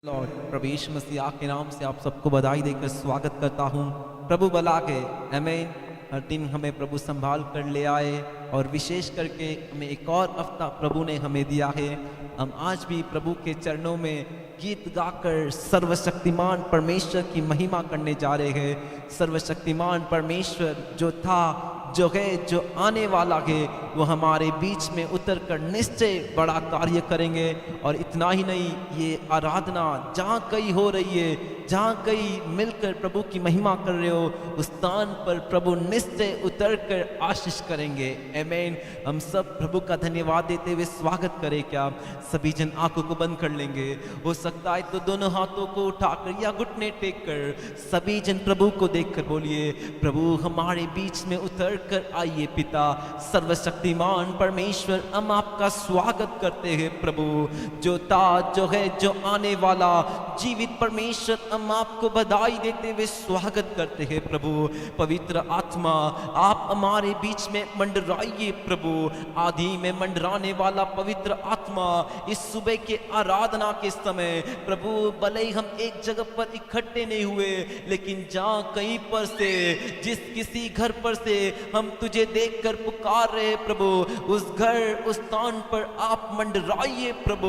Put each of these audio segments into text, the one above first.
Lord प्रभु यीशु मसीह के नाम से आप सबको बधाई देकर स्वागत करता हूँ। प्रभु भला के आमीन। हर दिन हमें प्रभु संभाल कर ले आए और विशेष करके हमें एक और हफ्ता प्रभु ने हमें दिया है। हम आज भी प्रभु के चरणों में गीत गाकर सर्वशक्तिमान परमेश्वर की महिमा करने जा रहे हैं। सर्वशक्तिमान परमेश्वर जो था, जो है, जो आने वाला है, वो हमारे बीच में उतर कर निश्चय बड़ा कार्य करेंगे। और इतना ही नहीं, ये आराधना जहाँ कहीं हो रही है, जहाँ कहीं मिलकर प्रभु की महिमा कर रहे हो, उस स्थान पर प्रभु निश्चय उतर कर आशीष करेंगे। आमीन। हम सब प्रभु का धन्यवाद देते हुए स्वागत करें। क्या सभी जन आंखों को बंद कर लेंगे? हो सकता है तो दोनों हाथों को उठाकर या घुटने टेक कर सभी जन प्रभु को देखकर बोलिए, प्रभु हमारे बीच में उतर कर आइए। पिता सर्वशक्तिमान परमेश्वर, हम आपका स्वागत करते हैं। प्रभु जो था, जो है, जो आने वाला जीवित परमेश्वर, हम आपको बधाई देते हुए स्वागत करते हैं। प्रभु पवित्र आत्मा, आप हमारे बीच में मंडराइए। प्रभु आदि में मंडराने वाला पवित्र आत्मा, इस सुबह के आराधना के समय प्रभु भले ही हम एक जगह पर इकट्ठे नहीं हुए, लेकिन जहाँ कहीं पर से, जिस किसी घर पर से हम तुझे देखकर पुकार रहे प्रभु, उस घर, उस स्थान पर आप मंडराइए। प्रभु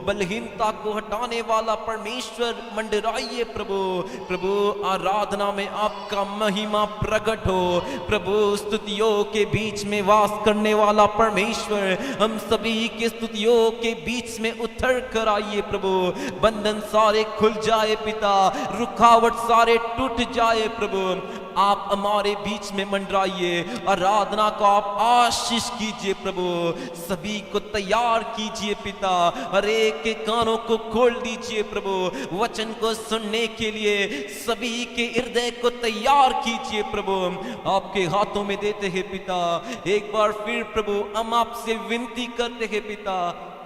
बलहीनता को हटाने वाला परमेश्वर मंडराइए। प्रभु आराधना में आपका महिमा प्रकट हो। प्रभु स्तुतियों के बीच में वास करने वाला परमेश्वर, हम सभी के स्तुतियों के बीच में उतर कर आइए। प्रभु बंधन सारे खुल जाए पिता, रुकावट सारे टूट जाए। प्रभु आप हमारे बीच में मंडराइए। आराधना को आप आशीष कीजिए। प्रभु सभी को तैयार कीजिए पिता, हर एक के कानों को खोल दीजिए। प्रभु वचन को सुनने के लिए सभी के हृदय को तैयार कीजिए। प्रभु आपके हाथों में देते हैं पिता। एक बार फिर प्रभु हम आपसे विनती करते हैं पिता,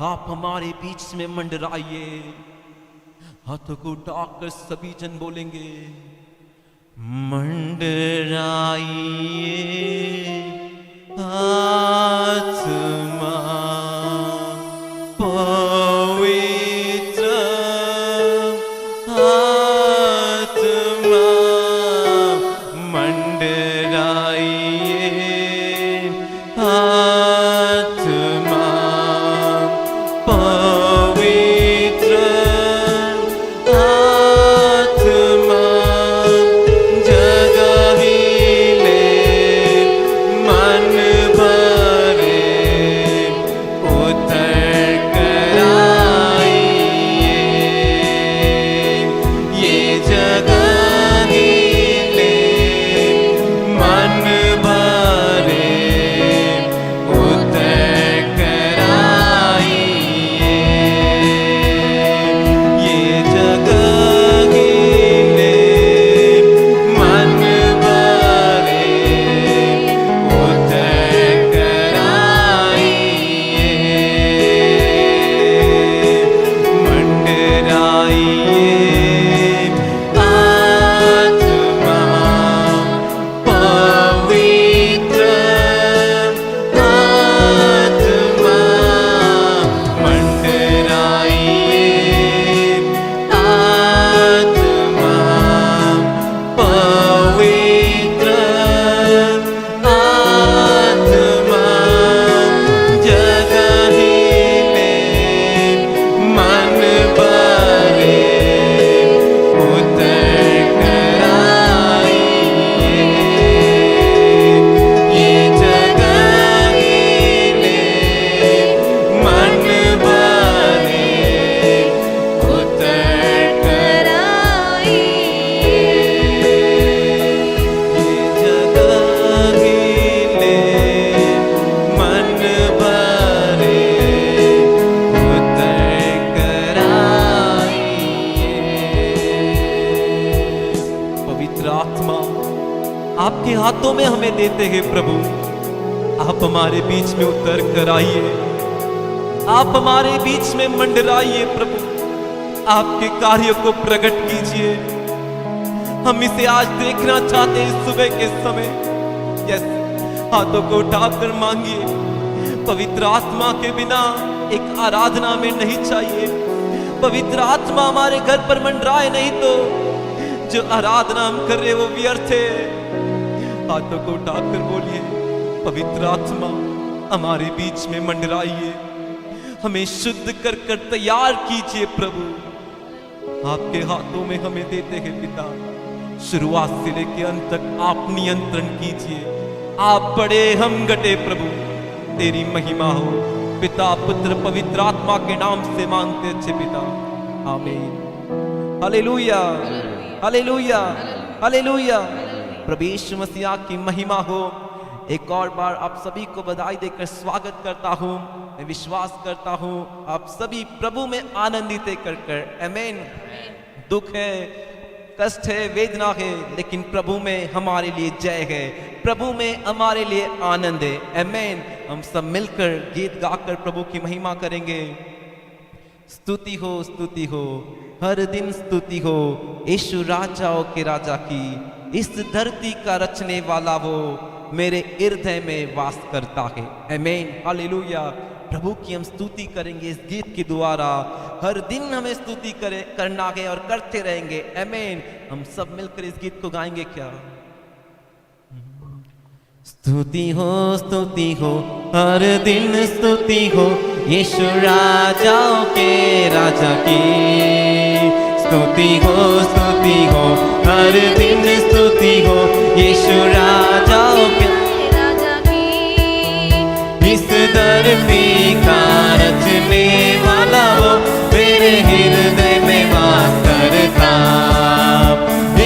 आप हमारे बीच में मंडराइए। हाथों को उठाकर सभी जन बोलेंगे, मंडराइए आत्मा पवित्र आत्मा, मंडराइए आत्मा पवित्र आत्मा, आपके हाथों में हमें देते हैं। प्रभु आप हमारे बीच में उतर कर आइए, आप हमारे बीच में मंडराइए। प्रभु आपके कार्य को प्रकट कीजिए। हम इसे आज देखना चाहते हैं सुबह के समय। यस, हाथों को उठाकर मांगिए। पवित्र आत्मा के बिना एक आराधना में नहीं चाहिए। पवित्र आत्मा हमारे घर पर मंडराए, नहीं तो जो आराधना हम कर रहे वो व्यर्थ है। हाथों को उठाकर बोलिए, पवित्र आत्मा हमारे बीच में मंडराइए, हमें शुद्ध कर कर तैयार कीजिए प्रभु। आपके हाथों में हमें देते हैं पिता, शुरुआत से लेकर अंत तक आप नियंत्रण कीजिए। आप बड़े, हम घटे प्रभु, तेरी महिमा हो। पिता पुत्र पवित्र आत्मा के नाम से मांगते अच्छे पिता, आमीन। Hallelujah, hallelujah, hallelujah. प्रभु यीशु मसीह की महिमा हो। एक और बार आप सभी को बधाई देकर स्वागत करता हूं। मैं विश्वास करता हूं आप सभी प्रभु में आनंदित कर कर, आमीन। दुख है, कष्ट है, वेदना है, लेकिन प्रभु में हमारे लिए जय है, प्रभु में हमारे लिए आनंद है, आमीन। हम सब मिलकर गीत गाकर प्रभु की महिमा करेंगे। स्तुति हो, हर दिन स्तुति हो, यीशु राजाओं के राजा की, इस धरती का रचने वाला वो मेरे हृदय में वास करता है, आमीन। हालेलुया। प्रभु की हम स्तुति करेंगे इस गीत के द्वारा। हर दिन हमें स्तुति करना है और करते रहेंगे, आमीन। हम सब मिलकर इस गीत को गाएंगे क्या? स्तुति हो, हर दिन स्तुति हो, यीशु राजाओं के राजा की। स्तुति हो, हर दिन स्तुति हो, यीशु राजाओं के राजा की। इस धरती का रचने वाला वो मेरे हृदय में वास करता।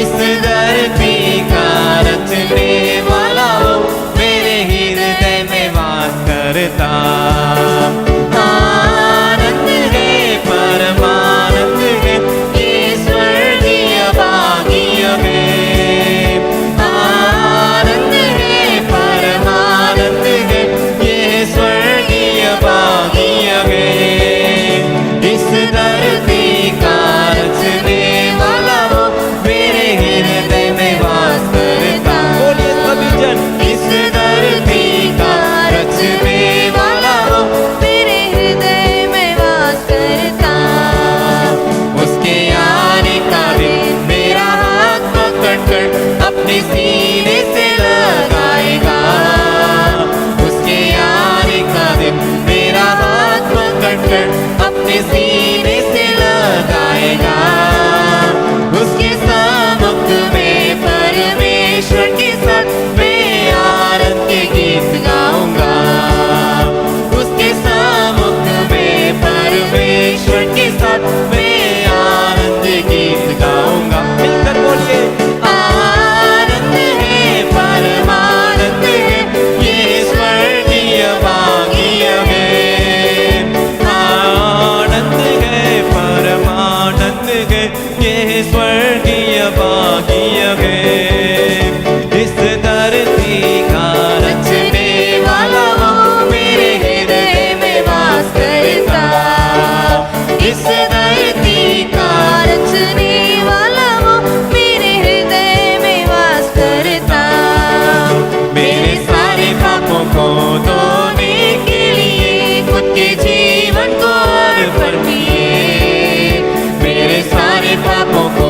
इस धरती का रचने वाला वो मेरे हृदय में वास करता। आनंद है, परमानंद है, ये स्वर्गीय भाग्य है। आनंद है, परमानंद है, ये स्वर्गीय भाग्य है। इस धरती का रचने वाला वो मेरे हृदय में वास करता। बोलिए सभी जन, इस धरती का रचने वाला वो मेरे हृदय में वास करता। उसके आने का दिन मेरा हाथ पकड़कर अपने सीने से लगाएगा। उसके आने का दिन मेरा हाथ पकड़कर अपने सीने से लगाएगा। उसके सम्मुख में परमेश्वर के साथ मैं आनंद के गीत गाऊंगा। उसके सम्मुख में परमेश्वर के साथ मैं आनंद के गीत गाऊंगा। मिलकर बोलिए, आनंद है, परमानंद है, ये स्वर्गीय भाग्य है। आनंद है, परमानंद है, ये स्वर्गीय भाग्य है। इस धरती का रचने वाला वो मेरे हृदय में वास करता। इस धरती का रचने वाला वो मेरे हृदय में वास करता। मेरे सारे पापों को धोने के लिए खुद के जीवन को अर्पण किए। मेरे सारे पापों को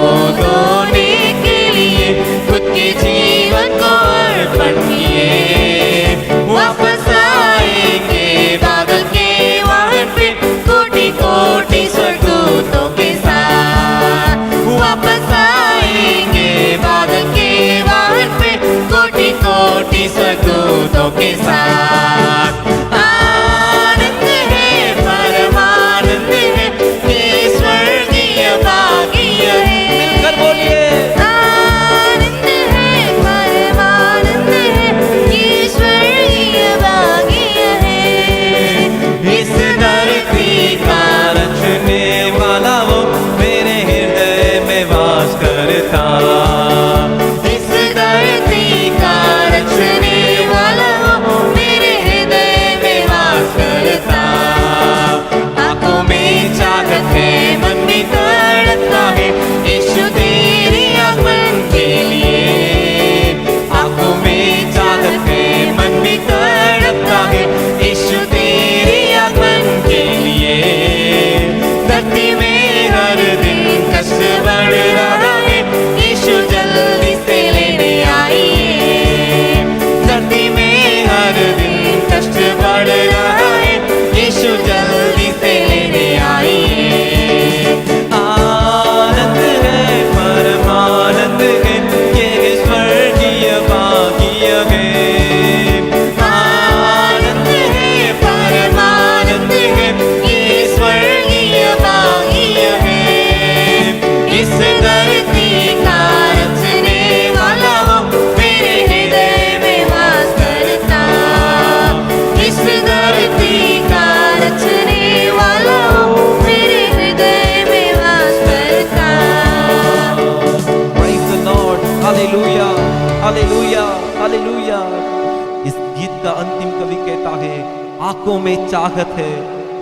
आंखों में चाहत है,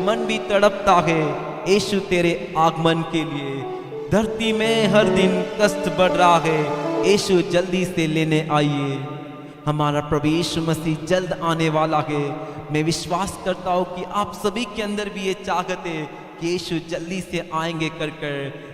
मन भी तड़पता है यीशु तेरे आगमन के लिए। धरती में हर दिन कष्ट बढ़ रहा है, यीशु जल्दी से लेने आइए। हमारा प्रभु यीशु मसीह जल्द आने वाला है। मैं विश्वास करता हूँ कि आप सभी के अंदर भी ये चाहत है कि यीशु जल्दी से आएंगे कर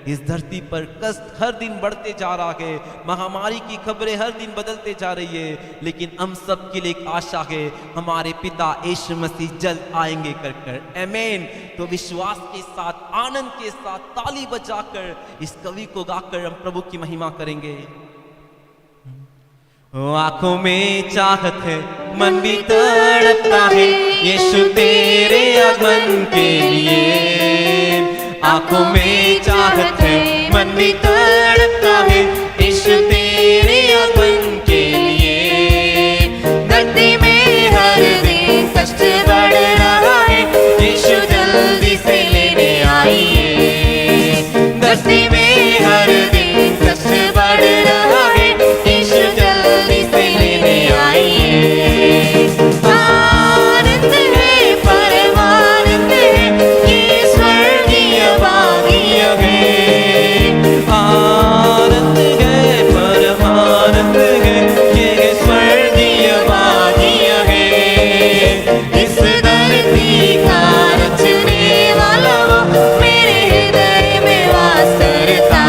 इस धरती पर कष्ट हर दिन बढ़ते जा रहा है, महामारी की खबरें हर दिन बदलते जा रही है, लेकिन हम सब के लिए एक आशा है, हमारे पिता यीशु मसीह जल्द आएंगे कर आमीन। तो विश्वास के साथ, आनंद के साथ, ताली बजाकर इस कवि को गाकर हम प्रभु की महिमा करेंगे। आंखों में चाहत है, मन भी तड़पता है यीशु तेरे आगमन के लिए। आंखों में चाहत है, मन भी तड़पता है यीशु तेरे आगमन के लिए। धरती में हर दिन कष्ट बढ़ रहा है, यीशु जल्दी से लेने आइए। धरती में हर दिन कष्ट बढ़ रहा है, यीशु जल्दी से लेने आइए। आनंद है, परमानंद है, ये स्वर्गीय भाग्य है। आनंद है, परमानंद है, ये स्वर्गीय भाग्य है। इस धरती का रचने वाला वो मेरे हृदय में वास करता।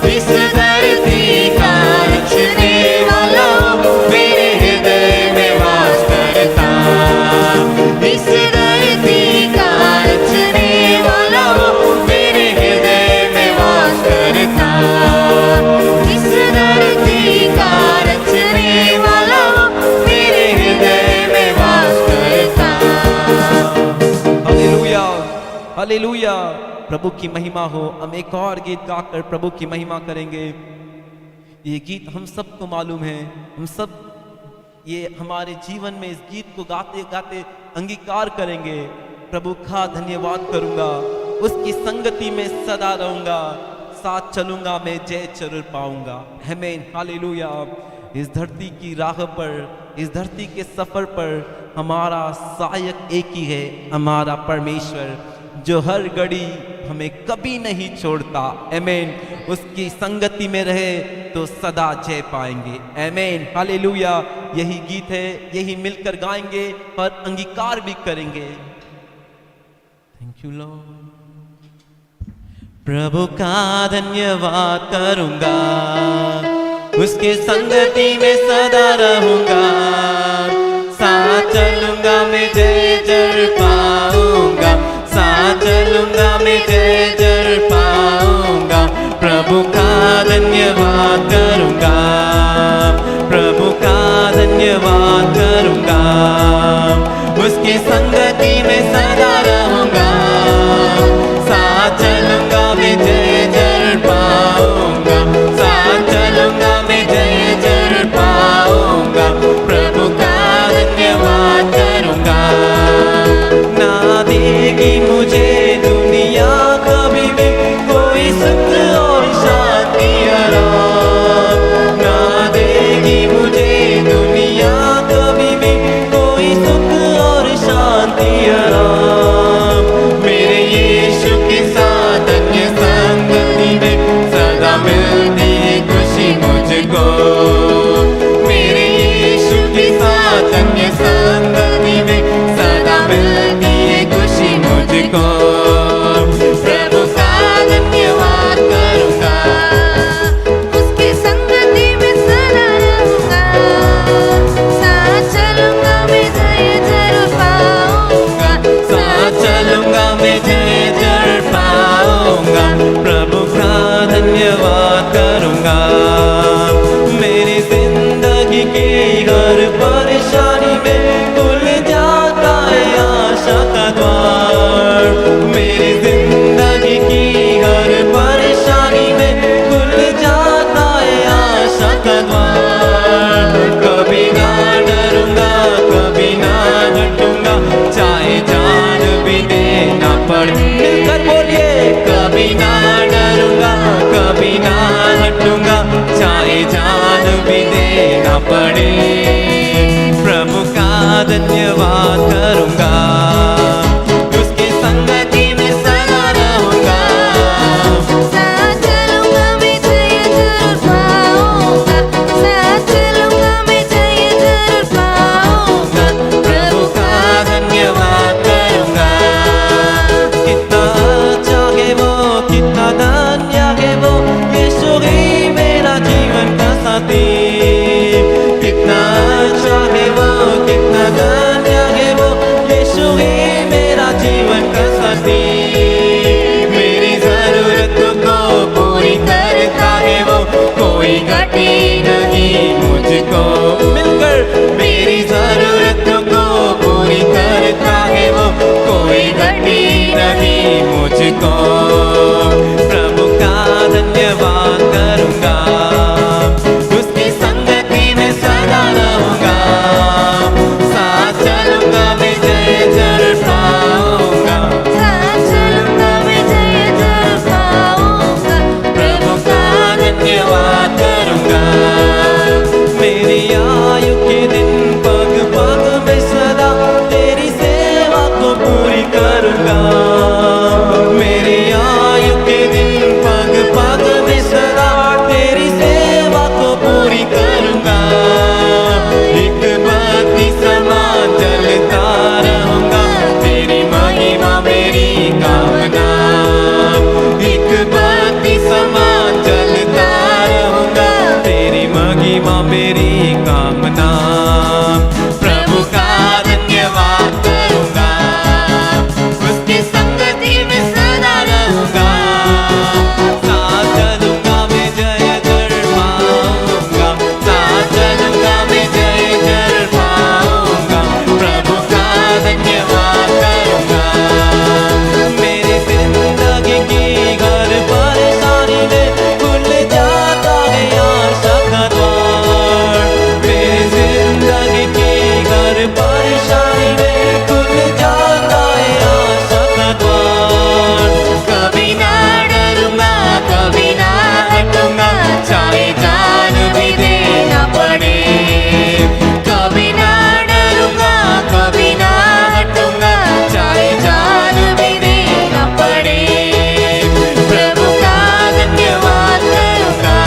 इस धरती का रचने वाला वो मेरे हृदय में वास करता। इस धरती का रचने वाला वो मेरे हृदय में वास करता। इस धरती का रचने वाला वो मेरे हृदय में वास करता। हालेलुया, हालेलुया, प्रभु की महिमा हो। हम एक और गीत गाकर प्रभु की महिमा करेंगे। ये गीत हम सबको मालूम है, हम सब ये हमारे जीवन में इस गीत को गाते गाते अंगीकार करेंगे। प्रभु का धन्यवाद करूंगा, उसकी संगति में सदा रहूंगा, साथ चलूंगा मैं जय जरूर पाऊंगा। आमीन, हालेलुया। इस धरती की राह पर, इस धरती के सफर पर हमारा सहायक एक ही है, हमारा परमेश्वर, जो हर घड़ी हमें कभी नहीं छोड़ता। आमीन। उसकी संगति में रहे तो सदा जय पाएंगे। आमीन, हालेलुया। यही गीत है, यही मिलकर गाएंगे और अंगीकार भी करेंगे। Thank you Lord. प्रभु का धन्यवाद करूंगा, उसके संगति में सदा रहूंगा, साथ चलूंगा मैं जय जय पाऊंगा, साथ चलूंगा मैं जय जय पाऊंगा। प्रभु का धन्यवाद करूंगा, प्रभु का धन्यवाद करूंगा, उसकी संगति में सदा रहूंगा, साथ चलूंगा मैं जय जय पाऊंगा, साथ चलूंगा मैं जय जय पाऊंगा। प्रभु का धन्यवाद करूंगा। ना देगी मुझे दुनिया कभी भी कोई सुख और शांति आराम, ना देगी मुझे दुनिया कभी भी कोई सुख और शांति आराम। मेरे यीशु के साथ अन्य संगति में सदा मिलती है खुशी मुझको, मेरे यीशु के साथ अन्य संगति में सदा मिलती है खुशी मुझको। प्रभु का धन्यवाद करूंगा, उसकी संगति में सदा रहूंगा, साथ चलूंगा मैं जय जय पाऊंगा, साथ चलूंगा मैं जय जय पाऊंगा। प्रभु का धन्यवाद करूंगा। मेरी जिंदगी की हर परेशानी में खुल जाता है आशा का द्वार, मेरी जिंदगी की हर परेशानी में खुल जाता है आशा का द्वार। कभी ना डरूंगा, कभी ना घटूंगा, चाहे जान भी देना पड़े। मिलकर बोलिए, कभी ना डरूंगा, कभी ना हटूंगा, चाहे जान भी देना पड़े। प्रभु का धन्यवाद करूंगा, उसकी संगति में सदा रहूंगा। साथ चलूंगा मैं जय जरूर पाऊंगा, साथ चलूंगा मैं जय जरूर पाऊंगा, प्रभु का धन्यवाद करूंगा। कितना अच्छा है वो, कितना धन्य है वो, यीशु ही मेरा जीवन का साथी। कितना अच्छा है वो, कितना धन्य है वो, यीशु ही मेरा जीवन का साथी। मेरी जरूरतों को पूरी करता है वो, कोई घटी नहीं मुझको। मिलकर मेरी जरूरतों को पूरी करता है वो, कोई घटी नहीं मुझको। प्रभु का धन्यवाद करूंगा, उसकी संगति में सदा रहूंगा। साथ चलूंगा मैं जय जरूर पाऊंगा, साथ चलूंगा मैं जय जरूर पाऊंगा, प्रभु का धन्यवाद करूंगा। मेरी आयु के दिन पग पग में सदा तेरी सेवा को पूरी करूंगा। मेरी आयु के दिन पग पग में सदा तेरी सेवा को पूरी करूंगा। एक बाती समान चलता रहूंगा, तेरी महिमा मेरी कामना। एक बाती समान चलता रहूंगा, तेरी महिमा मेरी कामना। प्रभु का धन्यवाद करूंगा, उसकी संगति में सदा रहूंगा। साथ चलूंगा मैं जय जरूर पाऊंगा, साथ चलूंगा मैं जय जरूर पाऊंगा, प्रभु का धन्यवाद करूंगा। मेरी जिंदगी की हर परेशानी में खुल जाता है आशा का द्वार। मेरी जिंदगी की हर परेशानी में खुल जाता है आशा का द्वार। कभी ना डरूंगा, कभी ना हटूंगा, चाहे जान भी देना पड़े। कभी ना डरूंगा, कभी ना हटूंगा, चाहे जान भी देना पड़े। प्रभु का धन्यवाद करूंगा,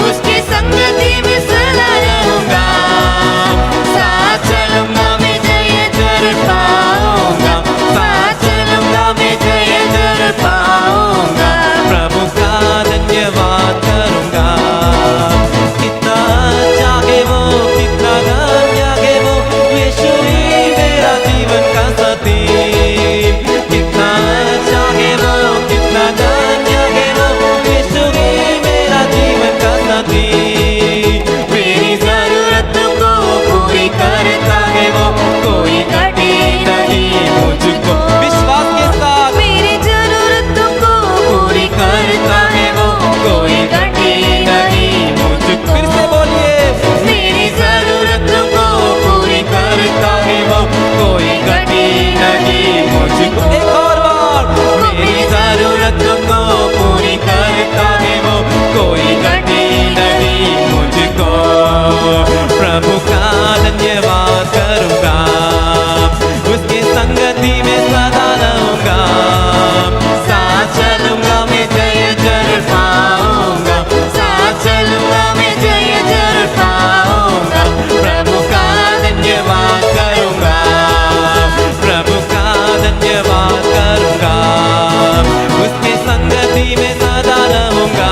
उसकी संगति में सदा रहूंगा। साथ चलूंगा मैं जय जरूर पाऊंगा, साथ चलूंगा मैं जय जरूर पाऊंगा, प्रभु का धन्यवाद करूंगा। कितना अच्छा है वो, कितना धन्य है वो, यीशु ही मेरा जीवन का साथी। कितना अच्छा है वो, कितना धन्य है वो, यीशु ही मेरा जीवन का साथी। मेरी जरूरतों को पूरी करता है वो, कोई घटी नहीं मुझको। विश्वास के साथ मेरी जरूरतों को पूरी करता है वो, कोई घटी नहीं मुझको। फिर से बोलिए, मेरी जरूरतों को पूरी करता है वो, कोई घटी नहीं मुझको। एक और बार, मेरी जरूरतों को पूरी करता है वो, कोई घटी नहीं मुझको। प्रभु का धन्यवाद करूंगा, उसकी संगति में सदा रहूंगा। साथ चलूंगा मैं जय जरूर पाऊंगा, साथ चलूंगा मैं जय जरूर पाऊंगा, प्रभु का धन्यवाद करूंगा, प्रभु का धन्यवाद करूंगा। उसकी संगति में सदा रहूंगा।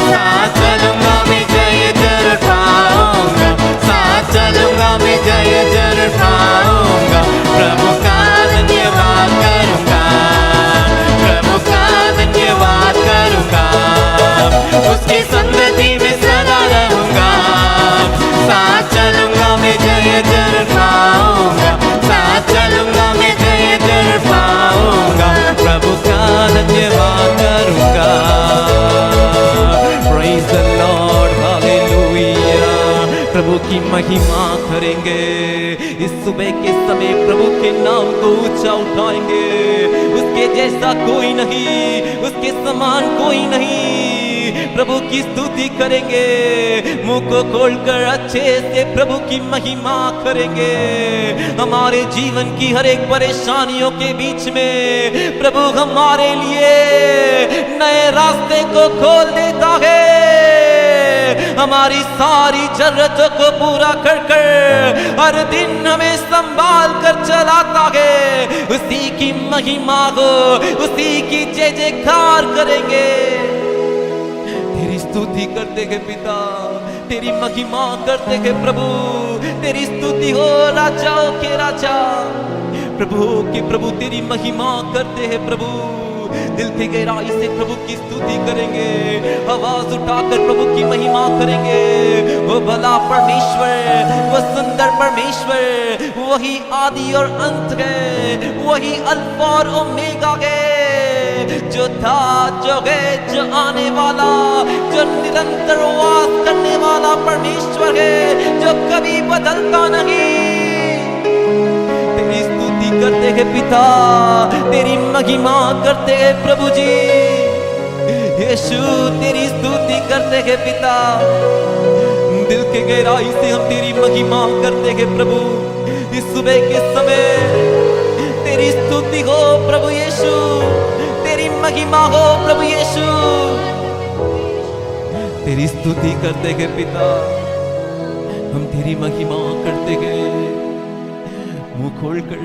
साथ चलूंगा मैं जय जरूर पाऊंगा, साथ चलूंगा मैं जय जरूर पाऊंगा, प्रभु का धन्यवाद करूंगा, प्रभु का धन्यवाद करूंगा। उसकी संगति में सदा रहूंगा। साथ चलूंगा मैं जय जरूर पाऊंगा, साथ चलूंगा मैं जय जरूर पाऊंगा, प्रभु का धन्यवाद करूंगा। Praise the Lord, hallelujah। प्रभु की महिमा करेंगे इस सुबह के समय, प्रभु के नाम को ऊंचा उठाएंगे। उसके जैसा कोई नहीं, उसके समान कोई नहीं। प्रभु की स्तुति करेंगे, मुंह को खोलकर अच्छे से प्रभु की महिमा करेंगे। हमारे जीवन की हर एक परेशानियों के बीच में प्रभु हमारे लिए नए रास्ते को खोल देता है, हमारी सारी जरूरतों को पूरा कर कर हर दिन हमें संभाल कर चलाता है। उसी की महिमा हो, उसी की जय जयकार करेंगे। तेरी स्तुति करते हैं पिता, तेरी महिमा करते हैं प्रभु, तेरी स्तुति हो राजाओं के राजा, प्रभु के प्रभु तेरी महिमा करते हैं प्रभु। दिल की गहराई से प्रभु की स्तुति करेंगे, आवाज उठाकर प्रभु की महिमा करेंगे। वो भला परमेश्वर, वो सुंदर परमेश्वर, वही आदि और अंत है, वही अल्फा और ओमेगा है, जो था, जो है, जो आने वाला, जो निरंतर वास करने वाला परमेश्वर है, जो कभी बदलता नहीं। तेरी स्तुति करते हैं पिता, तेरी महिमा करते हैं प्रभु जी। यीशु तेरी स्तुति करते हैं पिता, दिल के गहराई से हम तेरी महिमा करते हैं प्रभु। इस सुबह के समय तेरी स्तुति हो प्रभु यीशु, तेरी महिमा हो प्रभु यीशु। तेरी स्तुति करते हैं पिता, हम तेरी महिमा करते हैं। मुंह खोलकर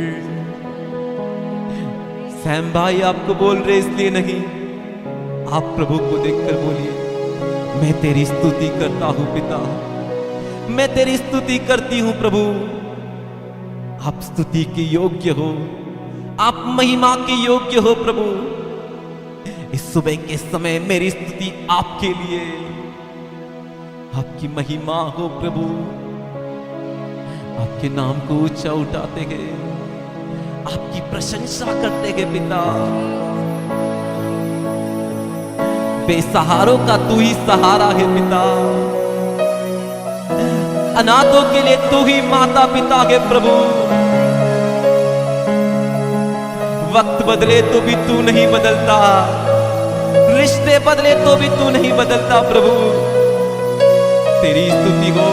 सैम भाई आपको बोल रहे इसलिए नहीं, आप प्रभु को देखकर बोलिए, मैं तेरी स्तुति करता हूं पिता, मैं तेरी स्तुति करती हूं प्रभु। आप स्तुति के योग्य हो, आप महिमा के योग्य हो प्रभु। इस सुबह के समय मेरी स्तुति आपके लिए, आपकी महिमा हो प्रभु। आपके नाम को ऊंचा उठाते हैं, आपकी प्रशंसा करते हैं पिता। बेसहारों का तू ही सहारा है पिता, अनाथों के लिए तू ही माता पिता है प्रभु। वक्त बदले तो भी तू नहीं बदलता, रिश्ते बदले तो भी तू नहीं बदलता प्रभु। तेरी स्तुति हो,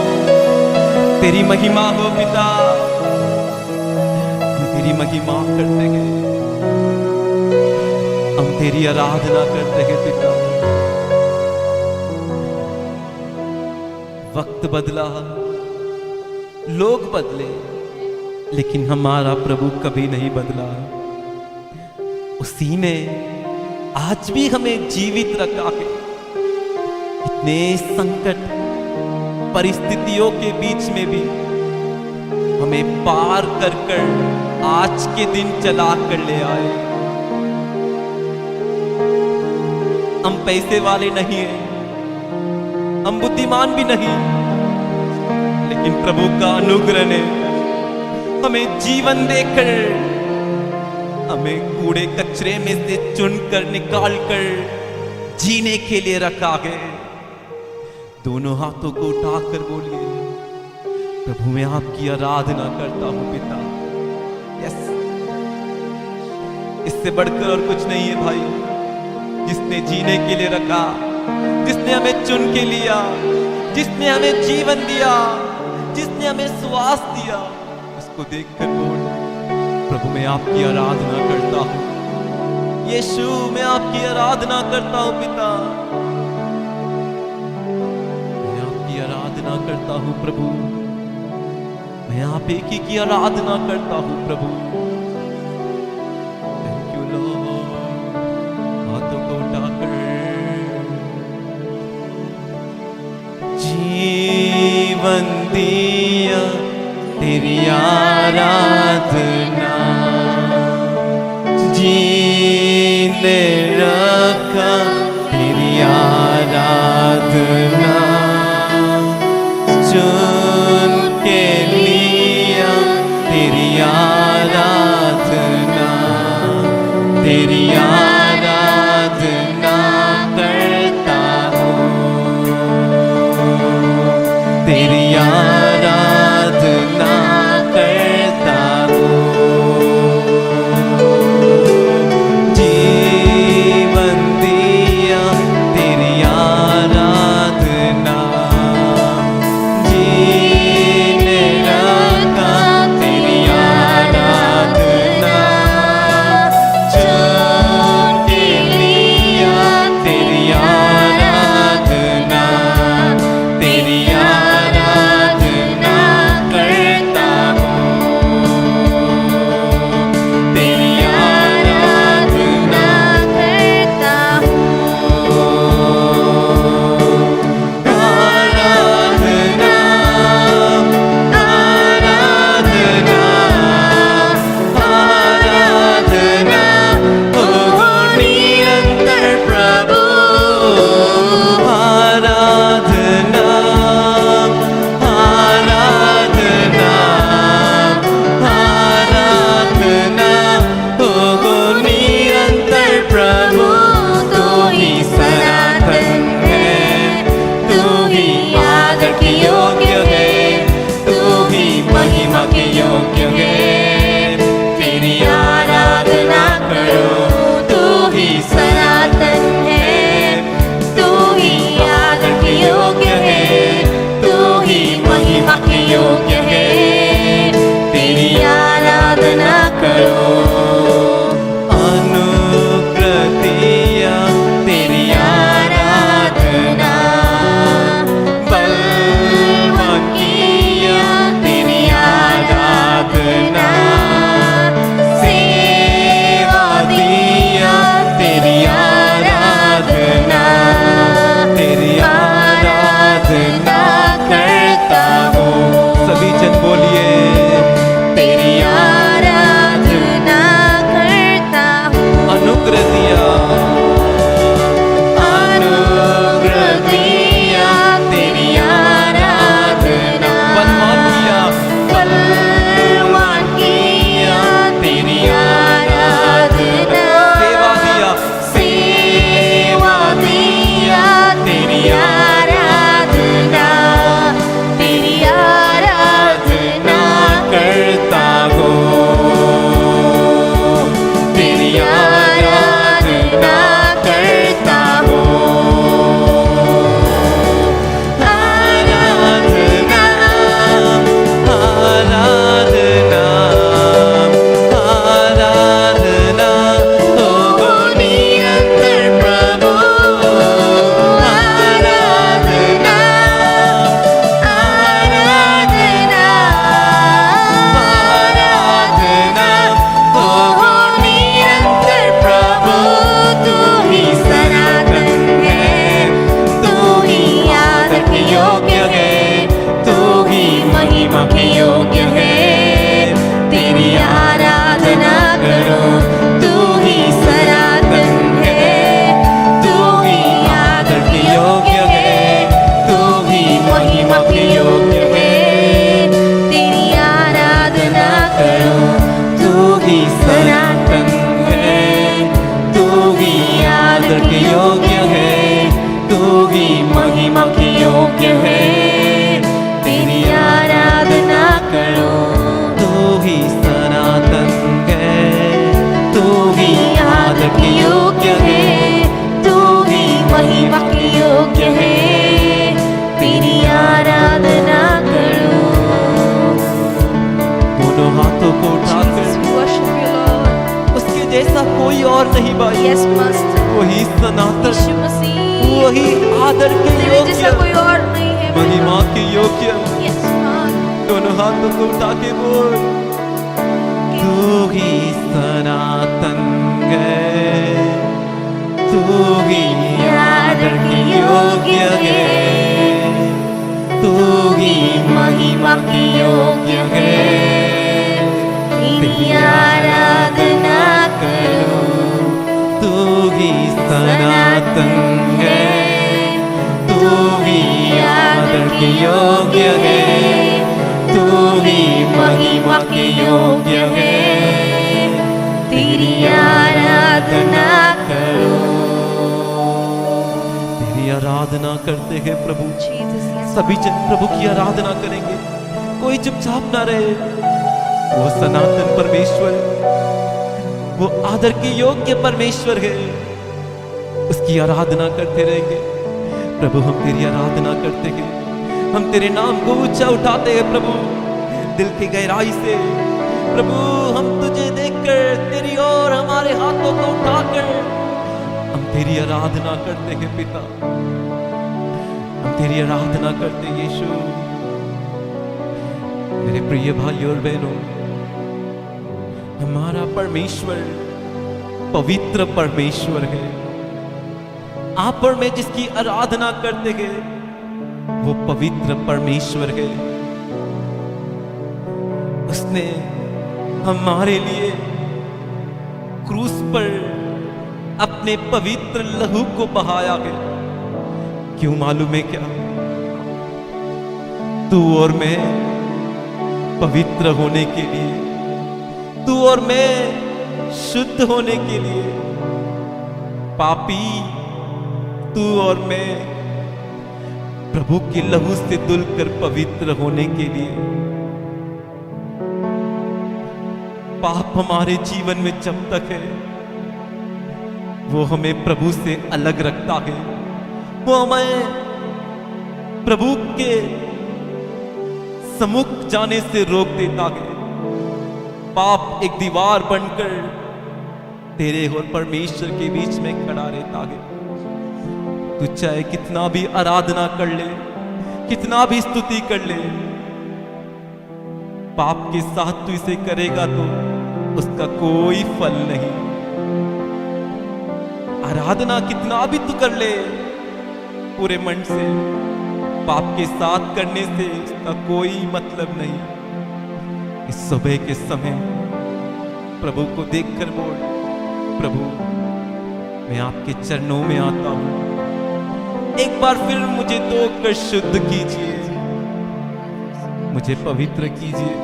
तेरी महिमा हो पिता, हम तेरी महिमा करते हैं, हम तेरी आराधना करते हैं पिता। वक्त बदला, लोग बदले, लेकिन हमारा प्रभु कभी नहीं बदला। उसी ने आज भी हमें जीवित रखा है। इतने संकट परिस्थितियों के बीच में भी हमें पार कर कर आज के दिन चला कर ले आए। हम पैसे वाले नहीं हैं, हम बुद्धिमान भी नहीं, लेकिन प्रभु का अनुग्रह ने हमें जीवन देकर, हमें कूड़े कचरे में से चुनकर निकाल कर जीने के लिए रखा है। दोनों हाथों को उठाकर बोलिए, प्रभु मैं आपकी आराधना करता हूं पिता। यस, इससे बढ़कर और कुछ नहीं है भाई। जिसने जीने के लिए रखा, जिसने हमें चुन के लिया, जिसने हमें जीवन दिया, जिसने हमें श्वास दिया, उसको देखकर बोल, प्रभु मैं आपकी आराधना करता हूं। यीशु मैं आपकी आराधना करता हूं पिता, आराधना करता हूं प्रभु, मैं आप एक ही की आराधना करता हूं प्रभु। Thank you Lord. हाथों को उठाकर जीवन दिया तेरी आराधना, जीने रखा तेरी आराधना, चुन के लिया तेरी आराधना, तेरी आराधना करता हूँ, तेरी आराधना करता हूँ। जीवन दिया तेरी आराधना, योग्य है, तेरी आराधना करो। अनुग्रह दिया तेरी आराधना, बलवान किया तेरी आराधना, सेवा दिया तेरी आराधना, तेरी आराधना करता हूँ। सभी जन बोलिए, तेरी आराधना करता हूँ। अनुग्रह दिया, अनुग्रह दिया तेरी आराधना, बलवान किया, बलवान किया तेरी आराधना, सेवा दिया, सेवा दिया तेरी आराधना, तेरी आराधना करता हूँ। तेरी आराधना करता हूँ। आराधना, आराधना, आराधना हो निरंतर प्रभु। आराधना, आराधना, आराधना हो निरंतर प्रभु, तू ही सनातन है, तू ही आदर के योग्य है, तू ही महिमा के योग्य है। तेरी आराधना करो, तू ही सनातन है, तू ही आदर के योग्य है, तू ही महिमा के योग्य है। तेरी आराधना करो, तू ही सनातन है, तू ही आदर के योग्य है, तू ही महिमा के योग्य है। तेरी आराधना करो, तू ही सनातन है, तू ही आदर के योग्य है, तू ही महिमा के योग्य है। तेरी आराधना करो। दोनों हाथों को उठाकर Worship you, Lord. उसके जैसा कोई और नहीं भाई। Yes, Master. वही सनातन, यीशु मसीह, वही आदर के तेरे जैसा योग्य, कोई और नहीं है। महिमा के योग्य। Yes, God. दोनों हाथों को उठा के बोल, तू ही सनातन है, तू ही आदर के योग्य है, तू ही महिमा के योग्य है। तेरी आराधना करो, तू ही सनातन है, तू ही आदर के योग्य है, तू ही महिमा के योग्य है। तेरी आराधना करो। तेरी आराधना करते हैं प्रभु। Jesus, yes. सभी जन प्रभु की आराधना करेंगे, कोई चुपचाप ना रहे। वो सनातन परमेश्वर, वो आदर के योग्य परमेश्वर है, उसकी आराधना करते रहेंगे। प्रभु हम तेरी आराधना करते हैं, हम तेरे नाम को ऊंचा उठाते हैं प्रभु, दिल की गहराई से। प्रभु हम तुझे देखकर, तेरी ओर हमारे हाथों को उठाकर हम तेरी आराधना करते हैं पिता, हम तेरी आराधना करते हैं यीशु। मेरे प्रिय भाइयों और बहनों, हमारा परमेश्वर पवित्र परमेश्वर है। आप और मैं जिसकी आराधना करते हैं वो पवित्र परमेश्वर है। उसने हमारे लिए क्रूस पर अपने पवित्र लहू को बहाया है। क्यों मालूम है क्या? तू और मैं पवित्र होने के लिए, तू और मैं शुद्ध होने के लिए, पापी तू और मैं प्रभु के लहू से धुलकर पवित्र होने के लिए। पाप हमारे जीवन में जब तक है वो हमें प्रभु से अलग रखता है, वो हमें प्रभु के सम्मुख जाने से रोक देता है। पाप एक दीवार बनकर तेरे और परमेश्वर के बीच में खड़ा रहता है। तू चाहे कितना भी आराधना कर ले, कितना भी स्तुति कर ले, पाप के साथ तू इसे करेगा तो उसका कोई फल नहीं। आराधना कितना भी तू कर ले पूरे मन से, पाप के साथ करने से इसका कोई मतलब नहीं। इस सुबह के समय प्रभु को देखकर बोल, प्रभु मैं आपके चरणों में आता हूं, एक बार फिर मुझे धोकर शुद्ध कीजिए, मुझे पवित्र कीजिए।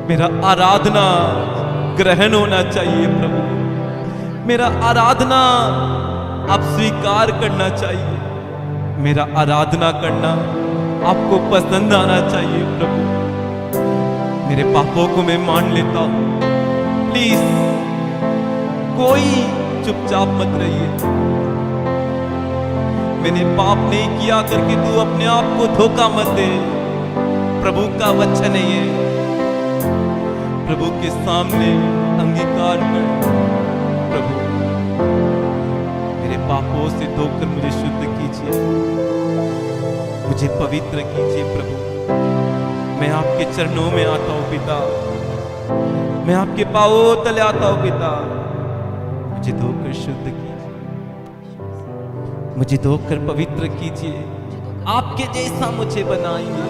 मेरा आराधना ग्रहण होना चाहिए प्रभु, मेरा आराधना आप स्वीकार करना चाहिए, मेरा आराधना करना आपको पसंद आना चाहिए प्रभु। मेरे पापों को मैं मान लेता हूं, प्लीज कोई चुपचाप मत रहिए। मैंने पाप नहीं किया करके तू अपने आप को धोखा मत दे। प्रभु का वचन है ये, प्रभु के सामने अंगीकार कर, प्रभु मेरे पापों से धोकर मुझे शुद्ध कीजिए, मुझे पवित्र कीजिए प्रभु। मैं आपके चरणों में आता हूं पिता, मैं आपके पांवों तले आता हूं पिता, मुझे धोकर शुद्ध कीजिए, मुझे धोकर पवित्र कीजिए, आपके जैसा मुझे बनाइए।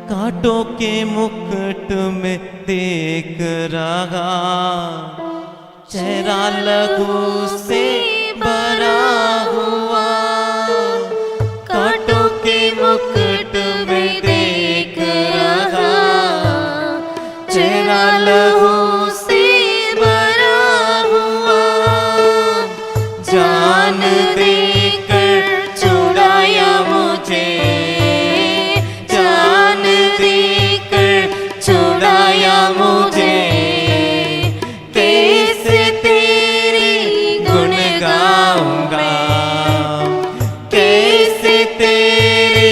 कांटों के मुकुट में देख रहा, चेहरा लहू से भरा हुआ, कांटों के मुकुट में देख रहा, चेहरा लहू से भरा हुआ, जान देकर छुड़ाया मुझे, जान देकर छुड़ाया मुझे, कैसे तेरी गुण गाऊंगा, कैसे तेरे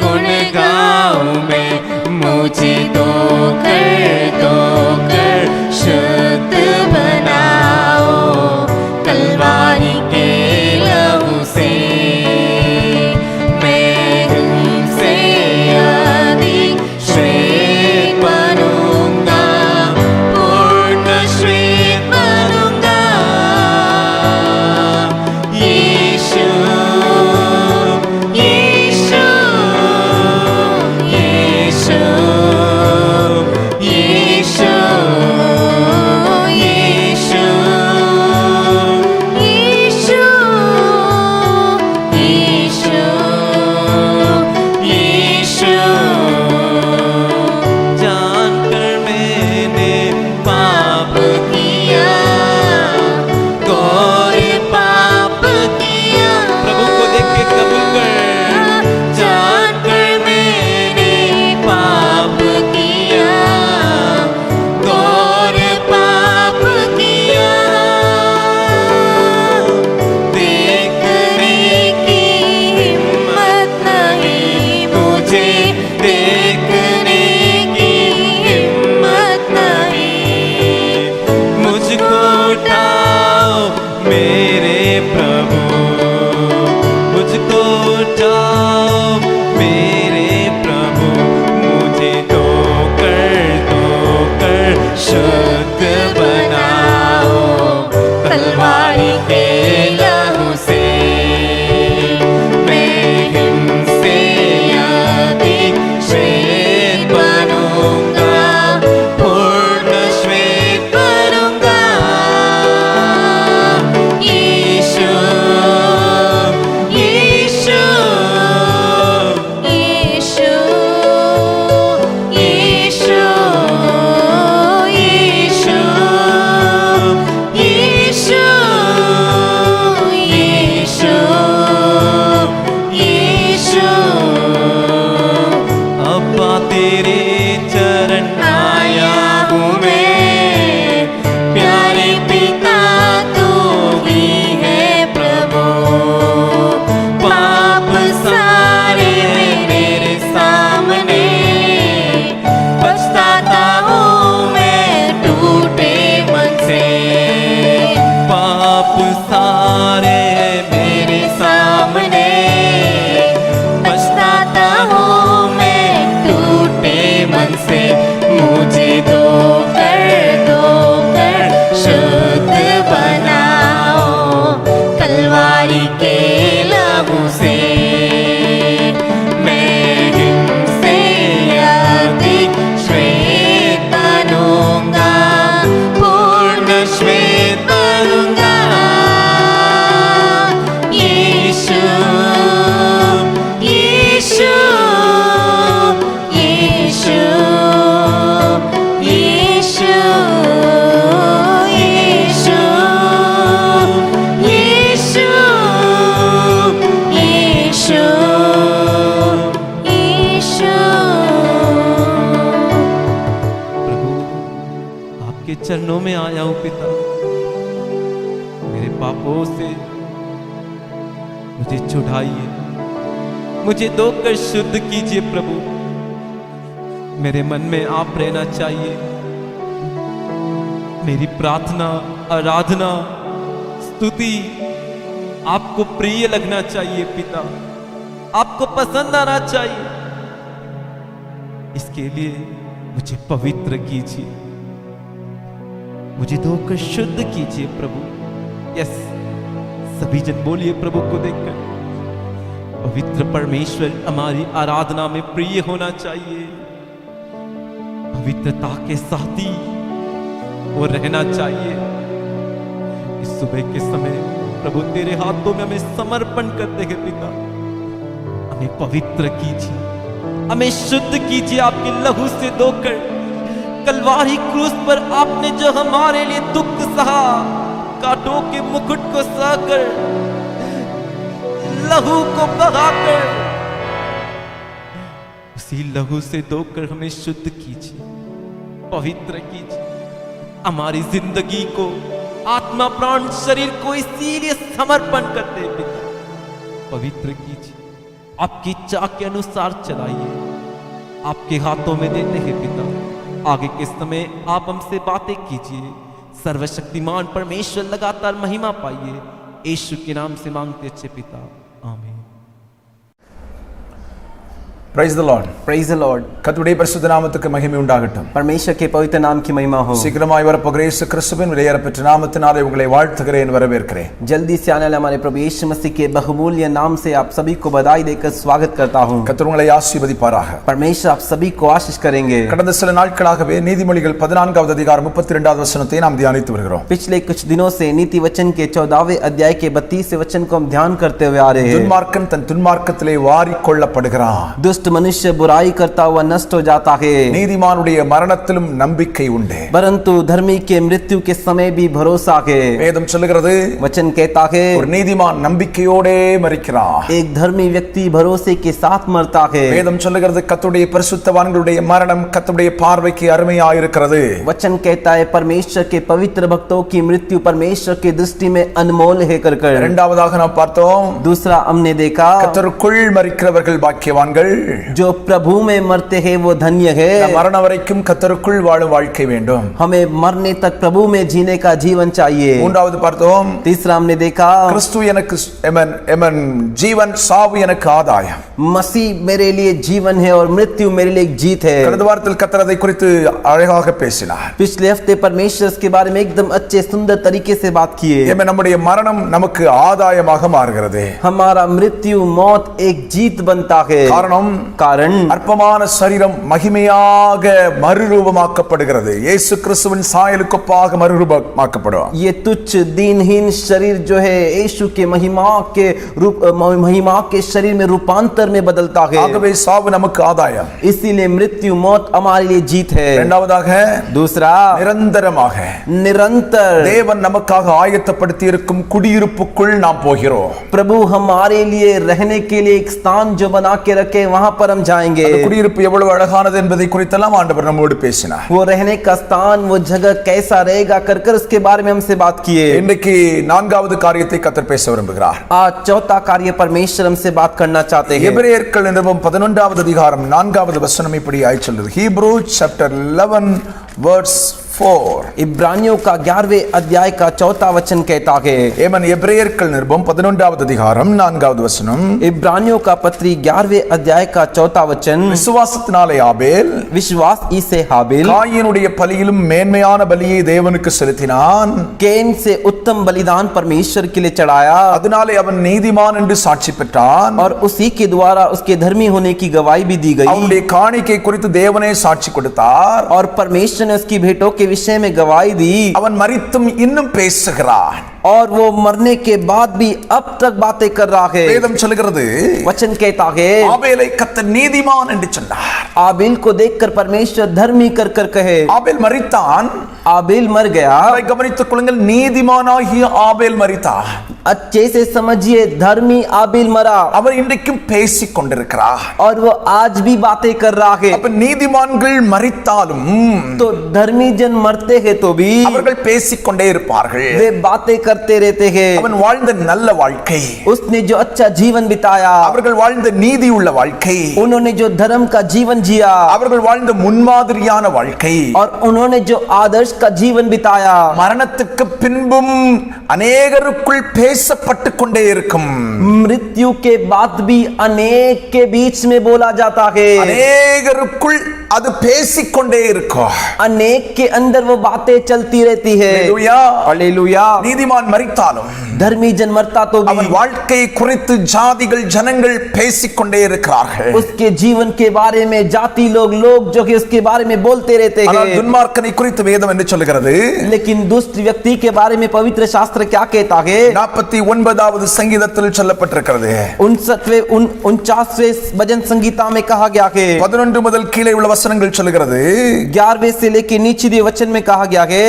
गुण गाऊं मैं, मुझे धोकर आपके चरणों में आया हूं पिता। मेरे पापों से मुझे छुड़ाइए, मुझे धोकर शुद्ध कीजिए प्रभु। मेरे मन में आप रहना चाहिए। मेरी प्रार्थना, आराधना, स्तुति आपको प्रिय लगना चाहिए पिता, आपको पसंद आना चाहिए। इसके लिए मुझे पवित्र कीजिए, मुझे धोकर शुद्ध कीजिए प्रभु। यस, सभी जन बोलिए प्रभु को देखकर, पवित्र परमेश्वर हमारी आराधना में प्रिय होना चाहिए। पवित्रता के साथी वो रहना चाहिए। इस सुबह के समय प्रभु तेरे हाथों में हमें समर्पण करते हैं पिता। हमें पवित्र कीजिए, हमें शुद्ध कीजिए आपके लहू से धोकर। कलवारी क्रूस पर आपने जो हमारे लिए दुख सहा, कांटों के मुकुट को सहकर, लहू को बहाकर, उसी लहू से धोकर हमें शुद्ध कीजिए, पवित्र कीजिए। हमारी जिंदगी को, आत्मा, प्राण, शरीर को इसीलिए समर्पण करते हैं पिता। पवित्र कीजिए, आपकी इच्छा के अनुसार चलाइए, आपके हाथों में देते हैं पिता। आगे के समय आप हमसे बातें कीजिए। सर्वशक्तिमान परमेश्वर लगातार महिमा पाइए। यीशु के नाम से मांगते अच्छे पिता, आमीन। Praise the Lord. Praise the Lord. கர்த்தருடைய பரிசுத்த நாமத்துக்கு மகிமை உண்டாகட்டும். परमेश्वर के पवित्र नाम की महिमा हो। சீக்கிரமாய் வரப்போகிற இயேசு கிறிஸ்துவின் விலையேறப்பெற்ற நாமத்தினாலே உங்களை வாழ்த்துகிறேன், வரவேற்கிறேன்। जल्दी से आने वाले हमारे प्रभु यीशु मसीह के बहुमूल्य नाम से आप सभी को बधाई देकर स्वागत करता हूँ। கர்த்தர் உங்களை ஆசீர்வதிப்பாராக। परमेश्वर आप सभी को आशीष करेंगे। கடந்த சில நாட்களாகவே நீதிமொழிகள் 14வது அதிகாரம் 32வது வசனத்தை நாம் தியானித்து வருகிறோம்। पिछले कुछ दिनों से नीति वचन के 14वें अध्याय के 32वें वचन को हम ध्यान करते हुए आ रहे हैं। துன்மார்க்கன் தன் துன்மார்க்கத்திலே வாரிக்கொள்ளப்படுகிறான்। दुष्ट मनुष्य बुराई करता हुआ नष्ट हो जाता है, நீதிமானுடைய மரணத்திலும் நம்பிக்கை உண்டு। परंतु धर्मी के मृत्यु के समय भी भरोसा है। வேதம் சொல்லுகிறது, वचन कहता है ஒரு நீதிமான் நம்பிக்கையோடே மரிக்கிறான்। एक धर्मी व्यक्ति भरोसे के साथ मरता है। வேதம் சொல்லுகிறது, கர்த்தருடைய பரிசுத்தவான்களுடைய மரணம் கர்த்தருடைய பார்வைக்கு அருமையாயிருக்கிறது। वचन कहता है परमेश्वर के पवित्र भक्तों की मृत्यु परमेश्वर की दृष्टि में अनमोल है कर कर। இரண்டாவதாக நாம் பார்த்தோம், दूसरा हमने देखा கர்த்தருக்குள் மரிக்கிறவர்கள் பாக்கியவான்கள்। जो प्रभु में मरते हैं वो धन्य है। மரணம் வரைக்கும் கர்த்தருக்குள் வாழும் வாழ்க்கை வேண்டும்। हमें मरने तक प्रभु में जीने का जीवन चाहिए। மூன்றாவது பார்த்தோம், तीसरा हमने देखा கிறிஸ்து எனக்கு ஜீவன், சாவு எனக்கு ஆதாயம்। मसीह मेरे लिए जीवन है और मृत्यु मेरे लिए एक जीत है। கடந்த வாரத்தில் கர்த்தர் அதை குறித்து அழகாக பேசினார்। पिछले हफ्ते परमेश्वर इसके बारे में एकदम अच्छे सुंदर तरीके से बात किए। நம்முடைய மரணம் நமக்கு ஆதாயமாக மாறுகிறது। हमारा मृत्यु मौत एक जीत बनता है। कारण அற்பமான சரீரம் மகிமையாக மறுரூபமாக்கப்படுகிறது। இயேசு கிறிஸ்துவின் சாயலுக்கு ஒப்பாக மறுரூபமாக்கப்படும்। ये तुच्छ दीनहीन शरीर जो है यीशु के महिमा के शरीर में रूपांतर में बदलता है। ஆகவே சாவு நமக்கு ஆதாயம், इसीलिए मृत्यु मौत हमारे लिए जीत है। இரண்டாவதாக दूसरा நிரந்தரமாக निरंतर தேவன் நமக்காக ஆயத்தப்படுத்தி இருக்கும் குடியிருப்புக்குள் நாம் போகிறோம்। प्रभु हमारे लिए रहने के लिए एक स्थान जो बना के रखे वहां पर हम जाएंगे। குடியிருப்பு எவ்வளவு அழகானது என்பதை குறித்தெல்லாம் ஆண்டவர் நம்மோடு பேசினார்। वो रहने का स्थान, वो जगह कैसा रहेगा कर उसके बारे में हमसे बात किए। இன்றைக்கு நான்காவது காரியத்தை கர்த்தர் பேச விரும்புகிறார்। आज चौथा कार्य परमेश्वर हमसे बात करना चाहते हैं। எபிரேயர்கள் நிருபம் 11வது அதிகாரம் 4வது வசனம் இப்படி ஆய் சொல்லுது। Hebrew chapter 11 verse 4। इब्रानियों का 11वें अध्याय का चौथा वचन कहता है। ஏமன் எபிரேயர்கள் நிருபம் 11வது அதிகாரம் 4வது வசனம்। इब्रानियों का पत्री 11वें अध्याय का चौथा वचन। விசுவாசத்தினாலே ஆபேல் विश्वास ही से हाबिल காயினுடைய பலியிலும் மேன்மையான பலியை தேவனுக்கு செலுத்தினான்। कैन से उत्तम बलिदान परमेश्वर के लिए चढ़ाया। அதனாலே அவன் நீதிமான் என்று சாட்சி பெற்றான்। और उसी के द्वारा उसके धर्मी होने की गवाही भी दी गई। அவனுடைய காணிக்கை குறித்து தேவனே சாட்சி கொடுத்தார்। और परमेश्वर ने उसकी भेंटों के विषय में गवाही दी। அவன் மரித்தும் இன்னும் பேசுகிறான்। और वो मरने के बाद भी अब तक बातें कर रहा है। வேதம் சொல்கிறது वचन कहता है ஆபேலை கர்த்தர் நீதிமான் என்று சொன்னார். आबेल को देखकर परमेश्वर धर्मी कर कर कहे। ஆபேல் மரித்தான். आबेल मर गया। அதை கவனித்துக் கொள்ளுங்கள், நீதிமானாகிய ஆபேல் மரித்தார். अच्छे से समझिए, धर्मी आबेल मरा அவர் இன்றைக்கும் பேசிக் கொண்டிருக்கிறார். और वो आज भी बातें कर रहा है। அப்ப நீதிமான்கள் மரித்தாலும் तो धर्मी जन मरते हैं तो भी அவர்கள் பேசிக் கொண்டே இருப்பார்கள். वे बातें करते रहते हैं। அவன் வாழ்ந்த நல்ல வாழ்க்கை, उसने जो अच्छा जीवन बिताया, அவர்கள் வாழ்ந்த நீதி உள்ள வாழ்க்கை, उन्होंने जो धर्म का जीवन जिया அவர்கள் வாழ்ந்த முன்மாதிரியான வாழ்க்கை, और उन्होंने जो आदर्श का जीवन बिताया, மரணத்துக்கு பின்பும் அநேகருக்குள் பேசப்பட்டு கொண்டே இருக்கும். मृत्यु के बाद भी अनेक के बीच में बोला जाता है। அநேகருக்குள் அது பேசிக்கொண்டே இருக்கும். अनेक के अंदर वो बातें चलती रहती है। அல்லேலூயா. हालेलुया। நீதிமான் மரித்தாலும் धर्मी जन मरता तो அவன் भी வாழ்க்கையை குறித்து ஜாதிகள் ஜனங்கள் பேசிக்கொண்டே இருக்கிறார்கள். उसके जीवन के बारे में जाति लोग जो कि उसके बारे में बोलते रहते ஆனால் हैं। துன்மார்க்கனை குறித்து வேதம் என்ன சொல்கிறது? लेकिन दुष्ट व्यक्ति के बारे में पवित्र शास्त्र क्या कहता है? 49வது சங்கீதத்தில் சொல்லப்பட்டிருக்கிறது. 49वें भजन संगीता में कहा गया है। 11 முதல் கீழே உள்ள வசனங்கள் சொல்கிறது, 11वें से लेकर नीचे दिए वचन में कहा गया है,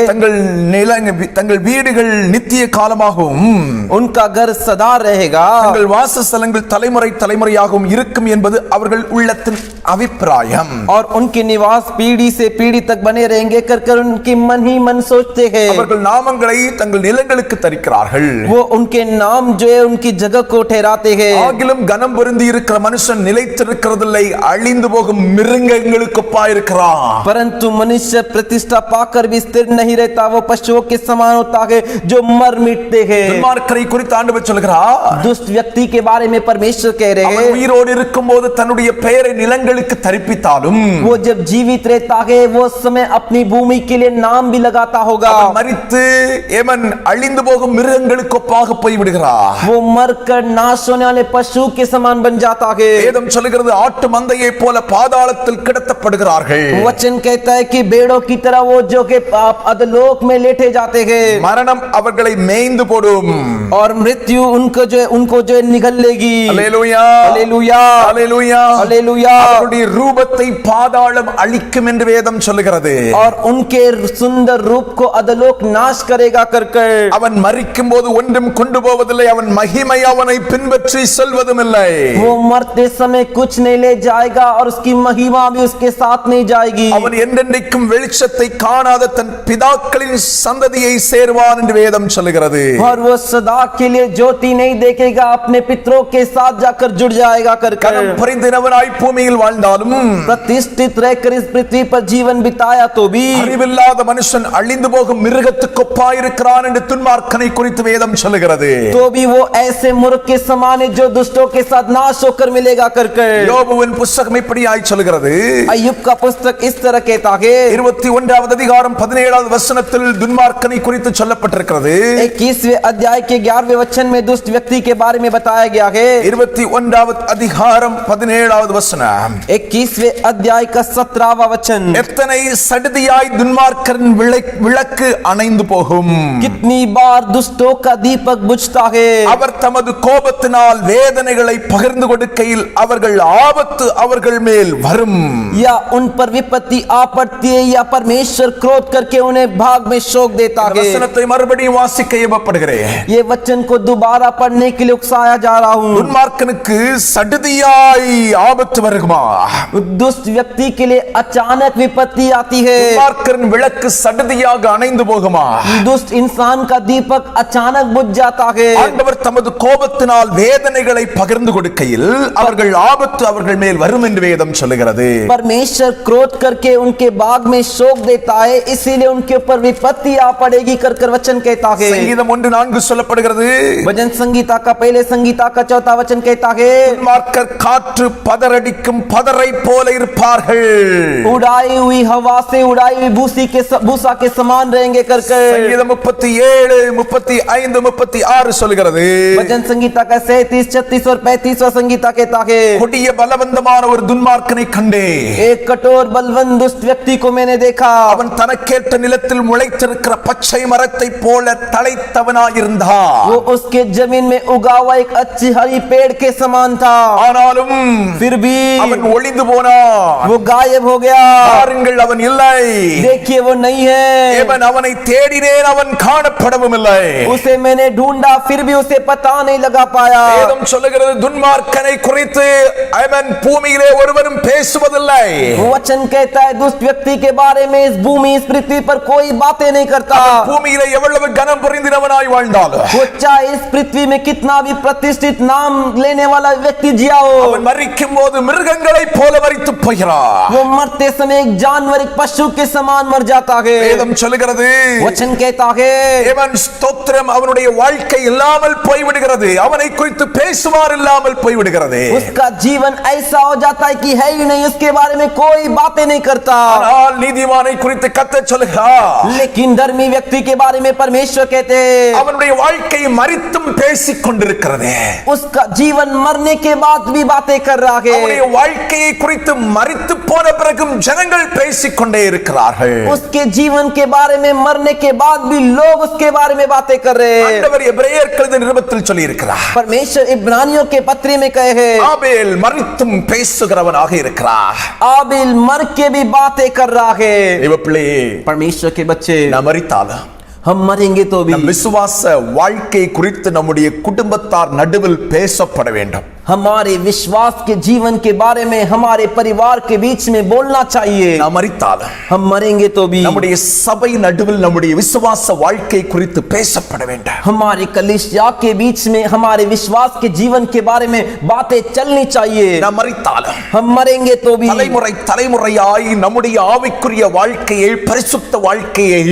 தங்கள் வீடுகள் நித்திய காலமாகவும் उनका घर सदा रहेगा, தங்கள் வாசஸ்தலங்கள் தலைமுறை தலைமுறையாகவும் இருக்கும் என்பது அவர்கள் உள்ளத்தின் அபிப்பிராயம். और उनके निवास पीढ़ी से पीढ़ी तक बने रहेंगे कर उनकी मन ही मन सोचते हैं। அவர்கள் நாமங்களை தங்கள் நிலங்களுக்கு தரிக்கிறார்கள். वो उनके नाम जो है उनकी जगह को ठहराते हैं। ஆகிலும் கனம் பொருந்தி இருக்கிற மனுஷன் நிலைத்திருக்கிறதில்லை, அழிந்து போகும் மிருகங்களுக்கு ஒப்பாயிருக்கிறான். परंतु मनुष्य प्रतिष्ठा पाकर भी स्थिर नहीं रहता, वो पशुओं के समान होता है जो मर मिटते हैं। துன்மார்க்கரை குறித்து ஆண்டவர் சொல்கிறார், दुष्ट व्यक्ति के बारे में परमेश्वर कह रहे அவன் हैं, உயிரோடு இருக்கும்போது தன்னுடைய பெயரை நிலங்களுக்கு தரிப்பித்தாலும் वो जब जीवित रहता है वो समय अपनी भूमि के लिए नाम भी लगाता होगा। அவன் மரித்து ஏமன் அழிந்து போகும் மிருகங்களுக்கு ஒப்பாக போய் விடுகிறார். वो मरकर नाश होने वाले पशु के समान बन जाता है। வேதம் சொல்கிறது, ஆட்டு மந்தையை போல பாதாளத்தில் கிடத்தப்படுகிறார்கள். वचन कहता है कि भेड़ों की तरह वो जो के अधोलोक में लेटे जाते हैं, மரணம் அவர்களை மேய்ந்து போடும். और मृत्यु उनको जो है निगल लेगी। அல்லேலூயா, हालेलुया, அல்லேலூயா, हालेलुया। அவருடைய ரூபத்தை பாதாளம் அழிக்கும் என்று வேதம் சொல்லுகிறது. और उनके सुंदर रूप को अधोलोक नाश करेगा कर அவன் மரிக்கும் போது ஒன்றும் கொண்டு போவதில்லை, அவன் மகிமை அவனை பின்பற்றி செல்வதும் இல்லை. वो मरते समय कुछ नहीं ले जाएगा और उसकी महिमा भी उसके साथ नहीं जाएगी। அவன் என்றென்றைக்கும் வெளிச்சத்தை காணாத தன் பிதாக்களின் சந்ததியை சேர்வான் என்று வேதம் சொல்லுகிறது. और वो सदा के लिए ज्योति नहीं देखेगा, अपने पितरों के साथ जाकर जुड़ जाएगा कर கனம் புரிந்தினவனாய் பூமியில் வாழ்ந்தாலும் प्रतिष्ठित रहकर इस पृथ्वी पर जीवन बिताया तो भी அறிவில்லாத மனுஷன் அழிந்து போகும் மிருகத்துக்கு ஒப்பாயிருக்கிறான் என்று துன்மார்க்கனை குறித்து வேதம் சொல்லுகிறது. तो भी वो ऐसे मूर्ख के समान है जो दुष्टों के साथ नाश होकर मिलेगा कर யோபுவின் புத்தகம் இப்படியாய் சொல்கிறது. अय्यूब का पुस्तक इस तरह कहता है, 21வது அதிகாரம் 17வது வசனத்தில் துன்மார்க்கனை குறித்து சொல்லப்பட்டிருக்கிறது. 21वें अध्याय के 11वें वचन में दुष्ट व्यक्ति के बारे में बताया गया है। 21வது அதிகாரம் 17வது வசனம், 21वें अध्याय का 17वां वचन, எத்தனை சடுதியாய் துன்மார்க்கரின் விளக்கு அணைந்து போகும், कितनी बार दुष्टों का दीपक बुझता है। அவர் தமது கோபத்தினால் வேதனைகளை பகிர்ந்து கொடுக்கையில் அவர்கள் ஆபத்து அவர்கள் மேல் வரும். या उन पर विपत्ति आ पड़ती है या परमेश्वर क्रोध करके उन्हें भाग में शोक देता இந்த है। வசனத்தை மறுபடியும் வாசிக்க ஏவப்படுகிறேன். ये वचन को दोबारा पढ़ने के लिए उकसाया जा रहा हूँ। துன்மார்க்கனுக்கு சடுதியாய் ஆபத்து வருமா? दुष्ट व्यक्ति के लिए अचानक विपत्ति आती है। துன்மார்க்கரின் விளக்கு சடுதியாக அணைந்து போகுமா? दुष्ट इंसान का दीपक अचानक बुझ जाता है। ஆண்டவர் தமது கோபத்தினால் வேதனைகளை பகிர்ந்து கொடுக்கையில் அவர்கள் ஆபத்து அவர்கள் மேல் வரும் என்று வேதம் சொல்லுகிறது. परमेश्वर क्रोध करके उनके बाग में शोक देता है, इसीलिए उनके ऊपर विपत्ति आ पड़ेगी कर वचन कहता है। சங்கீதம் 1:4 சொல்லப்படுகிறது. भजन संगीता का पहले संगीता का 4था वचन कहता है, துன்மார்க்கர் காற்று பதறடிக்கும் பதரை போல இருப்பார்கள். उड़ाई हुई हवा से उड़ाई हुई भूसा के समान रहेंगे कर சங்கீதம் 37, 35, 36 சொல்கிறது. भजन संगीता का 37, 36 और 35वां संगीता कहता है, கொடிய பலவந்தமான ஒரு துன்மார்க்கனை கண்டே, एक कठोर बलवंत दुष्ट व्यक्ति को मैंने देखा। அவன் தனக்கேற்ற நிலத்தில் முளைத்திருக்கிற பச்சை மரத்தை போல தழைத்தவனாயிருந்தான். वो उसके जमीन में उगा हुआ एक अच्छी हरी पेड़ के समान था, ஆனாலும் फिर भी அவன் ஒளிந்து போனான். वो गायब हो गया। பாருங்கள், அவன் இல்லை. देखिए वो नहीं है। தேவன் அவனை தேடினேன், அவன் காணப்படவும் இல்லை. उसे मैंने ढूंढा, फिर भी उसे पता नहीं लगा पाया। வேதம் சொல்லுகிறது, துன்மார்க்கனை குறித்து அவன் பூமியிலே ஒருவரும் பேசுவதில்லை. वो वचन कहता है दुष्ट व्यक्ति के बारे में इस भूमि इस पृथ्वी पर कोई बातें नहीं करता। பூமியிலே எவ்வளவு கனம் பொருந்தினவனாய் வாழ்ந்தாலும், वो चाहे इस पृथ्वी में कितना भी प्रतिष्ठित नाम लेने वाला व्यक्ति जिया हो, அவன் மரிக்கும் போது மிருகங்களைப் போல மரித்து போகிறான். वो मरते समय एक जानवर एक पशु के समान मर जाता है। வேதம் சொல்லுகிறது, वचन कहता है தேவன் ஸ்தோத்திரம், அவனுடைய வாழ்க்கை இல்லாமல் போய்விடுகிறது. அவனை குறித்து பேசுவார் இல்லாமல் போய்விடுகிறது. उसका जीवन ऐसा हो जाता है कि है ही नहीं, उसके बारे में कोई बातें नहीं करता। ஆனால் நீதிமானை குறித்து கர்த்தர் சொல்லுகிறார், लेकिन धर्मी व्यक्ति के बारे में परमेश्वर कहते हैं அவனுடைய வாழ்க்கை மரித்தும் பேசிக் கொண்டிருக்கிறது. उसका जीवन मरने के बाद भी बातें कर रहा அவனுடைய है। வாழ்க்கையை குறித்து மரித்து போன பிறகும் ஜனங்கள் பேசிக் கொண்டே இருக்கிறார்கள். उसके जीवन के बारे में मरने के बाद भी लोग उसके बारे में बातें कर रहे हैं। ஆண்டவர் எபிரேயர் நிருபத்தில் சொல்லி இருக்கிறார், परमेश्वर इब्रानियों के पत्री में कहे हैं ஆபேல் மரித்தும் பேசுகிறவனாக இருக்கிறார். आबिल मर के भी बातें कर रहा है। தேவ பிள்ளையே, परमेश्वर के बच्चे, நாம் மரித்தாலும் हम मरेंगे तो भी நம் விசுவாச வாழ்க்கை குறித்து நம்முடைய குடும்பத்தார் நடுவில் பேசப்பட வேண்டும். हमारे विश्वास के जीवन के बारे में हमारे परिवार के बीच में बोलना चाहिए। நாம் மரித்தாலும் हम मरेंगे तो भी நம்முடைய சபை நடுவில் நம்முடைய விசுவாச வாழ்க்கை குறித்து பேசப்பட வேண்டும். हमारे कलीसिया के बीच में हमारे विश्वास के जीवन के बारे में बातें चलनी चाहिए। நாம் மரித்தாலும் हम मरेंगे तो भी தலைமுறை தலைமுறையாய் நம்முடைய ஆவிக்குரிய வாழ்க்கையை, பரிசுத்த வாழ்க்கையை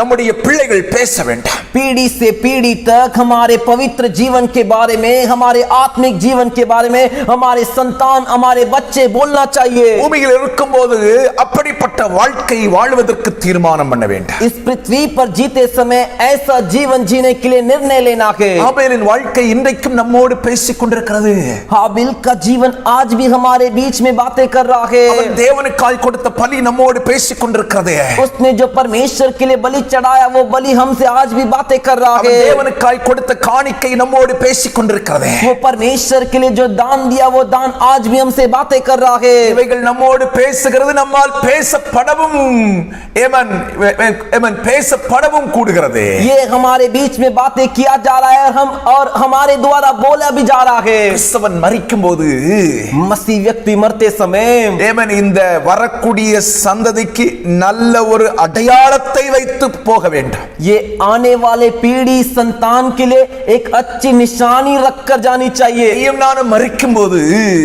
நம்முடைய பிள்ளைகள் பேச வேண்டும். पीढ़ी से पीढ़ी तक हमारे पवित्र जीवन के बारे में, हमारे आत्मिक जीवन के बारे में हमारे संतान, हमारे बच्चे बोलना चाहिए। பூமியில் இருக்கும்போது அப்படிப்பட்ட வாழ்க்கை வாழ்வதற்கு தீர்மானம் பண்ண வேண்டும். इस पृथ्वी पर जीते समय ऐसा जीवन जीने के लिए निर्णय लेना है। ஆபேலின் வாழ்க்கை இன்றைக்கும் நம்மோடு பேசிக் கொண்டிருக்கிறது. हाबिल का जीवन आज भी हमारे बीच में बातें कर रहा है। அவன் தேவனுக்காய் கொடுத்த பலி நம்மோடு பேசிக் கொண்டிருக்கிறது. उसने जो परमेश्वर के लिए बलि चढ़ाया वो बलि हमसे आज भी बातें कर रहा அவன் है। தேவனுக்காய் கொடுத்த காணிக்கை நம்மோடு பேசிக் கொண்டிருக்கிறது. वो परमेश्वर के लिए जो दान दिया वो दान आज भी हमसे बातें कर रहा है। இவைகள் நம்மோடு பேசுகிறது, நம்மால் பேசப்படவும் பேசப்படவும் கூடுகிறது. ये हमारे बीच में बातें किया जा रहा है और हमारे द्वारा बोला भी जा रहा है। கிறிஸ்தவன் மரிக்கும்போது मसीह व्यक्ति मरते समय இந்த வரக்கூடிய சந்ததிக்கு நல்ல ஒரு அடையாளத்தை வைத்து போக வேண்டும். ये आने वाले पीढ़ी संतान के लिए एक अच्छी निशानी रखकर जानी चाहिए। நீயும் நானும் மரிக்கும்போது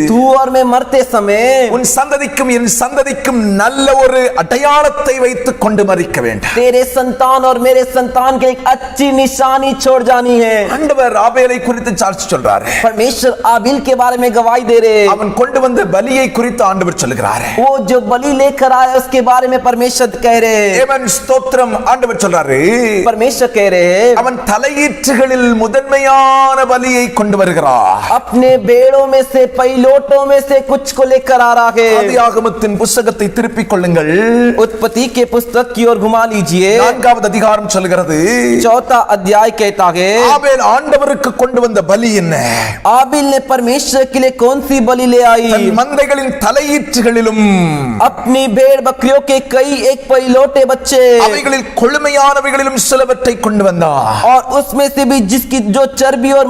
तू और मैं मरते समय உன் சந்ததிக்கும் என் சந்ததிக்கும் நல்ல ஒரு அடையாளத்தை வைத்துக் கொண்டு மரிக்க வேண்டும். तेरे संतान और मेरे संतान के एक अच्छी निशानी छोड़ जानी है। ஆண்டவர் ஆபேலை குறித்து சாட்சி சொல்றாரு. परमेश्वर आबिल के बारे में गवाही दे रहे। அவன் கொண்டு வந்த பலியை குறித்து ஆண்டவர் சொல்லுகிறார். वो जो बलि लेकर आया उसके बारे में परमेश्वर कह रहे। தேவன் ஸ்தோத்திரம், ஆண்டவர் சொல்றாரு, परमेश्वर कह रहे அவன் தலையீற்றுகளில் முதன்மையான பலியை கொண்டு வருகிறார். अपने बेड़ों में से पहिलोटों में से कुछ को लेकर आ रहा है। ஆதியாகமத்தின் புத்தகத்தை திருப்பிக் கொள்ளுங்கள். उत्पत्ति के पुस्तक की ओर घुमा लीजिए। 4வது அதிகாரம் சொல்கிறது, 4वां अध्याय कहता है ஆபேல் ஆண்டவருக்கு கொண்டு வந்த பலி என்ன? आबिल ने परमेश्वर के लिए कौन सी बलि ले आई? தன் மந்தைகளின் தலையீற்றுகளிலும் अपनी भेड़ बकरियों के कई एक पहिलोटे बच्चे அவைகளில் கொழுமையானவைகளிலும் சிலவற்றை கொண்டு வந்தார். और उसमें से भी जिसकी जो चर्बी और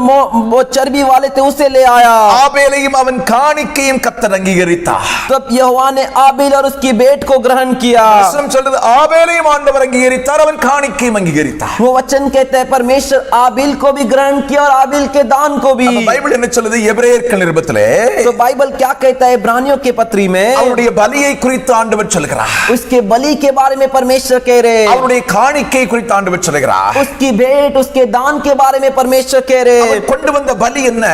वो चर्बी वाले थे उसे ले आया। ஆபேலையும் அவன் காணிக்கையும் கர்த்தர் அங்கீகரித்தார். तब यहोवा ने आबिल और उसकी भेंट को ग्रहण किया। வசனம் சொல்றது, ஆபேலையும் ஆண்டவர் அங்கீகரித்தார், அவன் காணிக்கையும் அங்கீகரித்தார். वो वचन कहता है परमेश्वर आबिल को भी ग्रहण किया और आबिल के दान को भी। பைபிள் என்ன சொல்லுது? எபிரேயர் நிருபத்திலே तो बाइबल क्या कहता है? इब्रानियों के पत्री में அவருடைய பலியை குறித்து ஆண்டவர் சொல்கிறார். उसके बलि के बारे में परमेश्वर कह रहे। அவருடைய காணிக்கை குறித்து ஆண்டவர் சொல்கிறார். उसकी भेंट उसके दान के बारे में परमेश्वर कह रहे। அவன் கொண்டு வந்த பலி என்ன?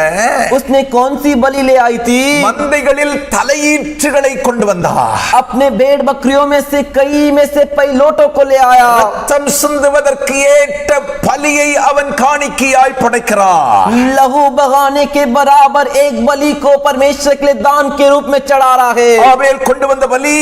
उसने कौन सी बलि ले आई थी? மந்தைகளில் தலையீற்றுகளை கொண்டு வந்தார். अपने भेड़ बकरियों में से कई में से पहिलोटों को ले आया. ரத்தம் சிந்துவதற்கு ஏற்ற பலியை அவன் காணிக்கையாய் படைக்கிறார். लहू बहाने के बराबर एक बलि को परमेश्वर के लिए दान के रूप में चढ़ा रहा है. ஆபேல் கொண்டு வந்த பலி,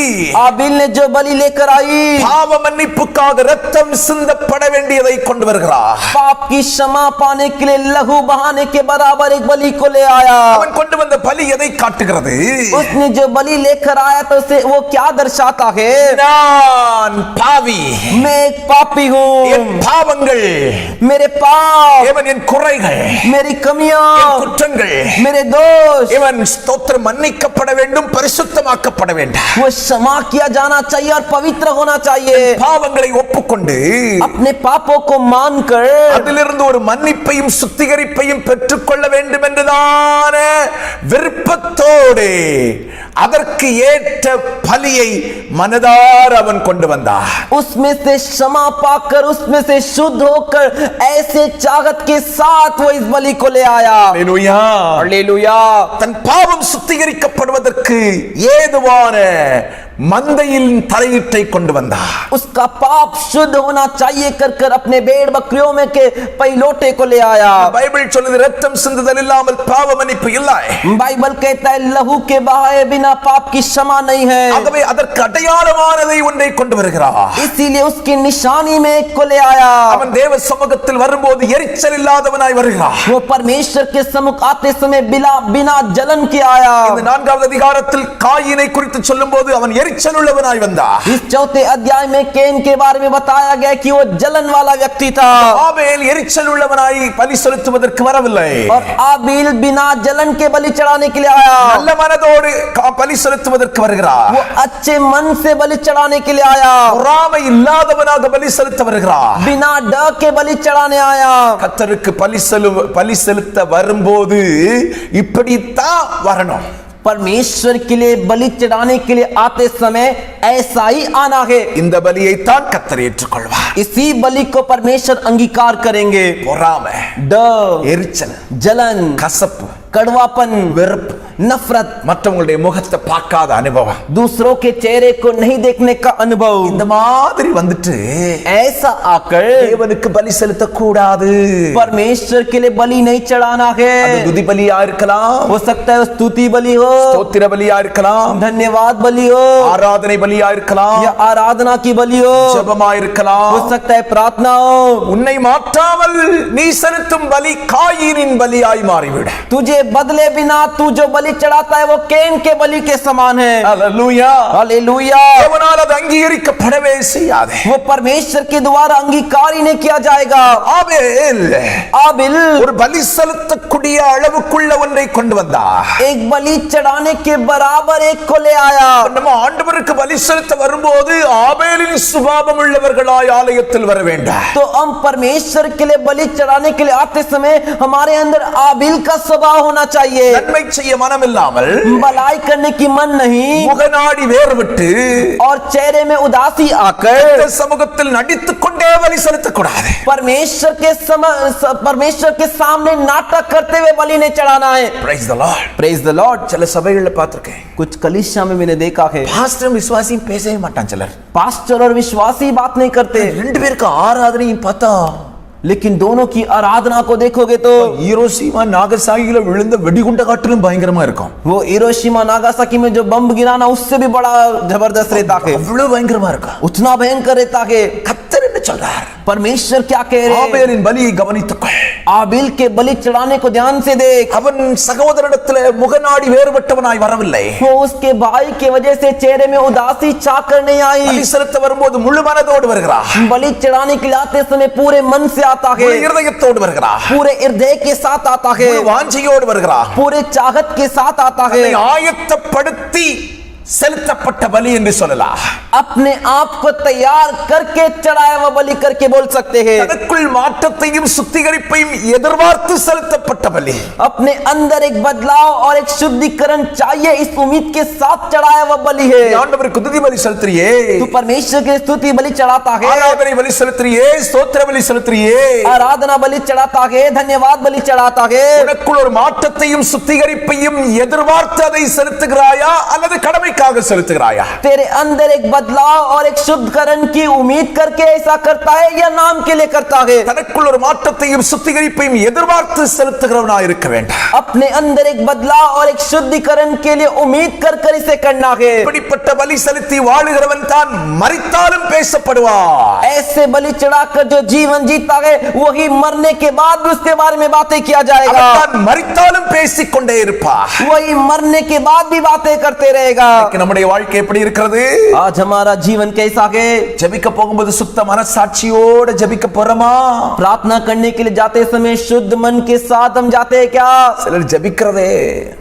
आबिल ने जो बलि लेकर आई, பாவ மன்னிப்புக்காக ரத்தம் சிந்தப்பட வேண்டியதை கொண்டு வருகிறார். पाप की क्षमा पाने के लिए लहू बहाने के बराबर एक बलि को ले आया. அவன் கொண்டு வந்த பலி எதை காட்டுகிறது? उसने जो बलि लेकर आया तो उसे वो क्या दर्शाता है? நான் பாவி, मैं एक पापी हूँ. என் பாவங்கள், मेरे पाप, இவன் என் குறைகள், मेरी कमियां, என் குற்றங்கள், मेरे दोष, இவன் ஸ்தோத்திரம் மன்னிக்கப்பட வேண்டும், பரிசுத்தமாக்கப்பட வேண்டும். वो क्षमा किया जाना चाहिए और पवित्र होना चाहिए. பாவங்களை ஒப்புக்கொண்டு अपने पापों को मानकर அதிலிருந்து ஒரு மன்னிப்பையும் சுத்திகரிப்பையும் பெற்றுக்கொள்ள வேண்டும் என்றுதான விருப்பத்தோடு அதற்கு ஏற்ற பலியை மனதார அவன் கொண்டு வந்தார். उसमें से क्षमा पाकर, उसमें से शुद्ध होकर, ऐसे चाहत के साथ वो इस बलि को ले आया. அல்லேலூயா. हालेलुया. தன் பாவம் சுத்திகரிக்கப்படுவதற்கு ஏதுவான மந்தையின் தலையீட்டை கொண்டு வந்தார். उसका पाप शुद्ध होना चाहिए कर कर अपने भेड़ बकरियों में के पहिलोटे को ले आया. பைபிள் சொல்லுது ரத்தம் சிந்துதல் இல்லாமல் பாவ மன்னிப்பு இல்லை. बाइबल कहता है लहू के बहाए बिना पाप की क्षमा नहीं है. ஆகவே அதற்கு அடையாளமானதை ஒன்றை கொண்டு வருகிறார். इसीलिए उसकी निशानी में एक को ले आया. அவன் தேவ சமூகத்தில் வரும்போது எரிச்சல் இல்லாதவனாய் வருகிறார். वो परमेश्वर के सम्मुख आते समय बिना जलन के आया. இந்த 4வது அதிகாரத்தில் காயினை குறித்து சொல்லும்போது அவன் எரிச்சல் உள்ளவனாய் வந்தார். इस 4थे अध्याय में केन के बारे में बताया गया कि वो जलन वाला व्यक्ति था. ஆபேல் எரிச்சல் உள்ளவனாய் பலி செலுத்துவதற்கு வரவில்லை. और आबिल बिना जलन के बलि चढ़ाने के लिए आया. நல்ல மனதோடு பலி செலுத்துவதற்கு வருகிறார். वो अच्छे मन से बलि चढ़ाने के लिए आया. பொறாமை இல்லாதவனாக பலி செலுத்த வருகிறார். बिना डर के बलि चढ़ाने आया. கர்த்தருக்கு பலி செலுத்த வரும்போது இப்படித்தான் வரணும். परमेश्वर के लिए बलि चढ़ाने के लिए आते समय ऐसा ही आना है. இந்த பலியை தான் கர்த்தர் ஏற்றுக்கொள்வார். इसी बलि को परमेश्वर अंगीकार करेंगे. பொறாமை, डर, எரிச்சல், जलन, கசப்பு, कड़वापन, வெறுப்பு, नफरत, மற்றவங்களுடைய முகத்தை பார்க்காத அனுபவம், दूसरों के चेहरे को नहीं देखने का अनुभव, இந்த மாதிரி வந்துட்டு ऐसा आकर தேவனுக்கு பலி செலுத்த கூடாது. परमेश्वर के लिए बलि नहीं चढ़ाना है. அது துதி பலியா இருக்கலாம், हो सकता है स्तुति बलि हो, ஸ்தோத்திர பலியா இருக்கலாம், धन्यवाद बलि हो, ஆராதனை பலியா இருக்கலாம், या आराधना की बलि हो, ஜெபமா हो இருக்கலாம். सकता है प्रार्थना हो. உன்னை மாற்றாமல் நீ செலுத்தும் பலி காயினின் பலியாய் மாறிவிட. तुझे बदले बिना तू जो बलि चढ़ाता है वो केन के बलि के समान है. அல்லேலூயா. हालेलुया. தேவனால் அது அங்கீகரிக்கப்படவே செய்யாது. वो परमेश्वर के द्वारा अंगीकार ही नहीं किया जाएगा. ஆபேல் आबिल ஒரு பலி செலுத்தக்கூடிய அளவுக்குள்ள ஒன்றை கொண்டு வந்தார். एक बलि चढ़ाने के बराबर एक को ले आया. நம்ம ஆண்டவருக்கு பலி செலுத்த வரும்போது ஆபேலின் சுபாவம் உள்ளவர்களாய் ஆலயத்தில் வர வேண்டும். तो हम परमेश्वर के लिए बलि चढ़ाने के लिए आते समय हमारे अंदर आबिल का स्वभाव होना चाहिए. நன்மை செய்ய மனம் இல்லாமல் भलाई करने की मन नहीं முகநாடி வேர்விட்டு और चेहरे में उदासी आकर சமூகத்தில் நடித்துக் கொண்டே பலி செலுத்தக்கூடாது. परमेश्वर के सामने नाटक करते हुए बलि नहीं चढ़ाना है. Praise the Lord. Praise the Lord. சில சபைகளில் பார்த்திருக்கேன், कुछ कलीसिया में मैंने देखा है பாஸ்டர் விசுவாசியும் பேசவே மாட்டான் சிலர். पास्टर और विश्वासी बात नहीं करते, ரெண்டு பேருக்கு ஆராதனையும் பார்த்தா लेकिन दोनों की आराधना को देखोगे तो ஹீரோஷிமா நாகசாகில விழுந்த வெடிகுண்ட காட்டிலும் பயங்கரமா இருக்கும். वो हिरोशिमा नागासाकी में जो बम गिराना उससे भी बड़ा जबरदस्त रहता है. அவ்வளவு பயங்கரமா இருக்கா. उतना भयंकर रहता है. கர்த்தர் என்ன சொல்றார்? परमेश्वर क्या कह रहे हैं? ஆபேலின் பலியை கவனித்துக்கொள். आबिल के बलि चढ़ाने को ध्यान से देख. அவன் சகோதரனிடத்தில் முகநாடி வேறுபட்டவனாய் வரவில்லை. वो उसके भाई के वजह से चेहरे में उदासी छा कर नहीं आई. பலி செலுத்த வரும்போது முழு மனதோடு வருகிறார். बलि चढ़ाने के लिए आते समय पूरे मन से आता है, முழு இருதயத்தோடு வருகிறார். पूरे हृदय के साथ आता है, முழு வாஞ்சையோடு வருகிறார். पूरे चाहत के साथ आता है. அதை ஆயத்தப்படுத்தி செலுத்தப்பட்ட பலி என்று சொல்லலாம். अपने आप को तैयार करके चढ़ाया हुआ बलि करके बोल सकते हैं. தனக்குள் மாற்றத்தையும் சுத்திகரிப்பையும் எதிர்பார்த்து செலுத்தப்பட்ட பலி. अपने अंदर एक बदलाव और एक शुद्धिकरण चाहिए, इस उम्मीद के साथ चढ़ाया हुआ बलि है. ஆண்டவருக்கு துதி பலி செலுத்துறியே, तू परमेश्वर के स्तुति बलि चढ़ाता है, ஆராதனை பலி செலுத்துறியே, ஸ்தோத்திர பலி செலுத்துறியே, आराधना बलि चढ़ाता है, धन्यवाद बलि चढ़ाता है. உனக்குள் ஒரு மாற்றத்தையும் சுத்திகரிப்பையும் எதிர்பார்த்து அதை செலுத்துகிறாயா அல்லது கடமைக்காக செலுத்துகிறாயா? तेरे अंदर एक बदलाव और एक शुद्धकरण की उम्मीद करके ऐसा करता है या नाम के लिए करता है? தனக்குள் ஒரு மாற்றத்தையும் சுத்திகரிப்பையும் எதிர்பார்த்து செலுத்துகிறவனா இருக்க வேண்டாம். अपने अंदर एक बदलाव और एक शुद्धिकरण के लिए उम्मीद कर कर इसे करना है. இப்படிப்பட்ட பலி செலுத்தி வாழுகிறவன் தான் மரித்தாலும் பேசப்படுவான். ऐसे बलि चढ़ाकर जो जीवन जीता है वही मरने के बाद भी उसके बारे में बातें किया जाएगा. அவன் தான் மரித்தாலும் பேசிக்கொண்டே இருப்பான். वही मरने के बाद भी बातें करते रहेगा. நம்முடைய வாழ்க்கை எப்படி இருக்கிறது? आज हमारा जीवन कैसा है? ஜெபிக்க போகும்போது சுத்த மனசாட்சியோட ஜெபிக்க போறோமா? प्रार्थना करने के लिए जाते समय शुद्ध मन के साथ हम जाते हैं क्या? சிலர் ஜெபிக்கிறதே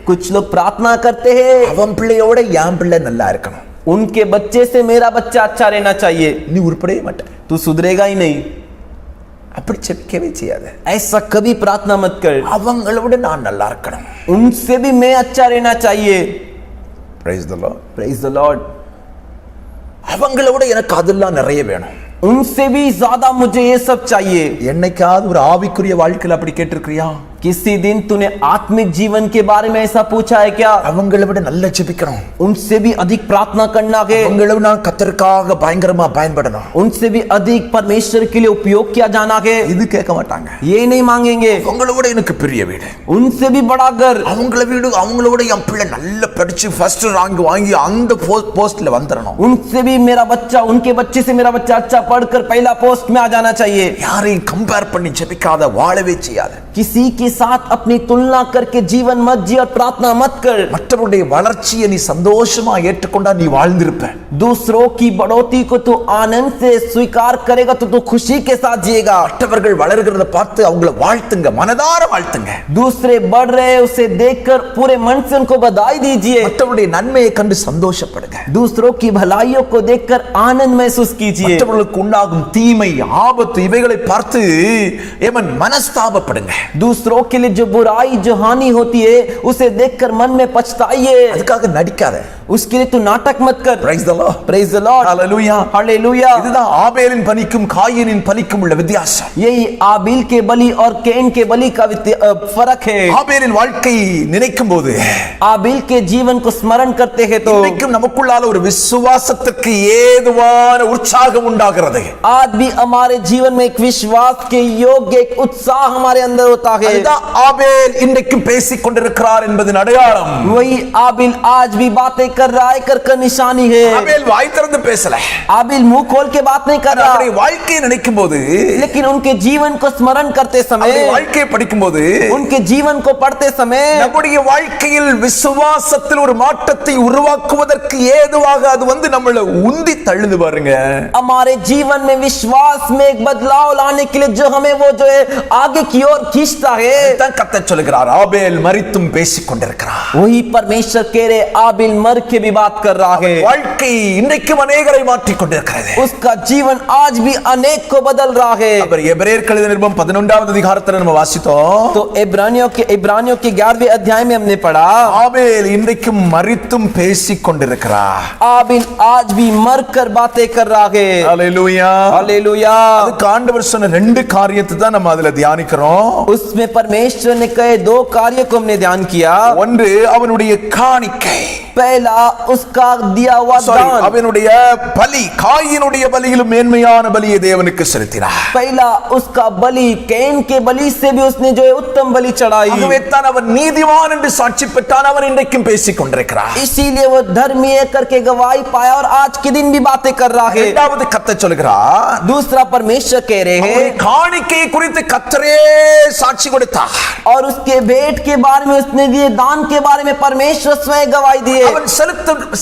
कुछ लोग प्रार्थना करते हैं, அவன் பிள்ளையோட என் பிள்ளை நல்லா இருக்கணும், उनके बच्चे से मेरा बच्चा अच्छा रहना चाहिए, நீ உருப்படவே மாட்ட, तू सुधरेगा ही नहीं. அப்படி ஜெபிக்கவே செய்யாத. ऐसा कभी प्रार्थना मत कर. அவங்களோட நான் நல்லா இருக்கணும். उनसे भी मैं अच्छा रहना चाहिए. Praise the Lord. Praise the Lord. அவங்களோட எனக்கு அதெல்லாம் நிறைய வேணும். उनसे भी ज्यादा मुझे ये सब चाहिए. என்னைக்காவது ஒரு ஆவிக்குரிய வாழ்க்கையில அப்படி கேட்டிருக்கிறியா? किसी दिन तूने आत्मिक जीवन के बारे में ऐसा पूछा है क्या? அவங்கள விட நல்ல ஜெபிக்கணும், उनसे भी अधिक प्रार्थना करना है, அவங்கள நான் கர்த்தருக்காக பயங்கரமா பயன்படணும், उनसे भी अधिक परमेश्वर के लिए उपयोग किया जाना है. இது கேட்க மாட்டாங்க. ये नहीं मांगेंगे. அவங்களோட எனக்கு பெரிய வீடு, उनसे भी बड़ा घर, அவங்களோட என் பிள்ளை நல்லா படிச்சு ஃபர்ஸ்ட் ரேங்க் வாங்கி அந்த போஸ்ட்ல வந்துடணும், उनसे भी मेरा बच्चा, उनके बच्चे से मेरा बच्चा अच्छा पढ़कर पहला पोस्ट में आ जाना चाहिए. யாரையும் கம்பேர் பண்ணி ஜெபிக்காத, வாழவே செய்யாத. किसी के साथ अपनी तुलना करके जीवन मत जी और प्रार्थना मत कर. மற்றவருடைய வளர்ச்சியை நீ சந்தோஷமா ஏற்றுக்கொண்டா நீ வாழ்ந்திருப்ப. दूसरों की बढ़ोतरी को तू आनंद से स्वीकार करेगा तो तू खुशी के साथ जिएगा. மற்றவர்கள் வளர்கிறத பார்த்து அவங்கள வாழ்த்துங்க, மனதார வாழ்த்துங்க. दूसरे बढ़ रहे उसे देखकर पूरे मन से उनको बधाई दीजिए. மற்றவருடைய நன்மையை கண்டு சந்தோஷப்படுங்க. दूसरों की भलाइयों को देखकर आनंद महसूस कीजिए. மற்றவர்களுக்கு உண்டாகும் தீமை, ஆபத்து இவைகளை பார்த்து ஏமன் மனஸ்தாபப்படுங்க. दूसरों के लिए जो बुराई, जो हानि होती है उसे देखकर मन में पछताइए. அதுக்காக நடிக்காத. उसके लिए तू नाटक मत कर. Praise the Lord. Praise the Lord. Hallelujah. Hallelujah. இதுதான் ஆபேலின் பலிக்கும் காயினின் பலிக்கும் உள்ள வித்தியாசம். यही आबिल के बलि और कैन के बलि का फर्क है. ஆபேலின் வாழ்க்கை நினைக்கும் போது आबिल के जीवन को स्मरण करते हैं तो இன்னைக்கும் நமக்குள்ளால ஒரு விசுவாசத்துக்கு ஏதுவான உற்சாகம் உண்டாகிறது. आज भी हमारे जीवन में एक विश्वास के योग्य एक उत्साह हमारे अंदर होता है. அதுதான் ஆபேல் இன்றைக்கும் பேசிக் கொண்டிருக்கிறார் என்பதன் அடையாளம். वही आबिल आज भी बातें कर रहा है, कर निशानी है. ஆபேல் வாய் திறந்து பேசல, आबिल मुंह खोल के बात नहीं कर रहा, அவருடைய வாழ்க்கையை நினைக்கும் போது, लेकिन उनके जीवन को स्मरण करते அவருடைய समय, வாழ்க்கையை படிக்கும் போது, उनके जीवन को पढ़ते समय நம்முடைய வாழ்க்கையில் விசுவாசத்தில் ஒரு மாற்றத்தை உருவாக்குவதற்கு ஏதுவாக அது வந்து நம்மள உந்தி தள்ளுது பாருங்க. हमारे जीवन में विश्वास में एक बदलाव लाने के लिए जो हमें वो जो है आगे की ओर खींचता है. தான் கர்த்தர் சொல்கிறார், ஆபேல் மரித்தும் பேசிக் கொண்டிருக்கிறார். वही परमेश्वर कह रहे आबिल मर के भी बात कर रहा है. வாழ்க்கை இன்றைக்கும் अनेகரை மாற்றிக் கொண்டிருக்கிறது. उसका जीवन आज भी अनेक को बदल रहा है. அவர் எபிரேயர் எழுதின நிருபம் 11வது அதிகாரத்துல நம்ம வாசித்தோம். तो इब्रानियों के 11वें अध्याय में हमने पढ़ा ஆபேல் இன்றைக்கும் மரித்தும் பேசிக் கொண்டிருக்கிறார். आबिल आज भी मर कर बातें कर रहा है. ஹalleluya. हालेलुया. அதுக்கு ஆண்டவர் சொன்ன ரெண்டு காரியத்தை தான் நம்ம அதுல தியானிக்கிறோம். उसमें परमेश्वर ने कहे दो कार्य को हमने ध्यान किया. ஒன்று அவனுடைய காணிக்கை, पहला उसका दिया हुआ दान. அவனுடைய பலி, காயினுடைய பலியிலும் மேன்மையான பலியை தேவனுக்கு செலுத்தினார். पहला उसका बलि, कैन के बलि से भी उसने जो है उत्तम बलि चढ़ाई. ஆகவே தான் அவன் நீதிமான் என்று சாட்சி பெற்றான். அவன் இன்றைக்கும் பேசிக் கொண்டிருக்கிறார். इसीलिए वो धर्मी करके गवाही पाया और आज के दिन भी बातें कर रहा है. இரண்டாவது கர்த்தர் சொல்கிறார், दूसरा परमेश्वर कह रहे हैं காணிக்கை குறித்து கர்த்தரே சாட்சி கொடுத்தார். கொடுத்தார். और उसके भेंट के बारे में, उसने दिए दान के बारे में परमेश्वर स्वयं गवाही दिए. அவன்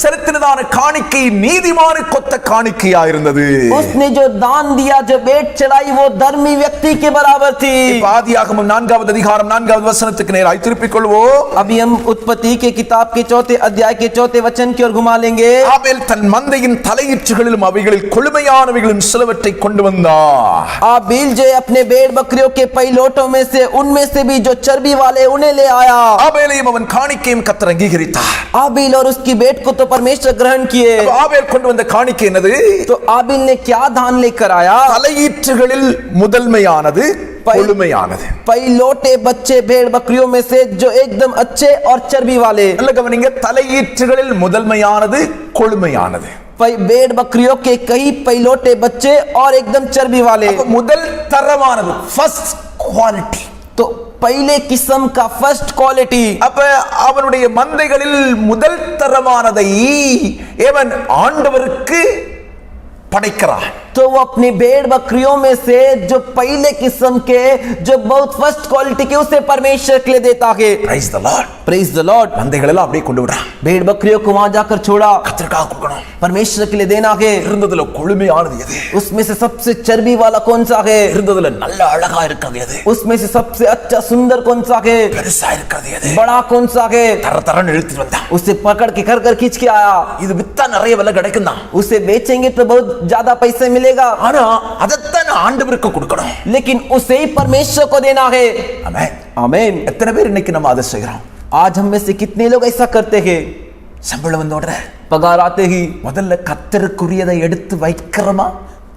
செலுத்தினதான காணிக்கை நீதிமானுக்கு ஒத்த காணிக்கையா இருந்தது. उसने जो दान दिया, जो भेंट चढ़ाई, वो धर्मी व्यक्ति के बराबर थी. ஆதியாகமம் 4வது அதிகாரம் 4வது வசனத்துக்கு நேராக திருப்பிக் கொள்வோம். अभी हम उत्पत्ति के किताब के 4थे अध्याय के 4थे वचन की ओर घुमा लेंगे. ஆபேல் தன் மந்தையின் தலையீற்றுகளிலும் அவைகளில் கொழுமையானவைகளும் சிலவற்றை கொண்டு வந்தார். आबील जो अपने भेड़ बकरियों के पहिलौठों में से, उनमें से भी जो चर्बी वाले, उन्हें ले आया. ஆபேலையும் அவன் காணிக்கையும் கர்த்தர் அங்கீகரித்தார். आबील और उसकी भेंट को तो परमेश्वर ग्रहण किए. ஆபேல் கொண்டு வந்த காணிக்கை என்னது? तो आबील ने क्या दान लेकर आया? தலையீற்றுகளில் முதன்மையானது, கொழுமையானது. पहिलौठे बच्चे भेड़ बकरियों में से जो एकदम अच्छे और चर्बी वाले. நல்ல கவனிங்க, தலையீற்றுகளில் முதன்மையானது, கொழுமையானது. भेड़ बकरियों के कई पहिलौठे बच्चे और एकदम चर्बी वाले. முதல் தரமானது, ஃபர்ஸ்ட் குவாலிட்டி. तो पहले किस्म का फर्स्ट क्वालिटी. அப்ப அவனுடைய மந்தைகளில் முதல் தரமானதை ஏவன் ஆண்டவருக்கு படைக்கிறான். तो वो अपनी भेड़ बकरियों में से जो पहले किस्म के, जो बहुत फर्स्ट क्वालिटी के, उसे परमेश्वर के लिए देता है. Praise the Lord. Praise the Lord. மந்தைகள் எல்லாம் அப்படியே கொண்டு விடுறான். भेड़ बकरियों को वहां जाकर छोड़ा. கர்த்தருக்காக கொடுக்கணும். परमेश्वर के लिए देना है. இருந்ததுல கொழுமையானது எது? उसमें से सबसे चर्बी वाला कौन सा है? இருந்ததுல நல்ல அழகா இருக்கிறது எது? उसमें से सबसे अच्छा सुंदर कौन सा है? பெருசா இருக்கிறது எது? बड़ा कौन सा है? தரன்னு இழுத்து வந்தான். उसे पकड़ के घर घर खींच के आया. இது வித்தா நிறைய விலை கிடைக்கும் தான். उसे बेचेंगे तो बहुत ज्यादा पैसे मिलेगा. ஆனா அதத்தான் ஆண்டவருக்கு கொடுக்கணும். लेकिन उसे ही परमेश्वर को देना है. ஆமென். आमीन. எத்தனை பேர் இன்னைக்கு நம்ம அதை செய்றோம்? आज हम में से कितने लोग ऐसा करते हैं? சம்பளம் வந்த உடனே पगार आते ही முதல்ல கர்த்தருக்குரியதை எடுத்து வைக்கிறோமா?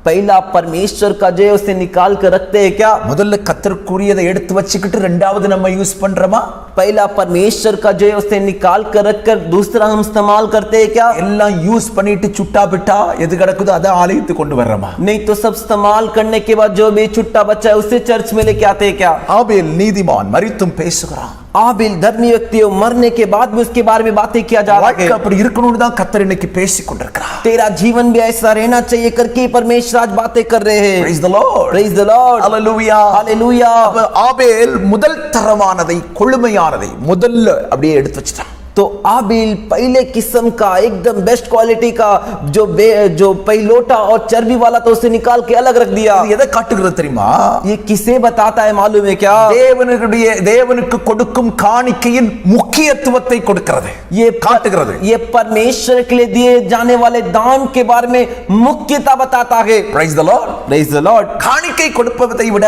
पहला परमेश्वर का जो है उसे निकाल कर रखते हैं क्या? முதல்ல கர்த்தருக்குரியதை எடுத்து வச்சுக்கிட்டு ரெண்டாவது நம்ம யூஸ் பண்றோமா? पहला परमेश्वर का जो है उसे निकाल कर रखकर दूसरा हम इस्तेमाल करते हैं क्या? எல்லாம் யூஸ் பண்ணிட்டு சுட்டா பிட்டா எது கிடக்குதோ அதை ஆலயத்துக்கு கொண்டு வர்றோமா? नहीं तो सब इस्तेमाल करने के बाद जो भी छुट्टा बचा है उसे चर्च में लेके आते हैं क्या? ஆபேல் நீதிமான், மரித்தும் பேசுகிறான். आबिल धर्मी व्यक्ति हो, मरने के बाद भी उसके बारे में बातें किया जा रहा வாழ்க்கை है. அப்படி இருக்கணும்னு தான் கர்த்தர் இன்னைக்கு பேசிக் கொண்டிருக்கிறார். तेरा जीवन भी ऐसा रहना चाहिए करके परमेश्वर आज बातें कर रहे हैं. Praise the Lord. Praise the Lord. Hallelujah. Hallelujah. அப்ப ஆபேல் முதல் தரமானதை, கொழுமையானதை முதல்ல அப்படியே எடுத்து வச்சிட்டான். तो आबिल पहले किस्म का एकदम बेस्ट क्वालिटी का जो पहिलौठा और चर्बी वाला तो उसे निकाल के अलग रख दिया. இது எதை காட்டுகிறது தெரியுமா? ये किसे बताता है मालूम है क्या? தேவனுக்கு கொடுக்கும் காணிக்கையின் முக்கியத்துவத்தை கொடுக்கிறது. ये காட்டுகிறது. ये परमेश्वर के लिए दिए जाने वाले दान के बारे में मुख्यता बताता है. Praise the Lord. Praise the Lord. காணிக்கை கொடுப்பதை விட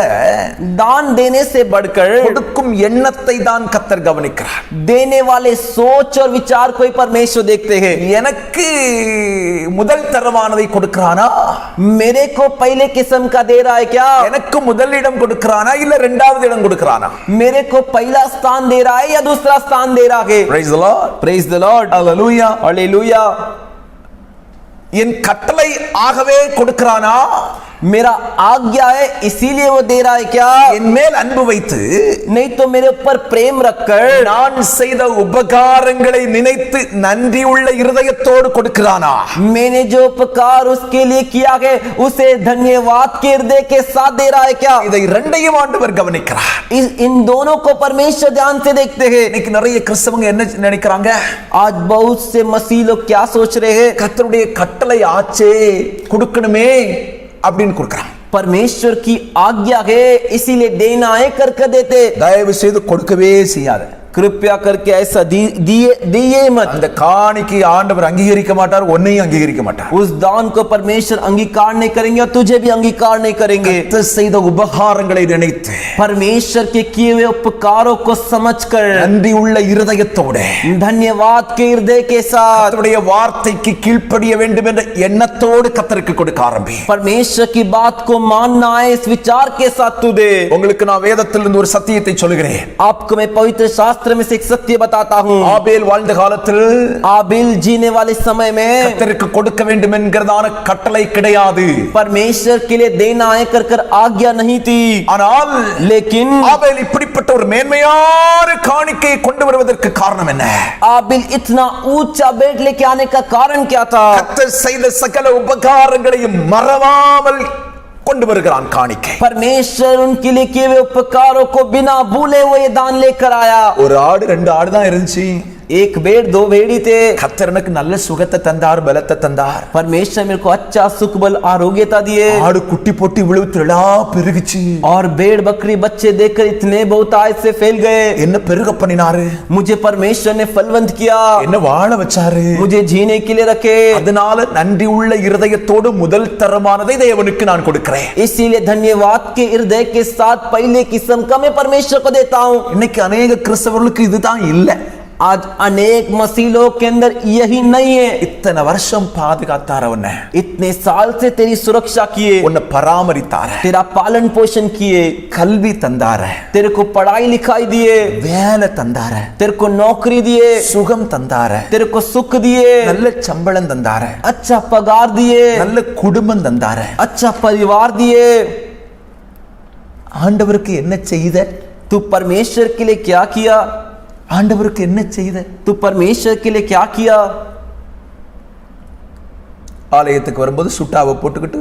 दान देने से बढ़कर கொடுக்கும் எண்ணத்தை தான் கர்த்தர் கவனிக்கிறார். देने वाले सोच और विचार को ही परमेश्वर देखते हैं. எனக்கு முதல் தரமானதை கொடுக்கறானா? मेरे को पहले किस्म का दे रहा है क्या? எனக்கு முதல் இடம் கொடுக்கறானா இல்ல இரண்டாவது இடம் கொடுக்கறானா? मेरे को पहला स्थान दे रहा है या दूसरा स्थान दे रहा है? Praise the Lord. Praise the Lord. Hallelujah. Hallelujah. என் கட்டளை ஆகவே கொடுக்கறானா? मेरा आज्ञा है इसीलिए वो दे रहा है क्या? என் மேல் அன்பு வைத்து नहीं तो मेरे ऊपर प्रेम रखकर நான் செய்த உபகாரங்களை நினைத்து நன்றியுள்ள இருதயத்தோடு கொடுக்கறானா? मैंने जो उपकार उसके लिए किया है उसे धन्यवाद के हृदय के साथ दे रहा है क्या? இதை இரண்டையும் ஆண்டவர் கவனிக்கிறார். इन दोनों को परमेश्वर ध्यान से देखते हैं. இன்னைக்கு நிறைய கிறிஸ்தவங்க என்ன நினைக்கிறாங்க? आज बहुत से मसीह लोग क्या सोच रहे हैं? கர்த்தருடைய கட்டளை ஆச்சே கொடுக்கணுமே அப்படின்னு கொடுக்கறான். परमेश्वर की आज्ञा है इसीलिए देना है करके देते. தயவு செய்து கொடுக்கவே செய்யாத. कृपया करके ऐसा दिए मत. அந்த காணிக்கை ஆண்டவர் அங்கீகரிக்க மாட்டார், உன்னையும் அங்கீகரிக்க மாட்டார். उस दान को परमेश्वर अंगीकार नहीं करेंगे और तुझे भी अंगीकार नहीं करेंगे. கர்த்தர் செய்த உபகாரங்களை நினைத்து परमेश्वर के किए हुए उपकारों को समझकर நன்றி உள்ள இருதயத்தோட धन्यवाद के हृदय के साथ கர்த்தருடைய வார்த்தைக்கு கீழ்ப்படிய வேண்டும் என்ற எண்ணத்தோடு கர்த்தருக்கு கொடுக்க ஆரம்பி. परमेश्वर की बात को मानना है इस विचार के साथ तू दे. உங்களுக்கு நான் வேதத்திலிருந்து ஒரு சத்தியத்தை சொல்கிறேன். आपको मैं पवित्र शास्त्र में से एक सत्य बताता हूँ. ஆபேல் வாழ்ந்த காலத்தில் आबिल जीने वाले समय में கர்த்தருக்கு கொடுக்க வேண்டும் என்கிறதான கட்டளை கிடையாது. परमेश्वर के लिए देना है कर आज्ञा नहीं थी. ஆனால் लेकिन ஆபேல் இப்படிப்பட்ட ஒரு மேன்மையான காணிக்கையை கொண்டு வருவதற்கு காரணம் என்ன? आबिल इतना ऊंचा भेंट लेके आने का कारण क्या था? கர்த்தர் செய்த சகல உபகாரங்களையும் மறவாமல் கொண்டு வருகிறான் காணிக்கை. परमेश्वर उनके लिए किए हुए उपकारों को बिना भूले हुए दान लेकर आया. ஒரு ஆடு 2 ஆடு தான் இருந்துச்சு. एक भेड़ 2 भेड़ी थे. கர்த்தர் எனக்கு நல்ல சுகத்தை தந்தார், பலத்தை தந்தார். परमेश्वर मेरे को अच्छा सुख बल आरोग्यता दिए. ஆடு குட்டி போட்டு இவ்வளவு திரளா பெருகிச்சு. और भेड़ बकरी बच्चे देखकर इतने बहुतायत से फैल गए. என்ன பெருக பண்ணினாரு? मुझे परमेश्वर ने फलवंत किया. என்ன வாழ வச்சாரு? मुझे जीने के लिए रखे. அதனால நன்றி உள்ள இருதயத்தோடு முதல் தரமானதை தேவனுக்கு நான் கொடுக்கிறேன். इसीलिए धन्यवाद के हृदय के साथ पहले किस्म का मैं परमेश्वर को देता हूँ. இன்னைக்கு अनेक கிறிஸ்தவர்களுக்கு இதுதான் இல்ல. आज अनेक मसीलों के अंदर यही नहीं है. இத்தனை வருஷம் பாதுகாத்தார் அவனை. इतने साल से तेरी सुरक्षा किए, உன்னை பராமரித்தார், तेरा पालन पोषण किए, கல்வி தந்தார், तेरे को पढ़ाई लिखाई दिए, வேலை தந்தார், तेरे को नौकरी दिए, சுகம் தந்தார், तेरे को सुख दिए, நல்ல சம்பளம் தந்தார், अच्छा पगार दिए, நல்ல குடும்பம் தந்தார். अच्छा परिवार दिए. ஆண்டவருக்கு என்ன செய்த? तू परमेश्वर के लिए क्या किया? ஆண்டவருக்கு என்ன செய்த? तू परमेश्वर के लिए क्या किया? ஆலயத்துக்கு வரும்போது சுட்டாவை போட்டுக்கிட்டு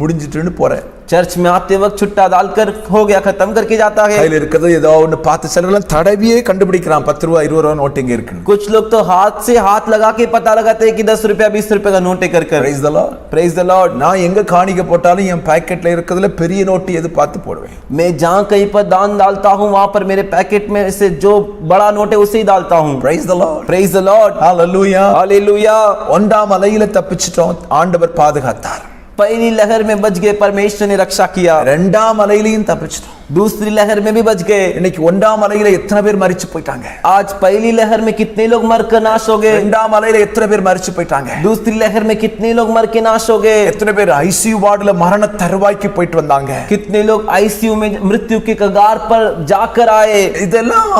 முடிஞ்சிட்டுன்னு போறேன். चर्च में आते वक्त छुट्टा डालकर हो गया, खत्म करके जाता है. கையில இருக்கிறது ஏதோ ஒன்னு பார்த்து சிலரெல்லாம் தடவியே கண்டுபிடிக்கிறான். 10 ரூபா 20 ரூபா நோட்டு இங்க இருக்கு. कुछ लोग तो हाथ से हाथ लगा के पता लगाते हैं कि 10 रुपया 20 रुपए का नोट है कर कर. Praise the Lord. Praise the Lord. நான் எங்க காணிக்க போட்டாலும் என் பாக்கெட்ல இருக்கிறதுல பெரிய நோட்டு எது பார்த்து போடுவேன். मैं जहाँ कहीं पर दान डालता हूँ वहाँ पर मेरे पैकेट में से जो बड़ा नोट है उसे ही डालता हूँ. Praise the Lord. Praise the Lord. Hallelujah. Hallelujah. ஒன்றாம் அலையில தப்பிச்சிட்டோம், ஆண்டவர் பாதுகாத்தார். पहली लहर में बच गए, परमेश्वर ने रक्षा किया. இரண்டாம் அலையிலையும் தப்பிச்சிட்டோம். दूसरी लहर में भी बच गए. இன்னைக்கு ஒன்றாம் அலையில எத்தனை பேர் மரிச்சு போயிட்டாங்க? आज पहली लहर में कितने लोग मर कर नाश हो गए. இரண்டாம் அலையில எத்தனை பேர் மரிச்சு போயிட்டாங்க? दूसरी लहर में कितने लोग मर के नाश हो गए. எத்தனை பேர் ஐசியூ வார்டுல மரண தருவாய்க்கு போயிட்டு வந்தாங்க? कितने लोग आईसीयू में मृत्यु के कगार पर जाकर आए. இதெல்லாம்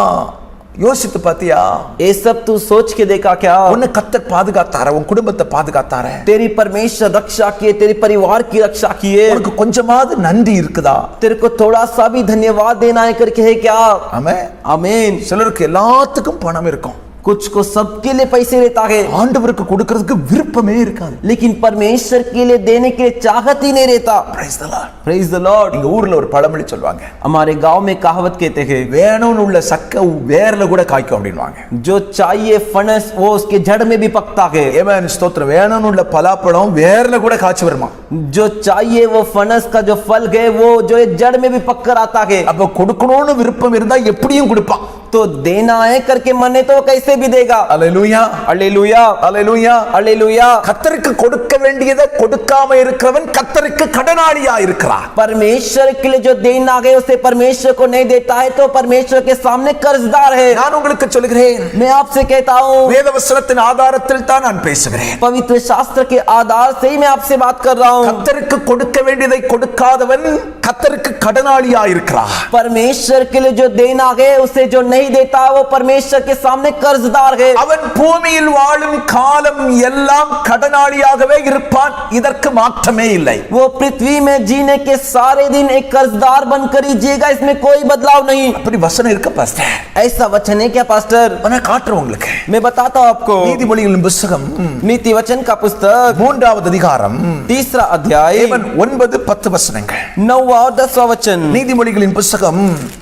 யோசித்து பாத்தியா? ये सब तू सोच के देखा क्या? உன்னை கர்த்தர் பாதுகாத்தார, உன் குடும்பத்தை பாதுகாத்தார, तेरी परमेश्वर रक्षा किए, तेरे परिवार की रक्षा किए. உனக்கு கொஞ்சமாவது நன்றி இருக்குதா? तेरे को थोड़ा सा भी धन्यवाद देना है करके है क्या? ஆமென். आमीन. சிலருக்கு எல்லாத்துக்கும் பணம் இருக்கும், कुछ को सबके लिए पैसे देता है, ஆண்டவருக்கு கொடுக்கிறதுக்கு விருப்பமே இருக்காது. लेकिन परमेश्वर के लिए देने के लिए चाहत ही नहीं रहता. Praise the Lord. Praise the Lord. எங்க ஊர்ல ஒரு பழமொழி சொல்வாங்க, हमारे गांव में कहावत कहते हैं, வேணும்னு உள்ள சக்க வேர்ல கூட காய்க்கும் அப்படின்வாங்க. जो चाहिए फनस वो उसके जड़ में भी पकता है. ஏமேன், ஸ்தோத்திரம். வேணும்னு உள்ள பலாப்பழம் வேர்ல கூட காய்ச்சி வருமா? जो चाहिए वो फनस का जो फल है वो जो है जड़ में भी पककर आता है. அப்ப கொடுக்கணும்னு விருப்பம் இருந்தா எப்படியும் கொடுப்பான். तो देना है करके मन है तो कैसे भी देगा. அல்லேலூயா, हालेलुया, அல்லேலூயா, हालेलुया. கர்த்தருக்கு கொடுக்க வேண்டியதை கொடுக்காம இருக்கிறவன் கர்த்தருக்கு கடனாளியா இருக்கிறான். परमेश्वर के लिए जो देना है उसे परमेश्वर को नहीं देता है तो परमेश्वर के सामने कर्जदार है. நான் உங்களுக்கு சொல்கிறேன், मैं आपसे कहता हूँ, வேதவசனத்தின் ஆதாரத்தில் தான் நான் பேசுகிறேன். पवित्र शास्त्र के आधार से ही मैं आपसे बात कर रहा हूँ. கர்த்தருக்கு கொடுக்க வேண்டியதை கொடுக்காதவன் கர்த்தருக்கு கடனாளியா இருக்கிறான். परमेश्वर के लिए जो देना है उसे जो नहीं देता वो परमेश्वर के सामने कर्जदार है. அவன் பூமியில் வாழும் காலம் எல்லாம் கடனாளியாகவே இருப்பான். இதற்கு மாற்றமே இல்லை. वो पृथ्वी में जीने के सारे दिन एक कर्जदार बनकर ही जिएगा, इसमें कोई बदलाव नहीं. அப்படி வசனம் இருக்க பாஸ்டர்? ऐसा वचन है क्या पास्टर? நான் காட்டுறேன் உங்களுக்கு. मैं बताता हूँ आपको. நீதிமொழிகளின் புத்தகம் नीति वचन का पुस्तक 3வது அதிகாரம் 3 अध्याय 9-10 वचनங்கள். 9 और 10 वचन. நீதிமொழிகளின் புத்தகம்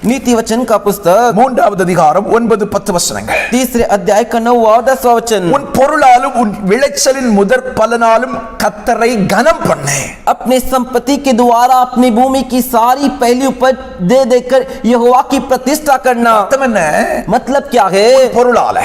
नीति वचन का पुस्तक 3வது அதிகாரம் 9-10 வசனங்கள். 3 अध्याय का 9 और 10 वचन. உன் பொருளாலும் உன் விளைச்சலின் முதற் பலனாலும் கர்த்தரை கனம் பண்ணு. अपने संपत्ति के द्वारा अपनी भूमि की सारी पहली उपज दे देकर यहोवा की प्रतिष्ठा करना. அர்த்தம் என்ன? मतलब क्या है? பொருளால,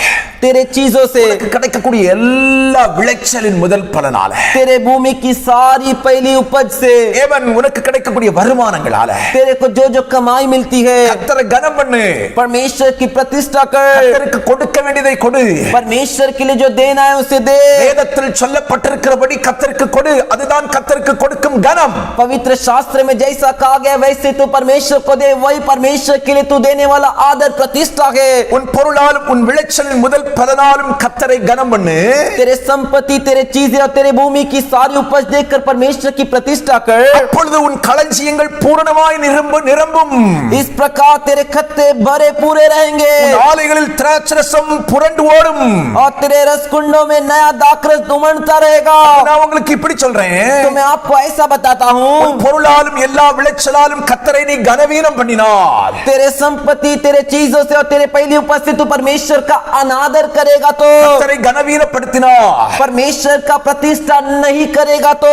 तेरे चीजों से, உனக்கு கிடைக்கக்கூடிய எல்லா விளைச்சலின் முதல் பலனால, तेरे भूमि की सारी पहली उपज से, ஏவன் உனக்கு கிடைக்கக்கூடிய வருமானங்களால तेरे को जो जो कमाई मिलती है கர்த்தரை கனம் பண்ணு. परमेश्वर की प्रतिष्ठा कर. கர்த்தருக்கு கொடுக்க வேண்டியதை கொடு. परमेश्वर के लिए जो देना है उसे दे. வேதத்தில் சொல்லப்பட்டிருக்கிறபடி கர்த்தருக்கு கொடு. அதுதான் கர்த்தருக்கு கொடுக்கும் கனம். पवित्र शास्त्र में जैसा कहा गया वैसे तू परमेश्वर को दे, वही परमेश्वर के लिए तू देने वाला आदर प्रतिष्ठा है. உன் பொருளாலும் உன் விளைச்சலின் முதல் பலனாலும் கர்த்தரை கனம் பண்ணு. तेरे संपत्ति, तेरे चीजें और तेरे भूमि की सारी उपज देखकर परमेश्वर की प्रतिष्ठा कर. அப்பொழுது உன் களஞ்சியங்கள் பூரணமா பூரணமாய் நிரம்பும். इस प्रकार तेरे खत्ते भरे पूरे रहेंगे உன் ஆலைகளில் திராட்சரசம் புரண்டு ஓடும். और तेरे रस कुंडों में नया दाखरस उमड़ता रहेगा। நான் உங்களுக்கு இப்படி சொல்றேன், तो मैं आपको ऐसा बताता हूँ, உன் பொருளாலும் எல்லா விளைச்சலாலும் கர்த்தரை நீ கனவீனம் பண்ணினார், तेरे संपत्ति तेरे चीजों से और तेरे पहली उपस्थित परमेश्वर का अनादर करेगा तो, கர்த்தரை கனவீனப்படுத்தினார், परमेश्वर का प्रतिष्ठा नहीं करेगा तो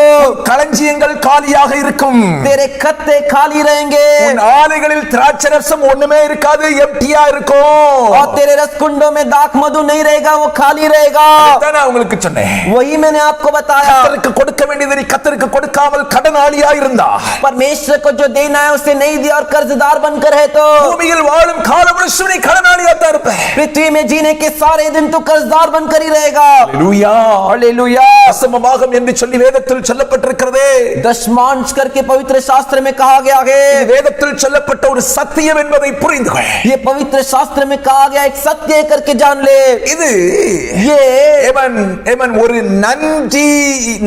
களஞ்சியங்கள் காலியாக இருக்கும். तेरे खत्ते खाली रहेंगे உன் ஆலைகளில் திராட்சரசம் ஒண்ணுமே இருக்காது, எம்டியா இருக்கும். और तेरे रस कुंडों में दाख मधु नहीं रहेगा, वो खाली रहेगा। அதான் நான் உங்களுக்கு சொன்னேன், वही मैंने आपको बताया। கர்த்தருக்கு கொடுக்க வேண்டியதை நீ கர்த்தருக்கு கொடுக்காமல் கடனாளியா இருந்தா, परमेश्वर को जो देना है उसे नहीं दिया और कर्जदार बनकर है तो பூமியில் வாழும் காலம் முழுசும் நீ கடனாளியா தான் இருப்ப. पृथ्वी में जीने के सारे दिन तो कर्जदार बनकर ही रहेगा। ஹல்லேலூயா, हालेलुया। அசமபாகம் என்று சொல்லி வேதத்தில் சொல்லப்பட்டிருக்கிறதே, दशमांश करके पवित्र शास्त्र में कहा गया இது है। வேதத்தில் சொல்லப்பட்ட ஒரு சத்தியம் என்பதை புரிந்து கொள். ये पवित्र शास्त्र में कहा गया एक सत्य है करके जान ले। இது ये ஏமன் ஒரு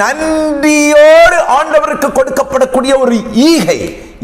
நன்றியோடு ஆண்டவருக்கு கொடுக்கப்படக்கூடிய ஒரு ஈகை.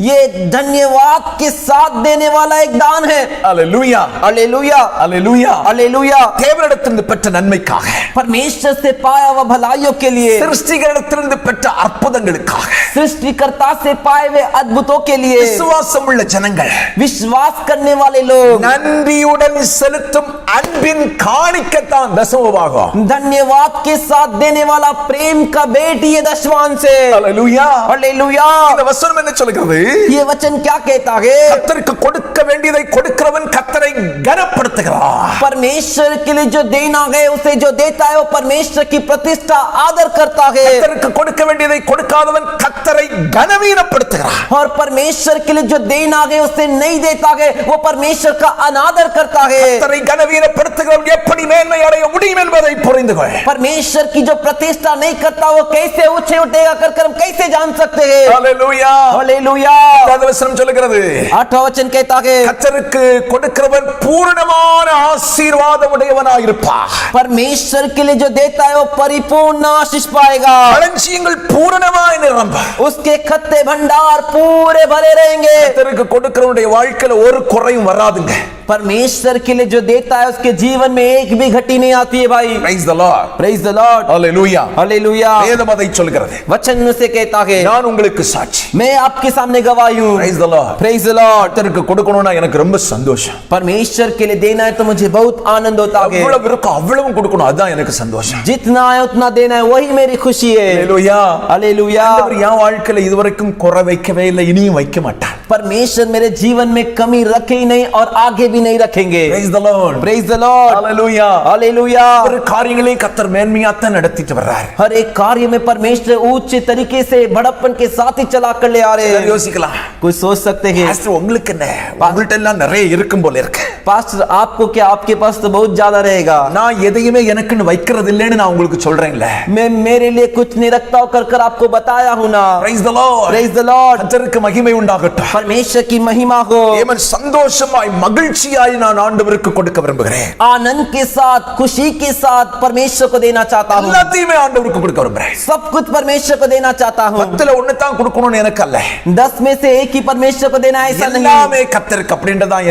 ये धन्यवाद के साथ देने वाला एक दान है। அல்லேலூயா, हालेलुया, அல்லேலூயா. हालेलुया। தேவனிடத்திலிருந்து பெற்ற நன்மைக்காக, परमेश्वर से पाया हुआ भलाइयों के लिए, சிருஷ்டிகரிடத்திலிருந்து பெற்ற அற்புதங்களுக்காக, सृष्टिकर्ता से पाए हुए अद्भुतों के लिए விசுவாசம் உள்ள ஜனங்கள் विश्वास करने वाले लोग நன்றியுடன் செலுத்தும் அன்பின் காணிக்கத்தான் தசமபாகம். धन्यवाद के साथ देने वाला प्रेम का भेंट ये दशमांश है। அல்லேலூயா. हालेलुया। இந்த வசனம் என்ன சொல்கிறது? ये वचन क्या कहता है? கர்த்தருக்கு கொடுக்க வேண்டியதை கொடுக்கிறவன் கர்த்தரை கனப்படுத்துகிறான். परमेश्वर के लिए जो देना है उसे जो देता है वो परमेश्वर की प्रतिष्ठा आदर करता है கர்த்தருக்கு கொடுக்க வேண்டியதை கொடுக்காதவன் கர்த்தரை கனவீனப்படுத்துகிறான். और परमेश्वर के लिए जो देना है उसे नहीं देता है वो परमेश्वर का अनादर करता है। கர்த்தரை கனவீனப்படுத்துகிறவன் எப்படி மேன்மை அடைய முடியும் என்பதை புரிந்து கொள். परमेश्वर की जो प्रतिष्ठा नहीं करता वो कैसे ऊंचे उठेगा कर हम कैसे जान सकते हैं? அல்லேலூயா. हालेलुया। இந்த வசனம் சொல்லுகிறது, 8वां वचन कहता है கர்த்தருக்கு கொடுக்கிறவன் பூரணமான ஆசீர்வாதம் உடையவனாய் இருப்பான். परमेश्वर के लिए जो देता है वो परिपूर्ण आशीष पाएगा। களஞ்சியங்கள் பூரணமாய் நிரம்ப, उसके खत्ते भंडार पूरे भरे रहेंगे। கர்த்தருக்கு கொடுக்கிறவனுடைய வாழ்க்கையில ஒரு குறையும் வராதுங்க. परमेश्वर के लिए जो देता है उसके जीवन में एक भी घटी नहीं आती है भाई। Praise the Lord. Praise the Lord. Hallelujah. Hallelujah. வேதம் அதை சொல்கிறது. वचन से कहता है நான் உங்களுக்கு சாட்சி. मैं आपके सामने गवाही हूँ। Praise the Lord. Praise the Lord. கர்த்தருக்கு கொடுக்கணும்னா எனக்கு ரொம்ப சந்தோஷம். परमेश्वर के लिए देना है तो मुझे बहुत आनंद होता है। அவ்வளவு இருக்கும் அவ்வளவும் கொடுக்கணும், அதுதான் எனக்கு சந்தோஷம். जितना है उतना देना है वही मेरी खुशी है। Hallelujah. हालेलुया। ஆண்டவர் என் வாழ்க்கையில இதுவரைக்கும் குறை வைக்கவே இல்லை, இனியும் வைக்க மாட்டார். परमेश्वर मेरे जीवन में कमी रखे ही नहीं और आगे भी नहीं रखेंगे। Praise the Lord. Praise the Lord. Hallelujah. Hallelujah. ஒரு காரியங்களையும் கர்த்தர் மேன்மையாத்தான் நடத்திட்டு வர்றார். हर एक कार्य में परमेश्वर ऊंचे तरीके से बड़प्पन के साथ ही चला कर ले आ रहे हैं। யோசிக்கலாம், कुछ सोच सकते हैं பாஸ்டர் உங்களுக்கு என்ன, உங்கள்ட்ட எல்லாம் நிறைய இருக்கும் போல இருக்கு. पास्टर आपको क्या, आपके पास तो बहुत ज्यादा रहेगा। நான் எதையுமே எனக்குன்னு வைக்கிறது இல்லைன்னு நான் உங்களுக்கு சொல்றேன்ல. मैं मेरे लिए कुछ नहीं रखता हूं कर आपको बताया हूं ना। Praise the Lord. Praise the Lord. கர்த்தருக்கு மகிமை உண்டாகட்டும். परमेश्वर की महिमा हो। ஏமன் சந்தோஷமாய் மகிழ்ச்சியாய் நான் ஆண்டவருக்கு கொடுக்க விரும்புகிறேன். आनंद के साथ खुशी के साथ परमेश्वर को देना चाहता हूं। எல்லாத்தையுமே ஆண்டவருக்கு கொடுக்க விரும்புகிறேன். सब कुछ परमेश्वर को देना चाहता हूं। 10ல ஒண்ணு தான் கொடுக்கணும்னு எனக்கு அல்ல. 10 में से एक ही परमेश्वर को देना ऐसा नहीं। எல்லாமே கர்த்தருக்கு அப்படின்றதான்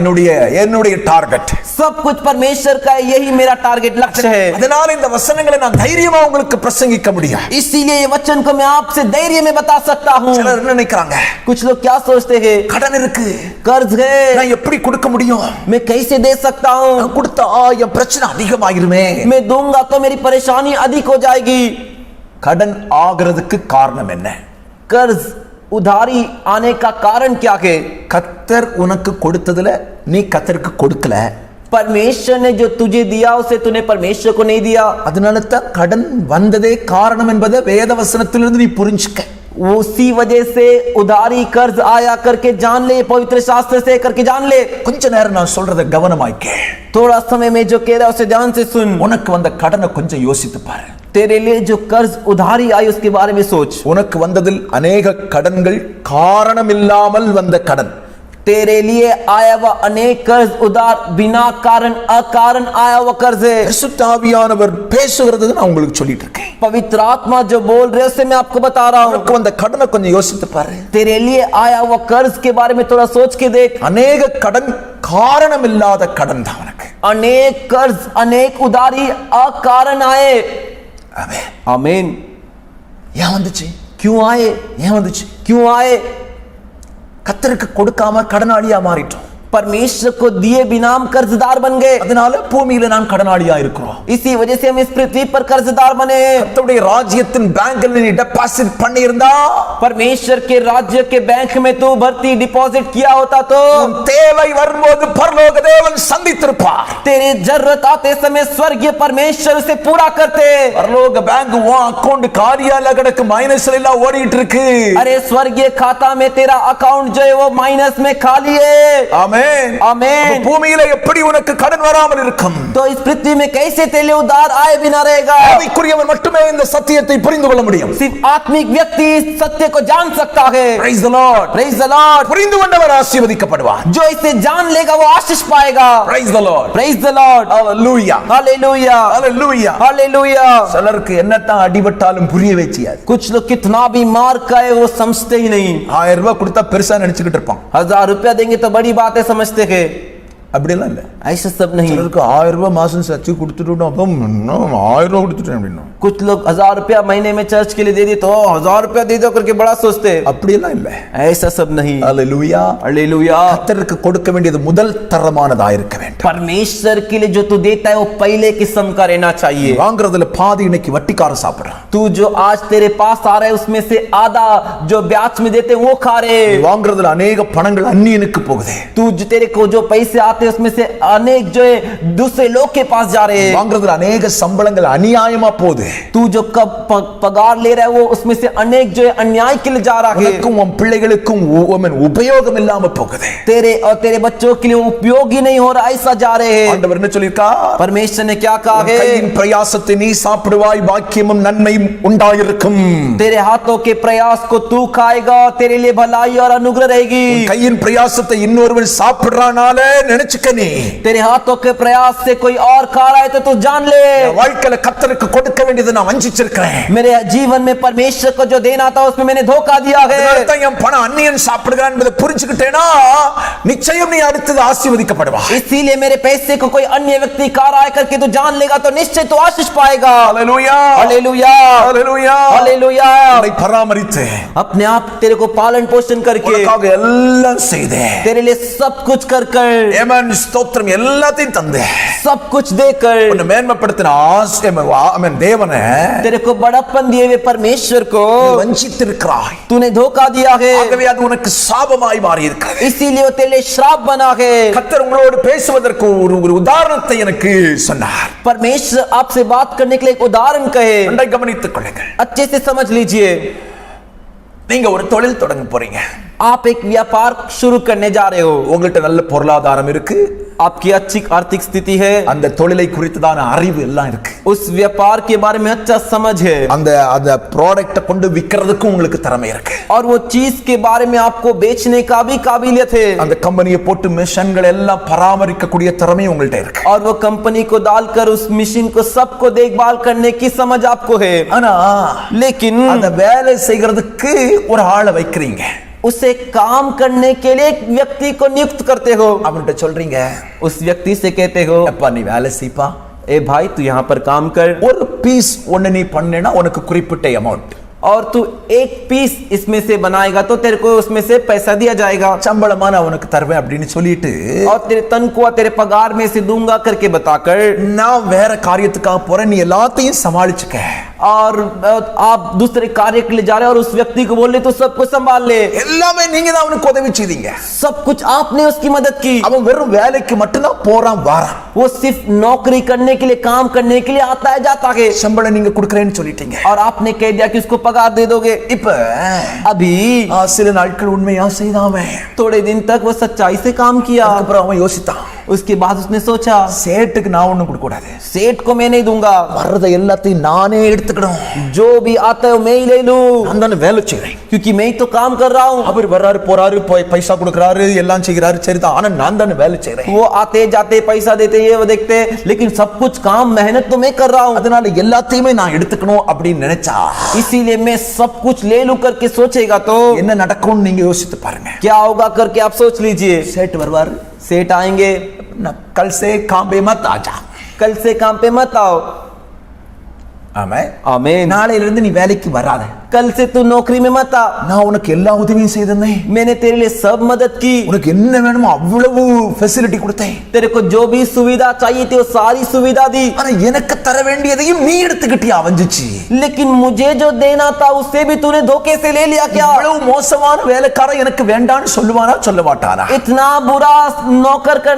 என்னுடைய டார்கெட். सब कुछ परमेश्वर का है, यही मेरा टारगेट लक्ष्य है। அதனால இந்த வசனங்களை நான் தைரியமா உங்களுக்கு பிரசங்கிக்க முடியும். इसीलिए ये वचन को मैं आपसे धैर्य में बता सकता हूं। சிலர் என்ன நினைக்கிறாங்க, कुछ लोग क्या सोचते हैं, கடன் இருக்கு, कर्ज है, நான் எப்படி கொடுக்க முடியும், मैं कैसे दे सकता हूं, நான் கொடுத்தா என் பிரச்சனை அதிகமாயிருமே. मैं दूंगा तो मेरी परेशानी अधिक हो जाएगी। கடன் ஆகிறதுக்கு காரணம் என்ன? कर्ज उधारी आने का कारण क्या है? கர்த்தர் உனக்கு கொடுத்ததுல நீ கர்த்தருக்கு கொடுக்கல, परमेश्वर ने जो तुझे दिया उसे तूने परमेश्वर को नहीं दिया। அதனால தான் கடன் வந்ததே காரணம் என்பதை வேத வசனத்திலிருந்து நீ புரிஞ்சுக்க. उसी वजह से उधारी कर्ज आया करके जान ले, पवित्र शास्त्र से करके जान ले। கொஞ்ச நேரம் நான் சொல்றத கவனமாய்க்க. थोड़ा समय में जो कह रहा है उसे ध्यान से सुन। உனக்கு வந்த கடனை கொஞ்சம் யோசித்து பாரு. तेरे लिए जो कर्ज उधारी आई उसके बारे में सोच। உனக்கு வந்ததில் अनेक கடன்கள் காரணம் இல்லாமல் வந்த கடன். तेरे लिए आया हुआ अनेक कर्ज उधार बिना कारण अकारण आया हुआ कर्ज है। பரிசுத்த ஆவியானவர் பேசுகிறது நான் உங்களுக்கு சொல்லிட்டு இருக்கேன். पवित्र आत्मा जो बोल रहे उससे मैं आपको बता रहा हूँ। உனக்கு வந்த கடனை கொஞ்சம் யோசித்து பாரு. तेरे लिए आया हुआ कर्ज के बारे में थोड़ा सोच के देख। அநேக கடன் காரணம் இல்லாத கடன் தான் உனக்கு. अनेक कर्ज अनेक उधारी अकारण आए। ஆமென். आमीन। ஏன் வந்துச்சு? क्यों आए? ஏன் வந்துச்சு? क्यों आए? கர்த்தருக்கு கொடுக்காம கடனாளியா மாறிட்டோம். परमेश्वर को दिए बिना हम कर्जदार बन गए। அதனால பூமியில நாம் கடனாளியா இருக்கிறோம். इसी वजह से हम इस पृथ्वी पर कर्जदार बने। கர்த்தருடைய ராஜ்யத்தின் பேங்க்ல நீ டெபாசிட் பண்ணி இருந்தா, परमेश्वर के राज्य के बैंक में तू भर्ती डिपॉजिट किया होता तो உன் தேவை வரும்போது பரலோக தேவன் சந்தித்திருப்பார். तेरी जरूरत आते समय स्वर्गीय परमेश्वर उसे पूरा करते। பரலோக பேங்க் உன் அக்கவுண்ட் காலியால கிடக்கு, மைனஸ்ல எல்லாம் ஓடிட்டு இருக்கு. अरे स्वर्गीय खाता में तेरा अकाउंट जो है वो माइनस में खाली है। ஆமென். आमीन। பூமியில எப்படி உனக்கு கடன் வராமல் இருக்கும்? तो इस पृथ्वी में कैसे तेरे उधार आए बिना रहेगा? ஆவிக்குரியவன் மட்டுமே இந்த சத்தியத்தை புரிந்து கொள்ள முடியும். सिर्फ आत्मिक व्यक्ति इस सत्य को जान सकता है। Praise the Lord. Praise the Lord। புரிந்து கொண்டவர் ஆசீர்வதிக்கப்படுவார். जो इसे जान लेगा वो आशीष पाएगा। Praise the Lord. Praise the Lord। Hallelujah. Hallelujah। Hallelujah. Hallelujah। சிலருக்கு என்னத்தான் அடிபட்டாலும் புரிய வச்சியாது. कुछ लोग कितना भी मार खाए वो समझते ही नहीं। 1000 ரூபாய் கொடுத்தா பெருசா நினைச்சுக்கிட்டு இருப்பான். 1000 रुपया देंगे तो बड़ी बात है समझते हैं। அப்படிலாம் இல்ல. ऐसा सब नहीं। சிலருக்கு 1000 ரூபாய் மாசம் சச்சி கொடுத்துட்டோம், அப்ப 1000 ரூபாய் கொடுத்துட்டேன் அப்படின்னா. कुछ लोग 1000 रुपया महीने में चर्च के लिए दे दिए तो 1000 रुपया दे दो करके बड़ा सोचते हैं। அப்படிலாம் இல்ல. ऐसा सब नहीं। Hallelujah. हालेलुया। கர்த்தருக்கு கொடுக்க வேண்டியது முதல் தரமானதா இருக்க வேண்டும். परमेश्वर के लिए जो तू देता है वो पहले किस्म का रहना चाहिए। வாங்குறதுல பாதி இன்னைக்கு வட்டிக்கார சாப்பிடுறான். तू जो आज तेरे पास आ रहा है उसमें से आधा जो ब्याज में देते वो खा रहे। வாங்குறதுல अनेक பணங்கள் அந்நியனுக்கு போகுது. तू जो तेरे को जो पैसे आते हैं उसमें से अनेक जो है दूसरे लोग के पास जा रहे हैं। வாங்குறதுல अनेक சம்பளங்கள் அநியாயமா போகுது. तू जो कब पगार ले रहा है वो उसमें से अनेक जो है अन्याय के लिए जा रहा है। உனக்கும் உன் பிள்ளைகளுக்கும் உபயோகம் இல்லாம போகுது. तेरे और तेरे बच्चों के लिए उपयोगी नहीं हो रहा, ऐसा जा रहे हैं। ஆண்டவர் என்ன சொல்லிருக்கார்? परमेश्वर ने क्या कहा है? கையின் பிரயாசத்தை நீ சாப்பிடுவாய், பாக்கியமும் நன்மையும் உண்டாயிருக்கும். तेरे हाथों के प्रयास को तू खाएगा, तेरे लिए भलाई और अनुग्रह रहेगी। கையின் பிரயாசத்தை இன்னொருவன் சாப்பிடுறானால நினைச்சுக்க நீ. तेरे हाथों के प्रयास से कोई और खा रहा है तो तू जान ले। வாழ்க்கையில கர்த்தருக்கு கொடுக்க வேண்டியது நான் வஞ்சிச்சிருக்கிறேன். मेरे जीवन में परमेश्वर को जो देना था उसमें मैंने धोखा दिया है। அதனால என் பணம் அந்நியன் சாப்பிடுகிறான் என்பதை புரிஞ்சுக்கிட்டேனா நிச்சயம் நீ அடுத்து ஆசீர்வதிக்கப்படுவாய். इसीलिए मेरे पैसे को कोई अन्य व्यक्ति खा रहा है करके तू जान लेगा तो निश्चय तू आशीष पाएगा। Hallelujah, hallelujah, hallelujah, hallelujah. உன்னை பராமரித்து अपने आप तेरे को पालन पोषण करके உனக்காக எல்லாம் செய்தே. तेरे लिए सब कुछ कर कर ஆமென். ஸ்தோத்திரம். எல்லாத்தையும் தந்தே. सब कुछ देकर உன்னை மேன்மைப்படுத்தின ஆமென் தேவனே तेरे को बड़प्पन दिए हुए परमेश्वर को வஞ்சித்திருக்கிறாய். तूने धोखा दिया है, ஆகவே அது உனக்கு சாபமாய் மாறி இருக்கிறது. इसीलिए वो तेरे लिए श्राप बना है। கர்த்தர் உங்களோடு பேசுவதற்கு ஒரு உதாரணத்தை எனக்கு சொன்னார். परमेश्वर आपसे बात करने के लिए एक उदाहरण कहे, ஒன்றை கவனித்துக் கொள்ளுங்கள். अच्छे से समझ लीजिए। நீங்க ஒரு தொழில் தொடங்க போறீங்க. आप एक व्यापार शुरू करने जा रहे हो, உங்கள்ட்ட நல்ல பொருளாதாரம் இருக்கு, आपकी अच्छी आर्थिक स्थिति है, அந்த தொழிலை குறித்ததான அறிவு எல்லாம் இருக்கு, उस व्यापार के बारे में अच्छा समझ है, அந்த ப்ராடக்ட்டை கொண்டு விக்கிறதுக்கு உங்களுக்கு திறமை இருக்கு, और वो चीज के बारे में आपको बेचने का भी काबिलियत है, அந்த கம்பெனியை போட்டு மிஷன்கள் எல்லாம் பராமரிக்கக்கூடிய திறமை உங்கள்ட்ட இருக்கு. और वो कंपनी को डालकर उस मशीन को सबको देखभाल करने की समझ आपको है। ஆனா लेकिन அந்த வேலை செய்யறதுக்கு ஒரு ஆளை வைக்கிறீங்க. उसे काम करने के लिए एक व्यक्ति को नियुक्त करते हो। அவன்கிட்ட சொல்றீங்க, उस व्यक्ति से कहते हो, அப்பா நீ வேலை செய்ப்பா, ए भाई तू यहाँ पर काम कर, ஒரு பீஸ் ஒன்னு நீ பண்ணேன்னா உனக்கு குறிப்பிட்ட அமௌண்ட், और तू एक पीस इसमें से बनाएगा तो तेरे को उसमें से पैसा दिया जाएगा, சம்பளமா நான் உனக்கு தருவேன் அப்படின்னு சொல்லிட்டு और तेरे तनख्वाह तेरे पगार में से दूंगा करके बताकर நான் வேற காரியத்துக்காக போறேன், நீ எல்லாத்தையும் சமாளிச்சுக்க. और आप दूसरे कार्य के लिए जा रहे हैं और उस व्यक्ति को बोल रहे तो सब कुछ संभाल ले, எல்லாமே நீங்க தான் அவனுக்கு உதவி செய்தீங்க. सब कुछ आपने उसकी मदद की। அவன் வெறும் வேலைக்கு மட்டும்தான் போறான் வாரான், वो सिर्फ नौकरी करने के लिए काम करने के लिए आता है जाता है, சம்பளம் நீங்க கொடுக்கறேன்னு சொல்லிட்டீங்க. और आपने कह दिया कि उसको पगार दे दोगे। இப்ப अभी சில நாட்கள் உண்மையா செய்தாமே, थोड़े दिन तक वो सच्चाई से काम किया, அப்புறம் அவன் யோசித்தான், उसके बाद उसने सोचा சேட்டுக்கு நான் ஒண்ணும் கொடுக்க கூடாது, सेठ को मैं नहीं दूंगा, வர்றத எல்லாத்தையும் நானே எடுத்துக்கணும், जो भी आता है वो मैं ही ले लूं, நான் தானே வேலை செய்றேன், क्योंकि मैं ही तो काम कर रहा हूं। அவர் வர்றாரு போறாரு பைசா கொடுக்கறாரு எல்லாம் செய்யறாரு சரிதான், ஆனா நான் தானே வேலை செய்றேன், वो आते जाते पैसा देते ये वो देखते, लेकिन सब कुछ काम मेहनत तो मैं कर रहा हूं, அதனால எல்லாத்தையுமே நான் எடுத்துக்கணும் அப்படின்னு நினைச்சா इसीलिए मैं सब कुछ ले लूं करके सोचेगा तो என்ன நடக்கும்னு நீங்க யோசித்து பாருங்க। क्या होगा करके आप सोच लीजिए। சேட்டு வருவாரு, सेठ आएंगे, कल से काम पे मत आजा, कल से काम पे मत आओ, ஆமென், आमीन, நாளையில இருந்து நீ வேலைக்கு வராத, कल से तू नौकरी में मत आ, நான் உனக்கு எல்லா உதவியும் செய்தேன், मैंने तेरे लिए सब मदद की, உனக்கு என்ன வேணுமோ அவ்வளவு ஃபெசிலிட்டி கொடுத்தேன், तेरे को जो भी सुविधा चाहिए थी वो सारी सुविधा दी, ஆனா எனக்கு தர வேண்டியதையும் நீ எடுத்துக்கிட்டியா வஞ்சிச்சு, लेकिन मुझे जो देना था उससे भी तूने धोखे से ले लिया क्या? இவ்வளவு மோசமான வேலைக்காரன் எனக்கு வேண்டான்னு சொல்லுவானா சொல்ல மாட்டானா? इतना बुरा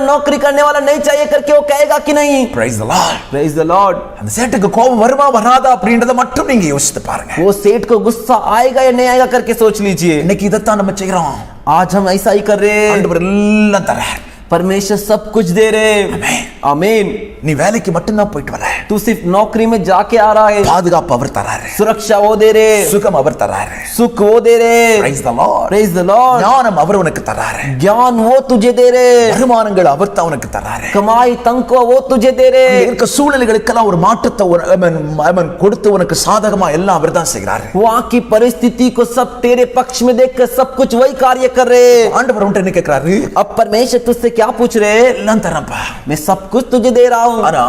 नौकरी करने वाला नहीं चाहिए करके वो कहेगा कि नहीं? Praise the Lord. Praise the Lord. அந்த சேட்டுக்கு கோபம் வருமா வராதா அப்படின்றத மட்டும் நீங்க யோசித்து பாருங்க। वो सेठ को गुस्सा आएगा या नहीं आएगा करके सोच लीजिए। இன்னைக்கு இதைத்தான் நம்ம செய்கிறோம்। आज हम ऐसा ही कर रहे हैं। ஆண்டவர் எல்லாம் தரார், परमेश्वर सब कुछ दे रहे हैं। आमीन। நீ வேலைக்கு மட்டும்தான் போயிட்டு வர, तू सिर्फ नौकरी में जाके आ रहा है, பாதுகாப்பு அவர் தராரு, सुरक्षा वो दे रहे, சுகம் அவர் தராரு, सुख वो दे रहे, Praise the Lord. Praise the Lord, ஞானம் அவர் உனக்கு தராரு, ज्ञान वो तुझे दे रहे, வருமானங்கள் அவர் தான் உனக்கு தராரு, कमाई तंको वो तुझे दे रहे, இருக்க சூழ்நிலைகளுக்கெல்லாம் ஒரு மாற்றத்தை அவன் கொடுத்து உனக்கு சாதகமா எல்லாம் அவர் தான் செய்கிறாரு। वहां की परिस्थिति को सब तेरे पक्ष में देखकर सब कुछ वही कार्य कर रहे। ஆண்டவர் உன்கிட்ட என்ன கேக்குறாரு? अब परमेश्वर तुझसे क्या पूछ रहे? எல்லாம் தரேன்ப்பா, मैं सब कुछ तुझे दे रहा हूं, ஆனா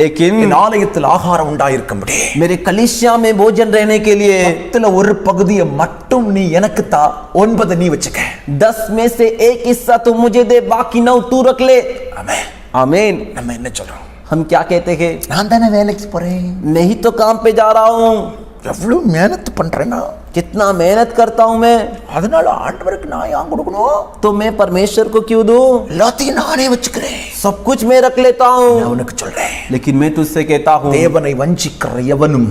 लेकिन என் ஆலயத்தில் ஆகாரம் உண்டாயிருக்கும்படி मेरे कलीसिया में भोजन रहने के लिए 10ல ஒரு பகுதியை மட்டும் நீ எனக்கு தா, 9 நீ வச்சுக்க। 10 में से एक हिस्सा तो मुझे दे, बाकी 9 तू रख ले। ஆமென்। आमीन। நம்ம என்ன சொல்றோம்? हम क्या कहते हैं? நான் தானே வேலைக்கு போறேன், मैं ही तो काम पे जा रहा हूं, எவ்வளவு मेहनत பண்றேனா, कितना मेहनत करता हूं मैं, அதனால ஆண்டவருக்கு நான் ஏன் கொடுக்கணும்? तो मैं परमेश्वर को क्यों दूं? எல்லாத்தையும் நானே வச்சுக்கிறேன்। सब कुछ मैं रख लेता हूं। நான் உனக்கு சொல்றேன், लेकिन मैं तुझसे कहता हूं, தேவனை வஞ்சிக்கிற எவனும்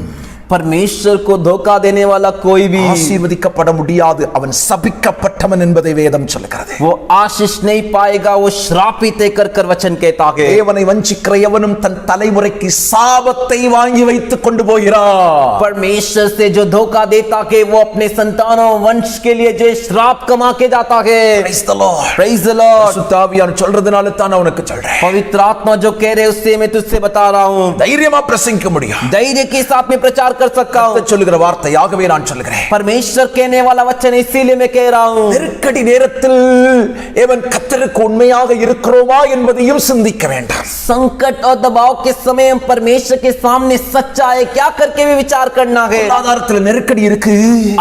परमेश्वर को धोखा देने वाला कोई भी ஆசீர்வதிக்கப்பட முடியாது, அவன் சபிக்கப்பட்டவன் என்பதை வேதம் சொல்லுகிறது। वो आशीष नहीं पाएगा, वो श्रापित है कर वचन कहता है। தேவனை வஞ்சிக்கிற எவனும் தன் தலைமுறைக்கு சாபத்தை வாங்கி வைத்துக் கொண்டு போகிறான்। परमेश्वर से जो धोखा देता है वो अपने संतानों वंश के लिए जो श्राप कमा के जाता है। Praise the Lord. Praise the Lord। பரிசுத்த ஆவியானவர் சொல்றதுனால தான் நான் உனக்கு சொல்றேன், पवित्र आत्मा जो कह रहे उससे मैं तुझसे बता रहा हूं, தைரியமா பிரசங்கிக்க முடியும், धैर्य के साथ में प्रचार कर सकता हूं। கர்த்தர் சொல்லுகிற வார்த்தையாகவே நான் சொல்லுகிறேன்। परमेश्वर कहने वाला वचन इसीलिए मैं कह रहा हूं। நெருக்கடி நேரத்தில் ஏவன் கர்த்தருக்கு உண்மையாக இருக்கிறோமா என்பதையும் சிந்திக்க வேண்டாம்। संकट और दबाव के समय हम परमेश्वर के सामने सच्चा है क्या करके भी विचार करना है। பொருளாதாரத்துல நெருக்கடி இருக்கு,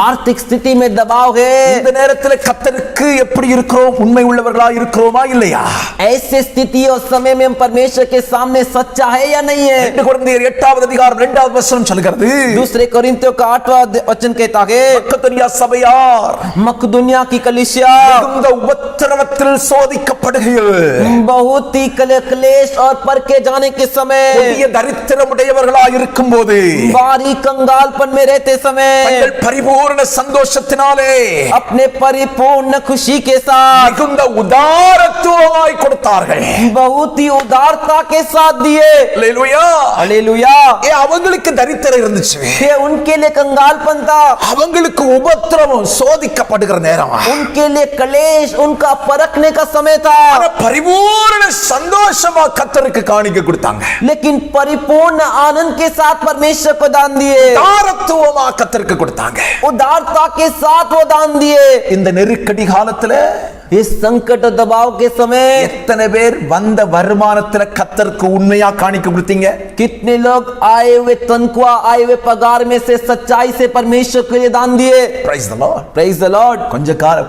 आर्थिक स्थिति में दबाव है, இந்த நேரத்துல கர்த்தருக்கு எப்படி இருக்கிறோம், உண்மை உள்ளவர்களா இருக்கிறோமா இல்லையா? ऐसे स्थिति और समय में हम परमेश्वर के सामने सच्चा है या नहीं है। 2 கொரிந்தியர் 8வது அதிகாரம் 2வது வசனம் சொல்கிறது, दूसरे कोरिन्थियों का 8वां वचन कहता है, மக்கதோனியா சபையார் मकदुनिया की कलीसिया மிகுந்த உபத்திரவத்தில் சோதிக்கப்படுகையில் बहुत ही क्लेश और परखे जाने के समय, கொடிய தரித்திரமுடையவர்களா இருக்கும்போது भारी कंगालपन में रहते समय தங்கள் பரிபூரண சந்தோஷத்தினாலே अपने परिपूर्ण खुशी के साथ மிகுந்த உதாரத்துவமாய் கொடுத்தார்கள்। बहुत ही उदारता के साथ दिए। அல்லேலூயா। हालेलुया। அவங்களுக்கு தரித்திரம் இருந்துச்சு, ये उनके लिए कंगालपन था, அவங்களுக்கு உபத்திரவம் சோதிக்கப்படுகிற நேரம், उनके लिए क्लेश, उनका परखने का समय था, ஆனா பரிபூரண சந்தோஷமா கர்த்தருக்கு காணிக்கை கொடுத்தாங்க, लेकिन परिपूर्ण आनंद के साथ परमेश्वर को दान दिए, உதாரத்துவமா கர்த்தருக்கு கொடுத்தாங்க। उदारता के साथ वो दान दिए। இந்த நெருக்கடி காலத்துல इस संकट और दबाव के समय எத்தனை பேர் வந்த வருமானத்துல கர்த்தருக்கு உண்மையா காணிக்கை கொடுத்தீங்க? कितने लोग आए हुए तनख्वाह, आए हुए पगार में से सच्चाई से परमेश्वर के लिए दान दिए। Praise the Lord. Praise the Lord।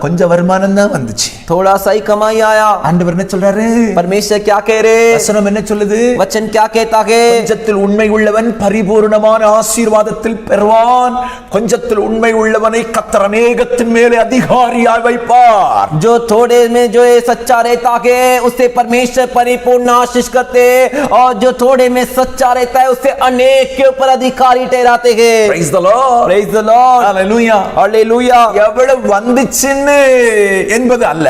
கொஞ்ச வருமானம் தான் வந்துச்சு, थोड़ा सा ही कमाई आया। ஆண்டவர் என்ன சொல்றாரு? परमेश्वर क्या कह रहे? வசனம் என்ன சொல்லுது? वचन क्या कहता है? கொஞ்சத்தில் உண்மை உள்ளவன் பரிபூர்ணமான ஆசீர்வாதத்தில் பெறுவான், கொஞ்சத்தில் உண்மை உள்ளவனை கர்த்தர் அநேகத்தின் மேலே அதிகாரியாய் வைப்பார்। जो थोड़े में जो है सच्चा रहता है उससे परमेश्वर परिपूर्ण आशीष करते हैं, और जो थोड़े में सच्चा रहता है उससे अनेक के ऊपर अधिकारी ठहराते हैं। Praise the Lord. Praise the Lord. Hallelujah. Hallelujah. எவ்வளவு வந்துச்சுன்னு என்பது அல்ல,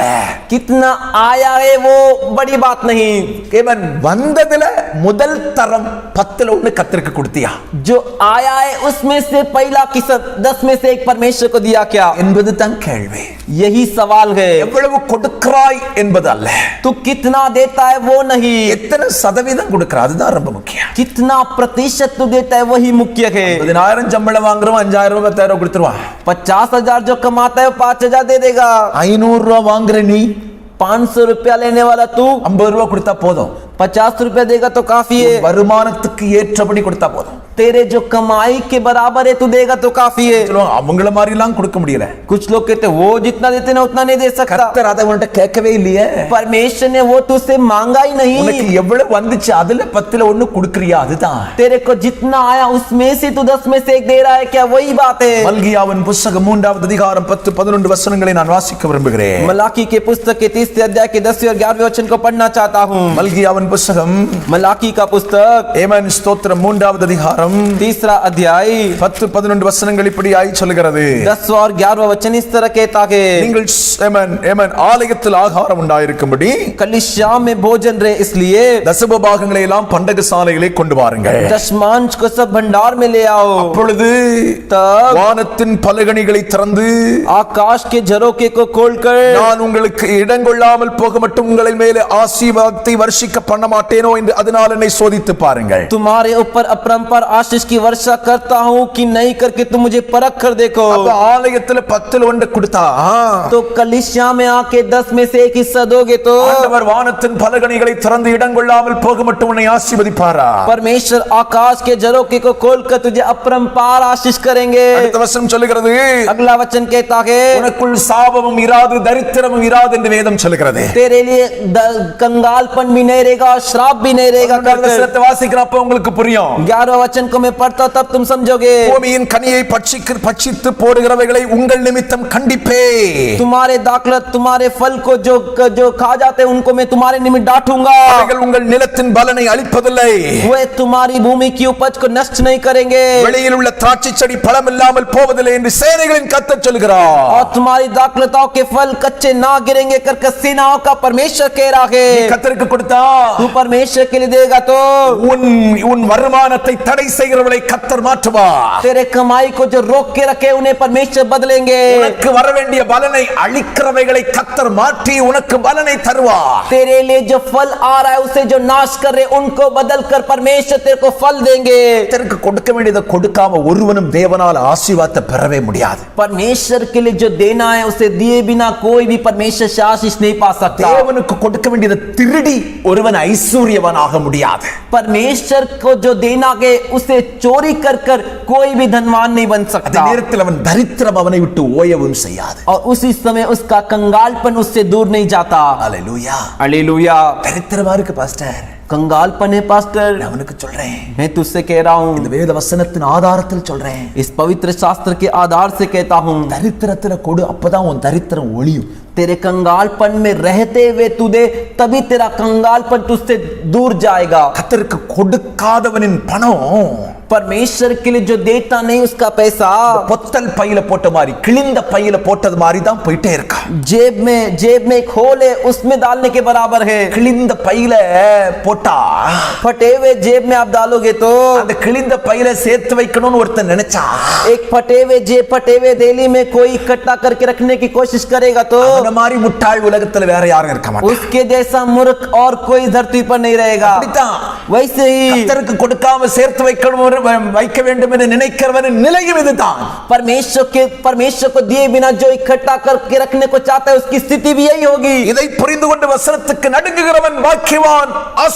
कितना आया है वो बड़ी बात नहीं, கேவன் வந்ததுல முதல் தரம் 10ல 1 கர்த்தருக்கு கொடுத்தியா जो आया है उसमें से पहला किस्म 10 में से 1 परमेश्वर को दिया क्या, என்பது தான் கேள்வி. यही सवाल है। எவ்வளவு கொடுக்கிறாய் என்பது அல்ல, तू कितना देता है वो नहीं, எத்தனை சதவீதம் கொடுக்கிற அதுதான் ரொம்ப முக்கியம். कितना प्रतिशत तू देता है वही मुख्य है। 10,000 சம்பளம் வாங்குறோம் 5,000 ரூபாய் 10,000 கொடுத்துருவான். 50,000 जो कमाता है वो 5,000 दे देगा। 500 ரூபாய் வாங்குற நீ 500 रुपया लेने वाला तू 50 ரூபாய் கொடுத்தா போதும், 50 रुपया देगा तो काफी है। வருமானத்துக்கு ஏற்றபடி கொடுத்தா போதும். तेरे जो कमाई के बराबर है तू देगा तो काफी है। சொல்லுவாங்க அவங்கள மாதிரி எல்லாம் கொடுக்க முடியல, कुछ लोग कहते वो जितना देते ना उतना नहीं दे सकता। கர்த்தர் அதை உன்கிட்ட கேட்கவே இல்லையே. परमेश्वर ने वो तुझसे मांगा ही உனக்கு नहीं। எவ்வளவு வந்துச்சு அதுல 10ல 1 கொடுக்கறியா அதுதான். तेरे को जितना आया उसमें से तू 10 में से 1 दे रहा है क्या, वही बात है। மல்கியாவின் புத்தகம் 3வது அதிகாரம் 10-11 வசனங்களை நான் வாசிக்க விரும்புகிறேன். मलाकी के पुस्तक के 30 अध्याय के 10 और 11 वचन को पढ़ना चाहता हूँ। மல்கியாவின் புத்தகம் मलाकी का पुस्तक ஏமேன் ஸ்தோத்திரம் 3வது அதிகாரம் 3 अध्याय 10-11 வசனங்கள் இப்படியாய் சொல்கிறது. 10 और 11 वचन इस तरह कहता है, நீங்கள் ஏமேன் ஆலயத்தில் ஆகாரம் உண்டாயிருக்கும்படி कलीसिया में भोजन रहे इसलिए தசம பாகங்களை எல்லாம் பண்டகசாலையிலே கொண்டு வாருங்கள். दशमांश को सब भंडार में ले आओ। அப்பொழுது तब வானத்தின் பலகணிகளை திறந்து आकाश के झरोखे को खोलकर நான் உங்களுக்கு இடங்கொள்ளாமல் போக மட்டும் உங்களின் மேலே ஆசீர்வாதத்தை வர்ஷிக்க பண்ண மாட்டேனோ என்று அதனால் என்னை சோதித்து பாருங்கள். तुम्हारे ऊपर अपरंपार आशीष की वर्षा करता हूँ कि नहीं करके तुम मुझे परख कर देखो। அப்ப ஆலயத்துல 10ல் 1 கொடுத்தா तो कलीसिया में आके 10 में से 1 हिस्सा दोगे तो ஆண்டவர் வானத்தின் பலகணிகளை திறந்து இடங்கொள்ளாமல் போக மட்டும் உன்னை ஆசீர்வதிப்பாரா? परमेश्वर आकाश के झरोखे को खोलकर तुझे अपरंपार आशीष करेंगे। அடுத்த வசனம் சொல்லுகிறது, अगला वचन कहता है, உனக்குள் சாபமும் இராது தரித்திரமும் இராது என்று வேதம் சொல்லுகிறது. तेरे लिए कंगालपन भी नहीं रहेगा, श्राप भी नहीं रहेगा। வசனத்தை வாசிக்கிறப்ப உங்களுக்கு புரியும். 11 वचन को मैं पढ़ता तब तुम समझोगे। பூமியின் கனியை பட்சித்து போடுகிறவைகளை உங்கள் நிமித்தம் கண்டிப்பே. तुम्हारे दाखलत तुम्हारे फल को जो खा जाते हैं उनको मैं तुम्हारे निमित्त डांटूंगा। அவைகள் உங்கள் நிலத்தின் பலனை அழிப்பதில்லை, वे तुम्हारी भूमि की उपज को नष्ट नहीं करेंगे, வெளியில் உள்ள திராட்சை செடி பழம் இல்லாமல் போவதில்லை என்று சேனைகளின் கர்த்தர் சொல்கிறார். और तुम्हारी दाखलताओं के फल कच्चे ना गिरेंगे करके सेनाओं का परमेश्वर कह रहा है। கர்த்தருக்கு கொடுத்தா तू परमेश्वर के लिए देगा तो உன் வருமானத்தை தடை செய்கிறவளை கர்த்தர் மாற்றுவார். तेरे कमाई को जो रोक के रखे उन्हें परमेश्वर बदलेंगे। உனக்கு வர வேண்டிய பலனை அழிக்கிறவைகளை கர்த்தர் மாற்றி உனக்கு பலனை தருவார். तेरे लिए जो फल आ रहा है उसे जो नाश कर रहे उनको बदल कर परमेश्वर तेरे को फल देंगे। கர்த்தருக்கு கொடுக்க வேண்டியதை கொடுக்காம ஒருவனும் தேவனால் ஆசீர்வாதத்தை பெறவே முடியாது. परमेश्वर के लिए जो देना है उसे दिए बिना कोई भी परमेश्वर से आशीष नहीं पा सकता। தேவனுக்கு கொடுக்க வேண்டியதை திருடி ஒருவன் ஐஸ்வர்யவான் ஆக முடியாது. परमेश्वर को जो देना है उसे चोरी कर कर कोई भी धनवान नहीं बन அதே सकता, நேரத்தில் அவன் தரித்திரம் அவனை விட்டு ஓயவும் செய்யாது. और उसी समय उसका कंगालपन उससे दूर नहीं जाता। ஹல்லேலூயா. हालेलुया। தரித்திரமா இருக்கு பாஸ்டர், कंगालपन है पास्टर, நான் அவனுக்கு சொல்றேன், मैं तुझसे कह रहा இந்த हूँ, வேத வசனத்தின் ஆதாரத்தில் சொல்றேன், इस पवित्र शास्त्र के आधार से कहता हूँ, தரித்திரத்துல கொடு, அப்பதான் உன் தரித்திரம் ஒளியும். तेरे कंगालपन में रहते हुए तू दे, तभी तेरा कंगालपन तुझसे दूर जाएगा। கர்த்தருக்கு கொடுக்காதவனின் பணம் परमेश्वर के लिए जो देता नहीं उसका पैसा பொத்தல் பையில போட்ட மாதிரி, கிழிந்த பையில போட்டது மாதிரி தான் போயிட்டே இருக்கா. जेब में एक होल है उसमें डालने के बराबर है। கிழிந்த பையில போட்டா फटे हुए जेब में आप डालोगे तो அந்த கிழிந்த பையில சேர்த்து வைக்கணும்னு ஒருத்தன் நினைச்சா एक फटे हुए थैली में कोई इकट्ठा करके रखने की कोशिश करेगा तो அந்த மாதிரி முட்டாள் உலகத்துல வேற யாரும் இருக்க மாட்டாங்க. उसके जैसा मूर्ख और कोई धरती पर नहीं रहेगा। அப்படித்தான் वैसे ही கர்த்தருக்கு கொடுக்காம சேர்த்து வைக்க வேண்டும் என்று நினைக்கிறவன் நிலையும் இதுதான். परमेश्वर को दिए बिना जो इकट्ठा करके रखने को चाहता है उसकी स्थिति भी यही होगी। இதை புரிந்து கொண்டு வசனத்துக்கு நடுங்குகிறவன் பாக்கியவான்,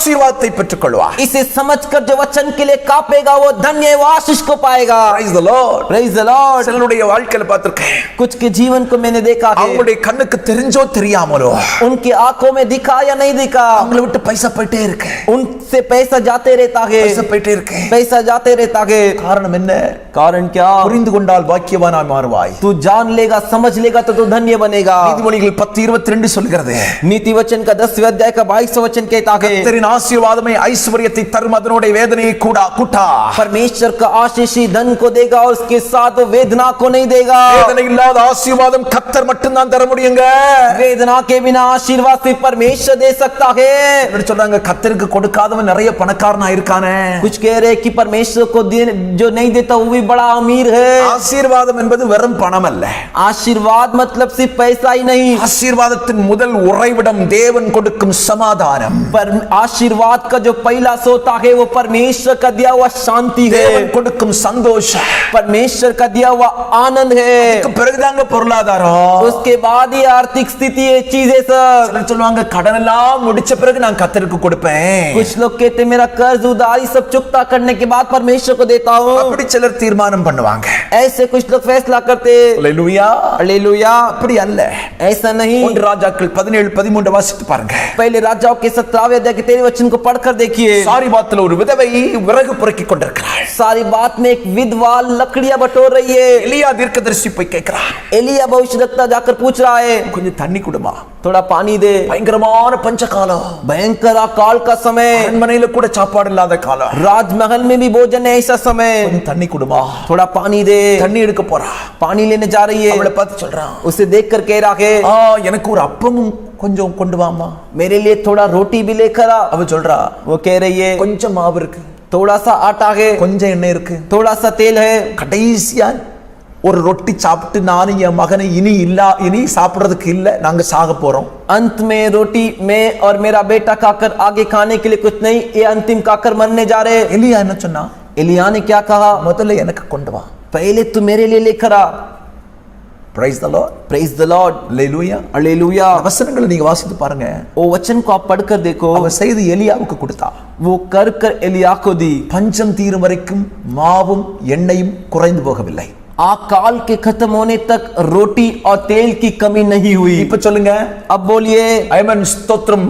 ஆசீர்வாதத்தை பெற்றுக்கொள்வார். इसे समझकर जो वचन के लिए कांपेगा वो धन्य वो आशीष को पाएगा. Praise the Lord. Praise the Lord. சிலருடைய வாழ்க்கையில பார்த்திருக்கேன், कुछ के जीवन को मैंने देखा है, அவங்களுடைய கண்ணுக்கு தெரிஞ்சோ தெரியாமலோ उनकी आंखों में दिखा या नहीं दिखा, அவங்களை விட்டு பைசா போயிட்டே இருக்கு, उनसे पैसा जाते रहता है, பைசா போயிட்டே இருக்கு. पैसा जाते रहता है. காரணம் என்ன? कारण क्या? புரிந்து கொண்டால் பாக்கியவானாய் மாறுவாய். तू जान लेगा समझ लेगा तो तू धन्य बनेगा. நீதிமொழிகள் 10:22 சொல்கிறது, नीति वचन का 10वें अध्याय का 22वां वचन कहता है, கர்த்தரின் ஆசீர்வாதமே ஐஸ்வரியத்தை தரும், அதனோட வேதனையை கூட்டா. परमेश्वर का आशीष ही धन को देगा और उसके साथ वेदना को नहीं देगा. வேதனை இல்லாத ஆசீர்வாதம் கர்த்தர் மட்டும்தான் தர முடியுங்க. वेदना के बिना आशीर्वाद सिर्फ परमेश्वर दे सकता है. சொல்றாங்க, கர்த்தருக்கு கொடுக்காதவன் நிறைய பணக்காரனா இருக்கானே. कुछ कह रहे कि परमेश्वर को जो नहीं देता वो भी बड़ा अमीर है. ஆசீர்வாதம் என்பது வெறும் பணம் அல்ல. आशीर्वाद मतलब सिर्फ पैसा ही नहीं. ஆசீர்வாதத்தின் முதல் உறைவிடம் தேவன் கொடுக்கும் சமாதானம். पर आशीर्वाद का जो पहला सोता है वो परमेश्वर का दिया हुआ शांति है, தேவன் கொடுக்கும் சந்தோஷம், परमेश्वर का दिया हुआ आनंद है. அதுக்கு பிறகுதாங்க பொருளாதாரம். उसके बाद ही आर्थिक स्थिति ये चीजें सब. சிலர் சொல்லுவாங்க, கடன் எல்லாம் முடிச்ச பிறகு நான் கர்த்தருக்கு கொடுப்பேன். कुछ लोग कहते मेरा कर्ज उधारी सब चुकता करने के बाद परमेश्वर को देता हूँ. அப்படி சிலர் தீர்மானம் பண்ணுவாங்க. ऐसे कुछ लोग फैसला करते. அல்லேலூயா. हालेलुया. அப்படி அல்ல. ऐसा नहीं. 1 ராஜாக்கள் 17:13 வாசித்து பாருங்க. पहले राजाओं के 17वें अध्याय के 13वें वचन को पढ़कर देखिए. சாரிபாத்தில் ஒரு விதவை விறகு பொறுக்கிக் கொண்டிருக்கிறாள். सारी बात में एक विधवा लकड़ियां बटोर रही है. எலியா தீர்க்கதரிசி போய் கேட்கிறான், एलिया भविष्यवक्ता जाकर पूछ रहा है, கொஞ்சம் தண்ணி குடுமா, थोड़ा पानी दे. பயங்கரமான பஞ்சகாலம், भयंकर अकाल का समय, அரண்மனையில கூட சாப்பாடு இல்லாத காலம், राजमहल में भी भोजन है ऐसा समय, கொஞ்சம் தண்ணி குடுமா. थोड़ा पानी दे. தண்ணி எடுக்க போறா, पानी लेने जा रही அவளை है. பார்த்து சொல்றான், उसे देखकर कह रहा है, எனக்கு ஒரு அப்பமும் கொஞ்சம் கொண்டு வாமா. मेरे लिए थोड़ा रोटी भी लेकर आ. அவ சொல்றா, वो कह रही है, கொஞ்சம் மாவு இருக்கு, थोड़ा सा आटा है, கொஞ்சம் எண்ணெய் இருக்கு, थोड़ा सा तेल है. கடைசியா ஒரு ரொட்டி சாப்பிட்டு நானும் என் மகனை இனி சாப்பிடுறதுக்கு இல்ல, நாங்க சாக போறோம். अंत में रोटी मैं और मेरा बेटा खाकर आगे खाने के लिए कुछ नहीं, ये अंतिम खाकर मरने जा रहे. எலியா என்ன சொன்னா? एलिया ने क्या कहा? முதல்ல எனக்கு கொண்டு வா. पहले तू मेरे लिए लेकर आ. Praise the Lord. Praise the Lord. Hallelujah. Hallelujah. வசனங்களை நீங்க வாசித்து பாருங்க. वो वचन को आप पढ़कर देखो. அவ செய்து எலியாவுக்கு கொடுத்தா. वो कर एलिया को दी. பஞ்சம் தீரும் வரைக்கும் மாவும் எண்ணெயும் குறைந்து போகவில்லை. अकाल के खत्म होने तक रोटी और तेल की कमी नहीं हुई. இப்ப சொல்லுங்க, अब बोलिए. ஆமென். ஸ்தோத்திரம்.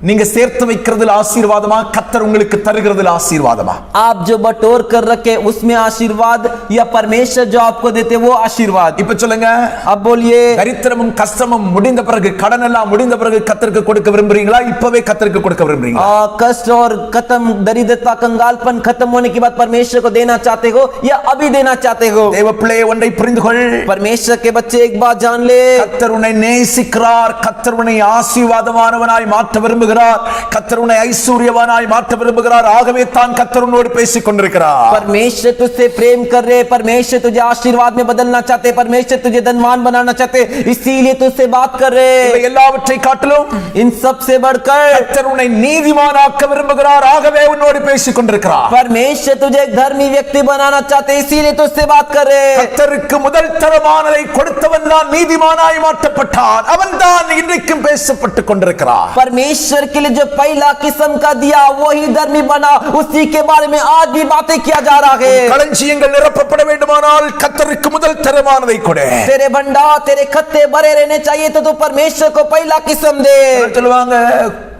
நீங்க சேர்த்து வைக்கிறதுல ஆசீர்வாதமா, கர்த்தர் உங்களுக்கு தருகிறதுல ஆசீர்வாதமா? आप जो बटोर कर रखे उसमें आशीर्वाद या परमेश्वर जो आपको देते वो आशीर्वाद? இப்ப சொல்லுங்க, अब बोलिए. தரித்திரமும் கஷ்டமும் முடிந்த பிறகு, கடன் எல்லாம் முடிந்த பிறகு கர்த்தருக்கு கொடுக்க விரும்புறீங்களா? இப்பவே கர்த்தருக்கு கொடுக்க விரும்புறீங்களா? कष्ट और खत्म, दरिद्रता, कंगालपन खत्म होने के बाद परमेश्वर को देना चाहते हो या अभी देना चाहते हो? தேவ பிள்ளையே, ஒன்றை புரிந்து கொள். परमेश्वर के बच्चे एक बात जान ले. கர்த்தர் உன்னை நேசிக்கிறார். கர்த்தர் உன்னை ஆசீர்வாதமானவனாய் மாற்ற விரும்புகிறார். கர்த்தர் உன்னை ஐஸ்வர்யவானாய் மாற்ற விரும்புகிறார். ஆகவே தான் கர்த்தர் உன்னோடு பேசிக் கொண்டிருக்கிறார். परमेश्वर तुझसे प्रेम कर रहे, परमेश्वर तुझे आशीर्वाद में बदलना चाहते, परमेश्वर तुझे धनवान बनाना चाहते, इसीलिए तुझसे बात कर रहे. எல்லாவற்றை காட்டிலும் इन सब से बढ़कर கர்த்தர் உன்னை நீதிமானாக்க விரும்புகிறார். ஆகவே உன்னோடு பேசிக் கொண்டிருக்கிறார். परमेश्वर तुझे एक धर्मी व्यक्ति बनाना चाहते, इसीलिए तुझसे बात कर रहे. கர்த்தருக்கு முதல் தரமானதை கொடுத்தவன் தான் நீதிமானாய் மாற்றப்பட்டான். அவன் தான் இன்றைக்கும் பேசப்பட்டுக் கொண்டிருக்கிறார். परमेश्वर के लिए जो पहला किस्म का दिया वही धर्मी बना, उसी के बारे में आज भी बातें किया जा रहा है. களஞ்சியங்கள் நிரப்பப்பட வேண்டுமானால் கர்த்தருக்கு முதல் தரமானதை கொடு. तेरे भंडार, तेरे खत्ते भरे रहने चाहिए तो तू परमेश्वर को पहला किस्म दे. சொல்லுவாங்க,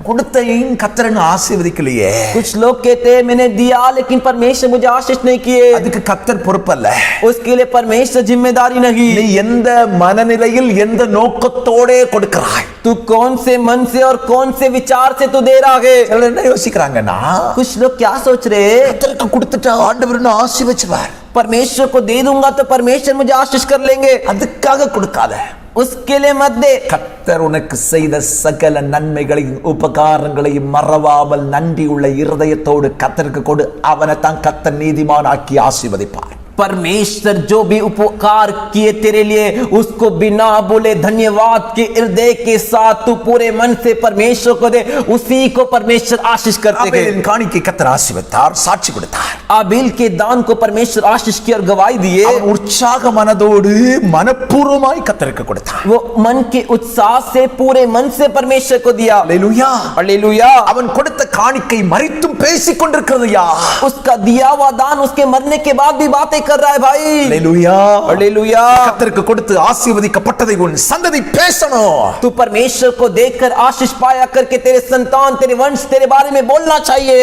கொடுத்தையும் கர்த்தரன் ஆசீர்வதிக்கலையே. कुछ लोग कहते हैं मैंने दिया लेकिन परमेश्वर मुझे आशीष नहीं किए. அதுக்கு கர்த்தர் பொறுப்பல்ல. उसके लिए परमेश्वर जिम्मेदारी नहीं. நீ எந்த மனநிலையில் எந்த நோக்கத்தோட கொடுக்கிறாய்? तू कौन से मन से और कौन से विचार से तू दे रहा है? சிலர் என்ன யோசிக்கிறாங்கன்னா, कुछ लोग क्या सोच रहे हैं? கர்த்தருக்கு கொடுத்துட்டா ஆண்டவர் என்ன ஆசீர்வதிப்பார். परमेश्वर को दे दूंगा तो परमेश्वर मुझे आशीष कर लेंगे. அதுக்காக கொடுக்காத. उसके लिए मत दे. கர்த்தர் உனக்கு செய்த சகல நன்மைகளையும் உபகாரங்களையும் மறவாமல் நன்றியுள்ள இருதயத்தோடு கர்த்தருக்கு கொடு. அவனை தான் கர்த்தர் நீதிமானாக்கி ஆசீர்வதிப்பார். परमेश्वर जो भी उपकार किए तेरे लिए उसको बिना बोले धन्यवाद के हृदय के साथ तू पूरे मन से परमेश्वर को दे, उसी को परमेश्वर आशीष करते हैं. ஆபேலின் காணிக்கை கர்த்தர் ஆசீர்வதித்தார், சாட்சி கொடுத்தார். आबेल के दान को परमेश्वर आशीष की और गवाही दिए. அவன் உற்சாக மனதோடு மனப்பூர்வமாய் கர்த்தருக்கு கொடுத்தார். वो मन के उत्साह से पूरे मन से परमेश्वर को दिया. அல்லேலூயா. हालेलुया. அவன் கொடுத்த காணிக்கை மரித்தும் பேசிக் கொண்டிருக்கிறதுயா. उसका दिया हुआ दान उसके मरने के बाद भी बातें कर रहा है भाई. Hallelujah, hallelujah. கர்த்தருக்கு கொடுத்து ஆசீர்வதிக்கப்பட்டதை உன் சந்ததி பேசணும். तू परमेश्वर को देखकर आशीष पाया करके तेरे संतान तेरे वंश तेरे बारे में बोलना चाहिए.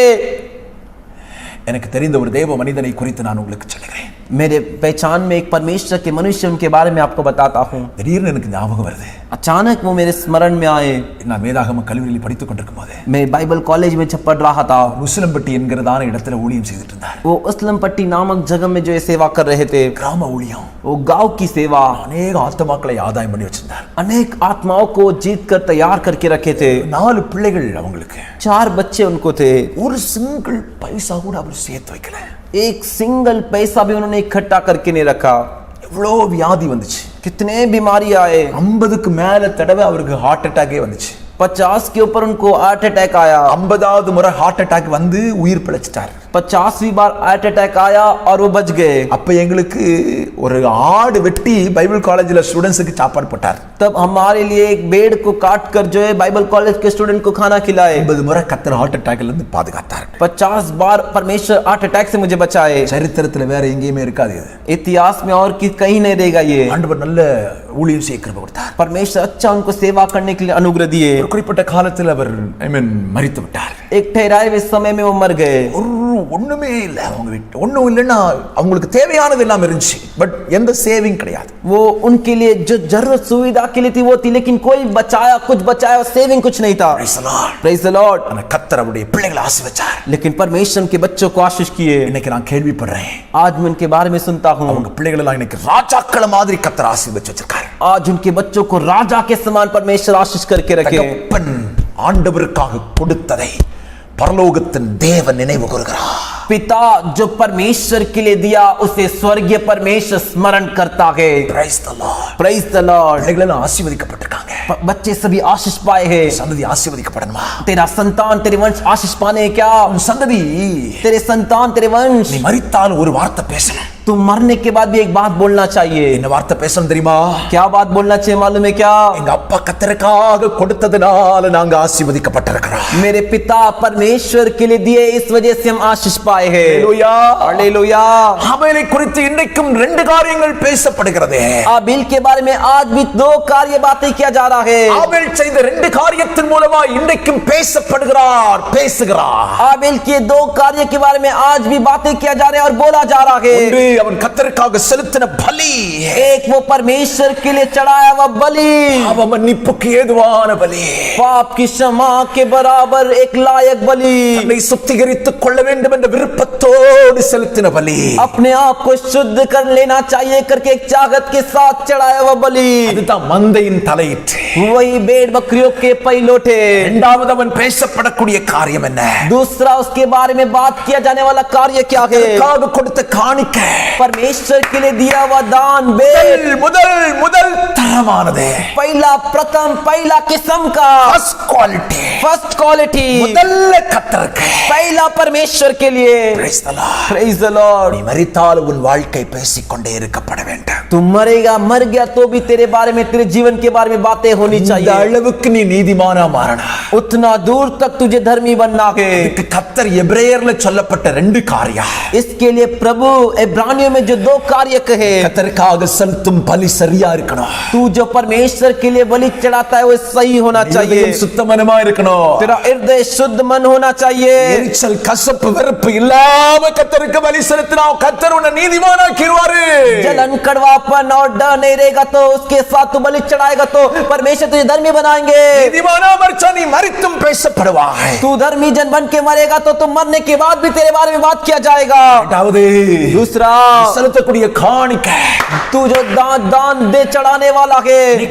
எனக்கு தெரிந்த ஒரு தேவ மனிதனை குறித்து நான் உங்களுக்கு சொல்லுகிறேன். मेरे पहचान में एक परमेश्वर के मनुष्य उनके बारे में आपको बताता हूँ. திடீர்னு எனக்கு ஞாபகம் வருது. अचानक वो मेरे स्मरण में आए. நான் வேதாகம கல்லூரியில் படித்துக் கொண்டிருக்கும் போது मैं बाइबल कॉलेज में जब पढ़ रहा था, முஸ்லிம்பட்டி என்கிறதான இடத்துல ஊழியம் செய்துட்டு இருந்தார். वो उसलमपट्टी नामक जगह में जो ये सेवा कर रहे थे, கிராம ஊழியம். वो गांव की सेवा, அநேக ஆத்மாக்களை ஆதாயம் பண்ணி வச்சிருந்தார். अनेक आत्माओं को जीत कर तैयार करके रखे थे. 4 பிள்ளைகள் அவங்களுக்கு. 4 बच्चे उनको थे. ஒரு சிங்கிள் பைசா கூட அவர் சேர்த்து வைக்கல. एक सिंगल पैसा भी उन्होंने इकट्ठा करके नहीं रखा. எவ்வளோ வியாதி வந்துச்சு. कितने बीमारी आए. 50க்கு மேல தடவை அவருக்கு ஹார்ட் அட்டாக்கே வந்துச்சு. 50 के ऊपर उनको हार्ट अटैक आया. 50வது முறை ஹார்ட் அட்டாக் வந்து உயிர் பிழைச்சிட்டார். 50वीं बार हार्ट अटैक आया और वो बच गए. அப்ப எங்களுக்கு ஒரு ஆடு வெட்டி பைபிள் காலேஜ்ல ஸ்டூடண்ட்ஸ்க்கு சாப்பாடு போட்டார். तब हमारे लिए एक भेड़ को काट कर जो है बाइबल कॉलेज के स्टूडेंट को खाना खिलाए. 50 முறை கர்த்தர் ஹார்ட் அட்டாக்ல இருந்து பாதுகாத்தார். 50 बार परमेश्वर हार्ट अटैक से मुझे बचाए. சரித்திரத்துல வேற எங்கேயுமே இருக்காது இது. इतिहास में और कहीं नहीं रहेगा ये. ஆண்டவர் நல்ல ஊழியம் செய்ய கிருபை கொடுத்தார். परमेश्वर अच्छा उनको सेवा करने के लिए अनुग्रह दिए. ஒரு குறிப்பிட்ட காலத்தில் அவர் மரித்து விட்டார். एक ठहराए हुए समय में वो मर गए. ஒண்ணுமே இல்ல அவங்க வீட்டு. ஒண்ணும் இல்லைன்னா அவங்களுக்கு தேவையானது எல்லாம் இருந்துச்சு, பட் எந்த சேவிங் கிடையாது. वो उनके लिए जो जरूरत सुविधा के लिए थी वो थी, लेकिन कोई बचाया कुछ बचाया, सेविंग कुछ नहीं था. Praise the Lord. Praise the Lord. ஆனா கர்த்தர் அவருடைய பிள்ளைகளை ஆசீர்வதிச்சார். लेकिन परमेश्वर के बच्चों को आशीष किए. இன்னைக்கு நான் கேள்விப்படுறேன், आज मैं उनके बारे में सुनता हूँ. அவங்க பிள்ளைகள் எல்லாம் இன்னைக்கு ராஜாக்கள மாதிரி கர்த்தர் ஆசீர்வதிச்சு வச்சிருக்கார். आज उनके बच्चों को राजा के समान परमेश्वर आशीष करके रखे. தகப்பன் ஆண்டவருக்காக கொடுத்ததை பரலோகத்தின் தேவன் நினைவு கூறுகிறார். पिता जो परमेश्वर के लिए दिया उसे स्वर्गीय परमेश्वर स्मरण करता है. Praise the Lord. Praise the Lord. பிள்ளைகள் எல்லாம் ஆசீர்வதிக்கப்பட்டிருக்காங்க. बच्चे सभी आशीष पाए हैं. சந்ததி ஆசீர்வதிக்கப்படணுமா? तेरा संतान तेरे वंश आशीष पाने हैं क्या? உன் சந்ததி तेरे संतान तेरे वंश. நீ மரித்தால் ஒரு வார்த்தை பேசணும். तुम मरने के बाद भी एक बात बोलना चाहिए. என்ன வார்த்தை பேசணும் தெரியுமா? क्या बात बोलना चाहिए मालूम है क्या? எங்க அப்பா கர்த்தருக்காக கொடுத்ததனால நாங்க ஆசீர்வதிக்கப்பட்டிருக்கிறோம். मेरे पिता परमेश्वर के लिए दिए, इस वजह से हम आशीष पाए हैं. ஹalleluya. हालेलुया. ஆபேலை குறித்து இன்றைக்கும் 2 காரியங்கள் பேசப்படுகிறது. आबेल के बारे में आज भी 2 कार्य बातें किया जा रहा है. ஆபேல் செய்த 2 காரியத்தின் மூலமா இன்றைக்கும் பேசுகிறார். आबेल के 2 कार्य के बारे में आज भी बातें किया जा रहा है और बोला जा रहा है. ஒன்று அவன் கர்த்தருக்காக செலுத்தின பலி. एक वो परमेश्वर के लिए चढ़ाया हुआ बलि, பாவ மன்னிப்புக்கு ஏதுவான பலி. पाप की क्षमा के बराबर एक लायक बलि, தன்னை சுத்திகரித்துக் கொள்ள வேண்டும் என்ற விருப்பத்தோடு செலுத்தின பலி. अपने आप को शुद्ध कर लेना चाहिए करके एक चाहत के साथ चढ़ाया हुआ बलि. அதுதான் மந்தையின் தலையீட்டு. वही भेड़ बकरियों के पहिलौठे. இரண்டாவது அவன் பேசப்படக்கூடிய காரியம் என்ன? दूसरा उसके बारे में बात किया जाने वाला कार्य क्या है? கர்த்தருக்காக கொடுத்த காணிக்கை. परमेश्वर के लिए दिया हुआ दान भेंट முதல் தரமானது. पहला प्रथम पहला किस्म का फर्स्ट क्वालिटी முதல்ல கர்த்தருக்கு. पहला परमेश्वर के लिए. Praise the Lord. Praise the Lord. நீ மரித்தால் உன் வாழ்க்கை பேசிக்கொண்டே இருக்கப்பட வேண்டும். तू मरेगा, मर गया तो भी तेरे बारे में, तेरे जीवन के बारे में बातें होनी இந்த चाहिए. அளவுக்கு நீ நீதிமானா மாறணும். उतना दूर तक तुझे धर्मी बनना है. இதுக்கு கர்த்தர் எபிரேயர்ல சொல்லப்பட்ட 2 காரியம். इसके लिए प्रभु इब्रानियों में जो 2 कार्य कहे, கர்த்தருக்காக செலுத்தும் பலி சரியா இருக்கணும். तू जो परमेश्वर के लिए बलि चढ़ाता है वो सही होना चाहिए. சுத்தமனமா இருக்கணும். तेरा हृदय शुद्ध मन होना चाहिए. எரிச்சல் கசப்பு வெறுப்பு இல்லாம கர்த்தருக்கு பலி செலுத்தினா கர்த்தர் உன்னை நீதிமானாக்கிடுவாரு. जलन कड़वापन और डर नहीं रहेगा तो उसके साथ तू बलि चढ़ाएगा तो परमेश्वर तुझे धर्मी बनाएंगे. நீதிமானா மரிச்சா நீ மரித்தும் பேசப்படுவாய். तू धर्मी जन बन के मरेगा तो तुम मरने के बाद भी तेरे बारे में बात किया जाएगा. இரண்டாவது दूसरा, செலுத்தக்கூடிய காணிக்கை. तू जो दान दे चढ़ाने वाला है, நீ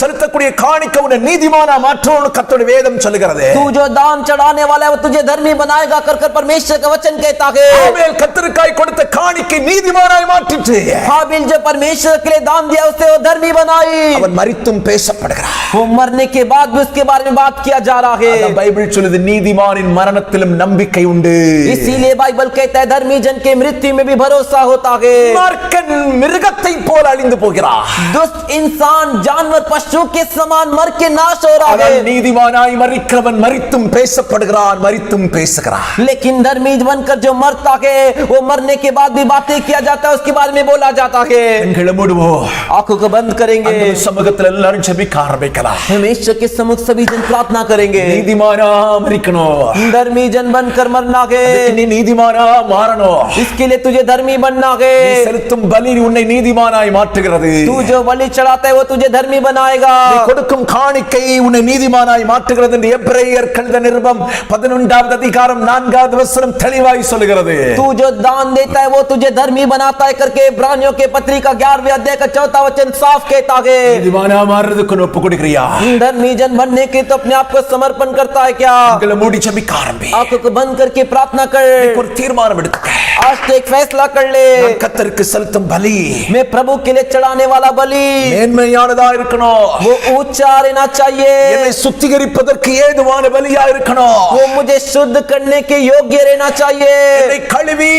செலுத்தக்கூடிய காணிக்கை உன்னை நீதிமானா மாற்றும்னு கர்த்தருடைய வேதம் சொல்லுகிறது. तू जो दान चढ़ाने वाला है वो तुझे धर्मी बनाएगा कर परमेश्वर का वचन कहता है. ஆபேல் கர்த்தருக்காய் கொடுத்த காணிக்கை நீதிமானாய் மாற்றிற்று. हाबिल जो परमेश्वर के लिए दान दिया उसे वो धर्मी बनाई. அவன் மரித்தும் பேசப்படுகிறான். वो मरने के बाद भी उसके बारे में बात किया जा रहा है. அதான் பைபிள் சொல்லுது நீதிமானின் மரணத்திலும் நம்பிக்கை உண்டு. इसीलिए बाइबल कहता है धर्मी जन के मृत्यु में भी भरोसा होता है. மார்க்கன் மிருகத்தை போல அழிந்து போகிறார். दुष्ट इंसान जानवर पशु के समान मर के नाश हो रहा ஆனால் है. நீதிமானாய் மரிக்கிறவன் மரித்தும் பேசப்படுகிறான், மரித்தும் பேசுகிறான். लेकिन धर्मी बनकर जो मरता है वो मरने के बाद भी बातें किया जाता है, उसके बारे में बोला जाता है. கண்களை மூடுவோம். आंखों को बंद करेंगे. சமூகத்தில் எல்லாரும் ஜெபிக்க ஆரம்பிக்கலாம். परमेश्वर के सम्मुख सभी जन प्रार्थना करेंगे. நீதிமானா மரிக்கணும். धर्मी जन बनकर मरना है. நீ நீதிமானா மாறணும். इसके लिए तुझे धर्मी बनना है. நீ செலுத்தும் பலி உன்னை நீதிமானாய் மாற்றுகிறது. तू जो बलि चढ़ाता है वो तुझे धर्मी बनाएगा. நீ கொடுக்கும் காணிக்கை உன்னை நீதிமானாய் மாற்றுகிறது என்று எபிரேயர் கழுத நிருபம் 11வது அதிகாரம் 4வது வசனம் தெளிவாய் சொல்கிறது. तू जो दान देता है वो तुझे धर्मी बनाता है करके इब्रानियों के पत्री का 11वें अध्याय का 4था वचन साफ कहता है. நீதிமானா மாறுறதுக்கு ஒப்பு கொடுக்கறியா? धर्मी जन बनने के तो अपने आप को समर्पण करता है क्या? கண்களை மூடி ஜெபிக்க ஆரம்பி. आंखों को बंद करके प्रार्थना कर. ஒரு தீர்மானம் எடுத்துக்க. आज तो एक फैसला कर ले. நான் கர்த்தருக்கு செலுத்தும் பலி मैं प्रभु के लिए चढ़ाने वाला बलि மேன்மையானதா இருக்கணும். वो ऊंचा रहना चाहिए. என்னை சுத்திகரிப்பதற்கு ஏதுவான பலியா இருக்கணும். वो मुझे शुद्ध करने के योग्य रहना चाहिए. என்னை கழுவி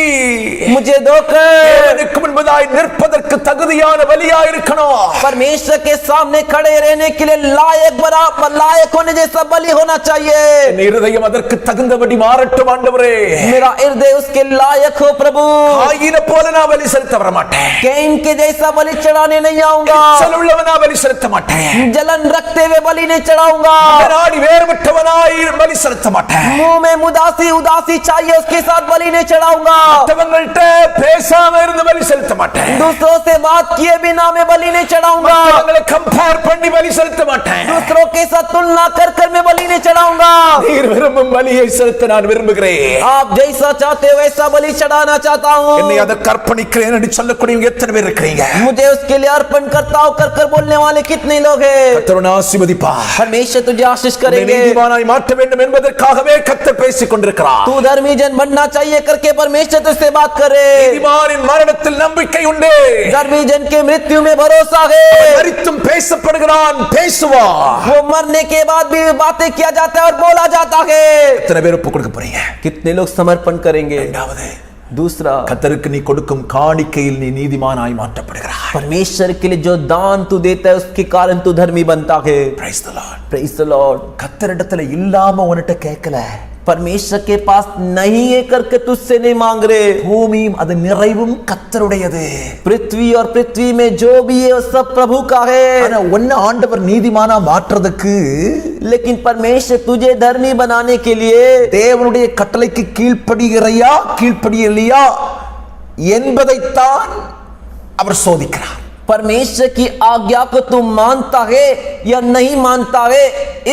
मुझे धोकर தேவனுக்கு முன்பதாய் நிற்பதற்கு தகுதியான பலியா இருக்கணும். परमेश्वर के सामने खड़े रहने के लिए लायक बराबर लायक होने जैसा बलि होना चाहिए. என் இருதயம் அதற்கு தகுந்தபடி மாறட்டும் ஆண்டவரே. मेरा हृदय उसके लायक हो प्रभु. ஆயின போல நான் பலி செலுத்த வர மாட்டேன். कैन के जैसा बलि चढ़ाने नहीं आऊंगा. எரிச்சலுள்ளவனா பலி செலுத்த மாட்டேன். जलन रखते हुए बलि नहीं चढ़ाऊंगा. நாடி வேறுபட்டவனாய் பலி செலுத்த மாட்டேன். मुंह में उदासी उदासी चाहिए उसके साथ बलि नहीं चढ़ाऊंगा. மற்றவங்கள்ட்ட பேசாம இருந்து பலி செலுத்த மாட்டேன். दूसरों से बात किए बिना मैं बलि नहीं चढ़ाऊंगा. மற்றவங்களை கம்பேர் பண்ணி பலி செலுத்த மாட்டேன். दूसरों के साथ तुलना कर कर मैं बलि नहीं चढ़ाऊंगा. நீர் விரும்பும் பலியை செலுத்த நான் விரும்புகிறேன். आप जैसा चाहते हो वैसा बलि चढ़ाना चाहता हूँ. என்னை அதற்கு அர்ப்பணிக்கிறேன் என்று சொல்லக்கூடியவங்க எத்தனை பேர் இருக்கிறீங்க? मुझे उसके लिए अर्पण करता हूँ कर कर बोलने वाले कितने लोग हैं? கர்த்தர் ஆசீர்வதிப்பா. परमेश्वर तुझे आशीष உன்னை करेंगे. நீதிமானாய் மாற்ற வேண்டும் என்பதற்காகவே கர்த்தர் பேசிக் கொண்டிருக்கிறார். तू धर्मी जन बनना चाहिए करके परमेश्वर तुझसे बात करे. நீதிமானின் மரணத்தில் நம்பிக்கை உண்டு. धर्मी जन के मृत्यु में भरोसा है. மரித்தும் பேசப்படுகிறான், பேசுவான். वो मरने के बाद भी बातें किया जाता है और बोला जाता है. எத்தனை பேர் ஒப்பு கொடுக்க போறீங்க? कितने लोग समर्पण करेंगे? இரண்டாவது, दूसरा, கர்த்தருக்கு நீ கொடுக்கும் காணிக்கையில் நீ நீதிமானாய் மாற்றப்படுகிறாய். परमेश्वर के लिए जो दान तू देता है उसके कारण तू धर्मी बनता है. Praise the Lord. Praise the Lord. கர்த்தரிடத்துல இல்லாம உன்கிட்ட கேட்கல. परमेश्वर के पास नहीं है करके तुझसे नहीं मांग रहे. பூமியும் அது நிறைவும் கர்த்தருடையது. पृथ्वी और पृथ्वी में जो भी है वो सब प्रभु का है. ஆனா உன்னை ஆண்டவர் நீதிமானா மாற்றதுக்கு लेकिन परमेश्वर तुझे धर्मी बनाने के लिए தேவனுடைய கட்டளைக்கு கீழ்ப்படிகிறையா கீழ்ப்படியலையா என்பதைத்தான் அவர் சோதிக்கிறார். परमेश्वर की आज्ञा को तू मानता है या नहीं मानता है,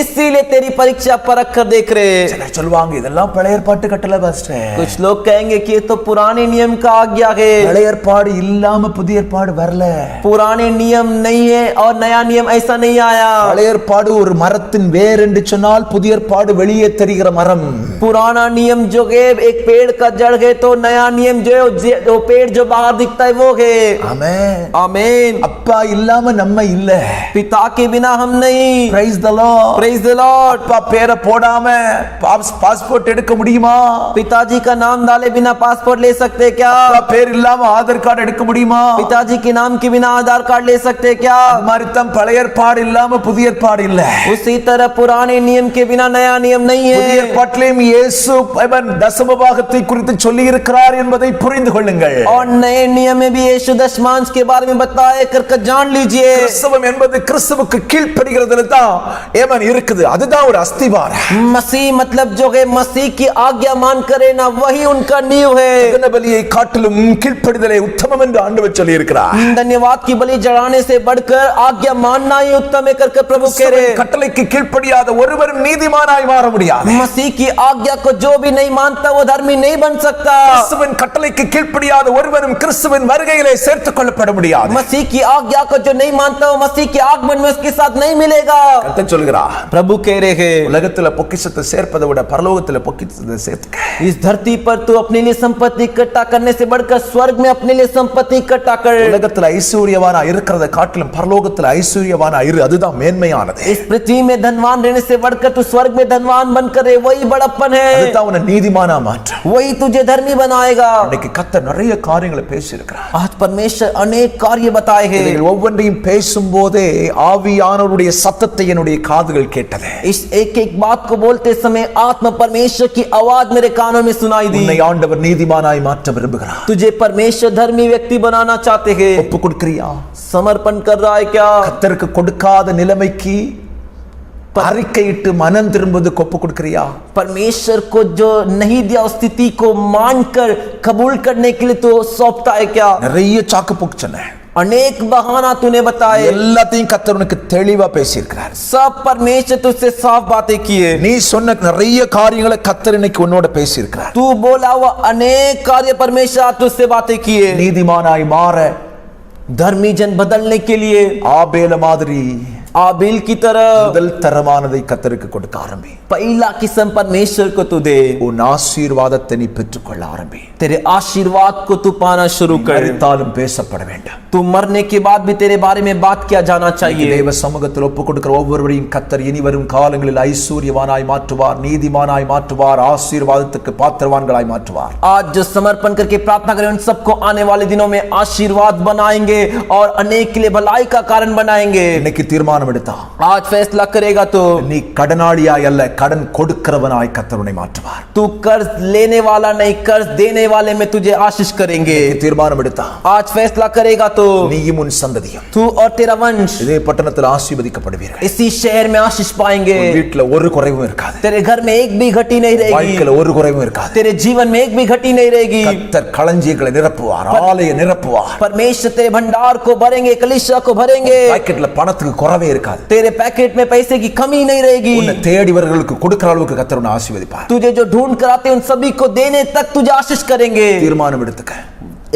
इसीलिए तेरी परीक्षा परख कर देख रहे. சிலர் சொல்லுவாங்க இதெல்லாம் பழைய ஏற்பாட்டு கட்டளை பாஸ்டர். कुछ लोग कहेंगे कि ये तो पुराने नियम का आज्ञा है. பழைய ஏற்பாடு இல்லாம புதிய ஏற்பாடு வரல. पुराने नियम नहीं है और नया नियम ऐसा नहीं आया. பழைய ஏற்பாடு ஒரு மரத்தின் வேர் என்று சொன்னால் புதிய ஏற்பாடு வெளியே தெரிகிற மரம். पुराना नियम जो है एक पेड़ का जड़ है, तो नया नियम जो है वो पेड़ जो बाहर दिखता है वो है. ஆமென். आमीन. அப்பா இல்லாம நம்ம இல்ல. पिता के बिना हम नहीं. Praise the Lord. Praise the Lord. அப்பா பேரை போடாம பாஸ்போர்ட் எடுக்க முடியுமா? पिताजी का नाम डाले बिना पासपोर्ट ले सकते क्या? அப்பா பேர் இல்லாம ஆதார் கார்டு எடுக்க முடியுமா? पिताजी के नाम के बिना आधार कार्ड ले सकते क्या? அது மாதிரி தான் பழைய ஏற்பாடு இல்லாம புதிய ஏற்பாடு இல்ல. उसी तरह पुराने नियम के बिना नया नियम नहीं புதிய है. ஏற்பாட்டிலும் இயேசு தசம பாகத்தை குறித்து சொல்லி இருக்கிறார் என்பதை புரிந்து கொள்ளுங்கள். और नए नियम में भी यीशु दशमांश के बारे में बताया करके जान लीजिए. கிறிஸ்தவம் என்பது கிறிஸ்துவுக்கு கீழ்ப்படிகிறதுல தான் ஏமன் இருக்குது. அதுதான் ஒரு அஸ்திவாரம். मसीह मतलब जो है मसीह की आज्ञा मान करे ना, वही उनका नींव है. தகன பலியை காட்டிலும் கீழ்ப்படிதலே உத்தமம் என்று ஆண்டவர் சொல்லி இருக்கிறார். धन्यवाद की बलि चढ़ाने से बढ़कर आज्ञा मानना ही उत्तम है करके प्रभु कह रहे. கட்டளைக்கு கீழ்ப்படியாத ஒருவரும் நீதிமானாய் மாற முடியாது. मसीह की आज्ञा आज्ञा को जो भी नहीं मानता वो धर्मी नहीं बन सकता। கிறிஸ்துவின் கட்டளைக்கு கீழ்ப்படியாத ஒருவரும் கிறிஸ்துவின் வருகையிலே சேர்த்துக் கொள்ளப்பட முடியாது. मसीह की आज्ञा को जो नहीं मानता वो मसीह के आगमन में उसके साथ नहीं मिलेगा। கர்த்தர் சொல்கிறார், प्रभु कह रहे हैं, உலகத்துல பொக்கிஷத்தை சேர்ப்பதை விட பரலோகத்துல பொக்கிஷத்தை சேர்த்துக்க. इस धरती पर तू अपने लिए संपत्ति इकट्ठा करने से बढ़कर स्वर्ग में अपने लिए संपत्ति इकट्ठा कर। உலகத்துல ஐஸ்வர்யவானா இருக்கிறத காட்டிலும் பரலோகத்துல ஐஸ்வர்யவானா இரு, அதுதான் மேன்மையானது. इस पृथ्वी में धनवान रहने से बढ़कर तू स्वर्ग में धनवान बनकर रहे, वही बड़प्पन है। அதுதான் உன்னை நீதிமானா மாற்றும். वही तुझे धर्मी बनाएगा। இன்னைக்கு கர்த்தர் நிறைய காரியங்களை பேசி இருக்கிறார். आज परमेश्वर अनेक कार्य बताए हैं। இவைகள் ஒவ்வொன்றையும் பேசும்போதே ஆவியானவருடைய சத்தத்தை என்னுடைய காதுகள் கேட்டது. इस एक एक बात को बोलते समय आत्मा परमेश्वर की आवाज मेरे कानों में सुनाई दी। உன்னை ஆண்டவர் நீதிமானாய் மாற்ற விரும்புகிறார். तुझे परमेश्वर धर्मी व्यक्ति बनाना चाहते हैं। ஒப்பு கொடுக்கிறியா? समर्पण कर रहा है क्या? கர்த்தருக்கு கொடுக்காத நிலைமைக்கு அறிக்கையிட்டு மனம் திரும்புவதற்கு ஒப்பு கொடுக்கிறியா? परमेश्वर को जो नहीं दिया उस स्थिति को मानकर कबूल करने के लिए तो सौंपता है क्या? நிறைய சாக்கு போக்கு சொன்னேன். अनेक बहाना तूने बताए, எல்லாத்தையும் கர்த்தர் உனக்கு தெளிவா பேசியிருக்கிறார். सब परमेश्वर तुझसे साफ बातें किए। நீ சொன்ன நிறைய காரியங்களை கர்த்தர் இன்னைக்கு உன்னோட பேசியிருக்கிறார். तू बोला हुआ अनेक कार्य परमेश्वर तुझसे बातें किए। நீதிமானாய் மாற धर्मी जन बदलने के लिए ஆபேல மாதிரி आबिल की तरह முதல் தரமானதை கர்த்தருக்கு கொடுக்க ஆரம்பி. पहला किस्म परमेश्वर को तू दे। உன் ஆசீர்வாதத்தை நீ பெற்றுக்கொள்ள ஆரம்பி. तेरे आशीर्वाद को तू पाना शुरू कर। மரித்தாலும் பேசப்பட வேண்டும். तू मरने के बाद भी तेरे बारे में बात किया जाना चाहिए। தேவ சமூகத்தில் ஒப்பு கொடுக்கிற ஒவ்வொருவரையும் கர்த்தர் இனி வரும் காலங்களில் ஐஸ்வர்யவானாய் மாற்றுவார், நீதிமானாய் மாற்றுவார், ஆசீர்வாதத்துக்கு பாத்திரவான்களாய் மாற்றுவார். आज जो समर्पण करके प्रार्थना करें उन सबको आने वाले दिनों में आशीर्वाद बनाएंगे और अनेक के लिए भलाई का कारण बनाएंगे। இன்னைக்கு தீர்மானம் எடுத்தா आज फैसला करेगा तो நீ கடனாளியாய் அல்ல, கடன் கொடுக்கிறவனாய் கர்த்தர் உன்னை மாற்றுவார். तू कर्ज लेने वाला नहीं, कर्ज देने वाले में तुझे आशीष करेंगे। தீர்மானம் எடுத்தா आज फैसला करेगा तो நீயும் உன் சந்ததியும் तू और तेरा वंश இதே பட்டணத்தில் ஆசீர்வதிக்கப்படுவீர்கள். इसी शहर में आशीष पाएंगे। வீட்டுல ஒரு குறைவும் இருக்காது. तेरे घर में एक भी घटी नहीं रहेगी। வாழ்க்கையில ஒரு குறைவும் இருக்காது. तेरे जीवन में एक भी घटी नहीं रहेगी। கர்த்தர் களஞ்சியங்களை நிரப்புவார், ஆலய நிரப்புவார். परमेश्वर तेरे भंडार को भरेंगे, कलीसिया को भरेंगे। பாக்கெட்ல பணத்துக்கு குறைவே இருக்காது. तेरे पैकेट में पैसे की कमी नहीं रहेगी। உன்னை தேடிவர்களுக்கு கொடுக்கிற அளவுக்கு கர்த்தர் உன்னை ஆசீர்வதிப்பார். तुझे जो ढूंढ कर आते उन सभी को देने तक तुझे आशीष करेंगे। தீர்மானம் எடுத்துக்க.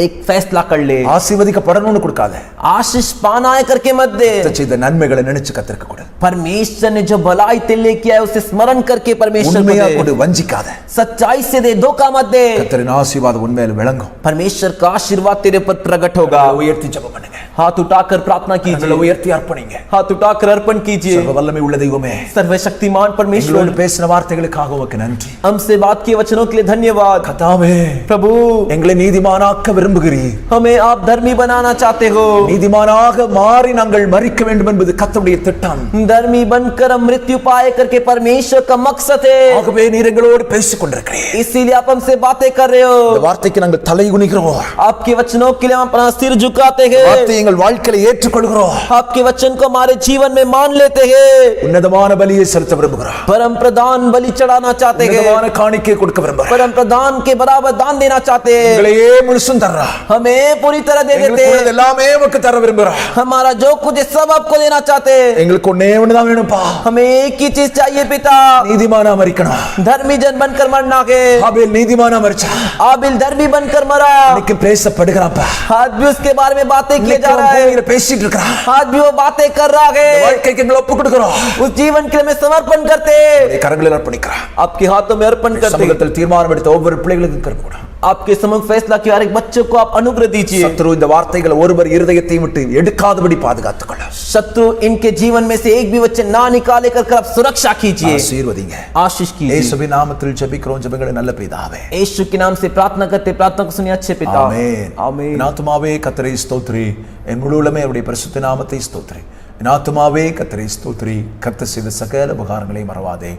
एक फैसला कर ले। ஆசீர்வதிக்கப்படணும்னு கொடுக்காத. आशीष पाना है करके मत दे। கர்த்தர் செய்த நன்மைகளை நினைச்சு கர்த்தருக்கு கொடு. परमेश्वर ने जो भलाई तेरे लिए किया है उसे स्मरण करके परमेश्वर को உண்மையா दे। கொடு, வஞ்சிக்காத. सच्चाई से दे, धोखा मत दे। கர்த்தரின் ஆசீர்வாதம் உண்மையில விளங்கும். परमेश्वर का आशीर्वाद तेरे पर प्रकट होगा। உயர்த்தி ஜெபம் பண்ணுங்க. हाथ उठाकर प्रार्थना कीजिए, கரங்களை உயர்த்தி அர்ப்பணிங்க. हाथ उठाकर अर्पण कीजिए। சர்வ வல்லமை உள்ள தெய்வமே, सर्वशक्तिमान परमेश्वर, எங்களோடு பேசின வார்த்தைகளுக்காக உமக்கு நன்றி. हमसे बात किए वचनों के लिए धन्यवाद। கர்த்தாவே, प्रभु, எங்களை நீதிமானாக்க விரும்புகிறீர். हमें आप धर्मी बनाना चाहते हो। நீதிமானாக மாறி நாங்கள் மரிக்க வேண்டும் என்பது கர்த்தருடைய திட்டம். धर्मी बनकर हम मृत्यु पाए करके परमेश्वर का मकसद है। ஆகவே நீர் எங்களோடு பேசிக் கொண்டிருக்கிறீர். इसीलिए आप हमसे बातें कर रहे हो। இந்த வார்த்தைக்கு நாங்கள் தலை குனிகிறோம். आपके वचनों के लिए हम अपना सिर झुकाते हैं। வார்த்தையை எங்கள் வாழ்க்கையில ஏற்றுக்கொள்கிறோம். आपके वचन को हमारे जीवन में मान लेते हैं। உன்னதமான பலியை செலுத்த விரும்புகிறோம். परम प्रदान बलि चढ़ाना चाहते हैं। உன்னதமான காணிக்கை கொடுக்க விரும்புகிறோம். परम प्रदान के बराबर दान देना चाहते हैं। எங்களையே முழுசும் தர்றா. हमें पूरी तरह दे देते எங்களுக்கு हैं। உள்ளது எல்லாமே உமக்கு தர விரும்புகிறோம். हमारा जो कुछ है सब आपको देना चाहते हैं। எங்களுக்கு ஒண்ணே ஒண்ணுதான் வேணும்பா. हमें एक ही चीज चाहिए पिता, நீதிமானா மரிக்கணும். धर्मी जन बनकर मरना है। ஆபேல் நீதிமானா மரிச்சா. आबिल धर्मी बनकर मरा। இன்னைக்கு பேசப்படுகிறாப்பா. आज भी उसके बारे में बातें किए जा रहा है। இன்னைக்கு பேசிட்டு இருக்கறான். आज भी वो बातें कर रहा है। வாழ்க்கைக்கு எங்களை ஒப்பு கொடுக்கிறோம். उस जीवन के लिए मैं समर्पण करते हैं। கரங்களில் அர்ப்பணிக்கிறோம். आपके हाथों में अर्पण करते हैं। சமூகத்தில் தீர்மானம் எடுத்த ஒவ்வொரு பிள்ளைகளுக்கும் கிருபை கொடு. आपके समूह फैसला किया हर एक बच्चे को आप अनुग्रह दीजिए। சத்ரு இந்த வார்த்தைகளை ஒருவர் இருதயத்தை விட்டு எடுக்காதபடி பாதுகாத்துக் கொள்ள. शत्रु इनके जीवन में से एक भी वचन ना निकाले कर आप सुरक्षा कीजिए, ஆசீர்வதிங்க. आशीष कीजिए। இயேசுவின் நாமத்தில் ஜெபிக்கிறோம் ஜெபங்களை நல்ல பிதாவே. यीशु के नाम से प्रार्थना करते, प्रार्थना को सुनिए अच्छे पिता। ஆமென். आमीन। என் ஆத்துமாவே கர்த்தரை ஸ்தோத்திரி, என் முழு உள்ளமே அவருடைய பரிசுத்த நாமத்தை ஸ்தோத்திரி. என் ஆத்துமாவே கர்த்தரை ஸ்தோத்திரி, கர்த்தர் செய்த சகல உபகாரங்களை மறவாதே.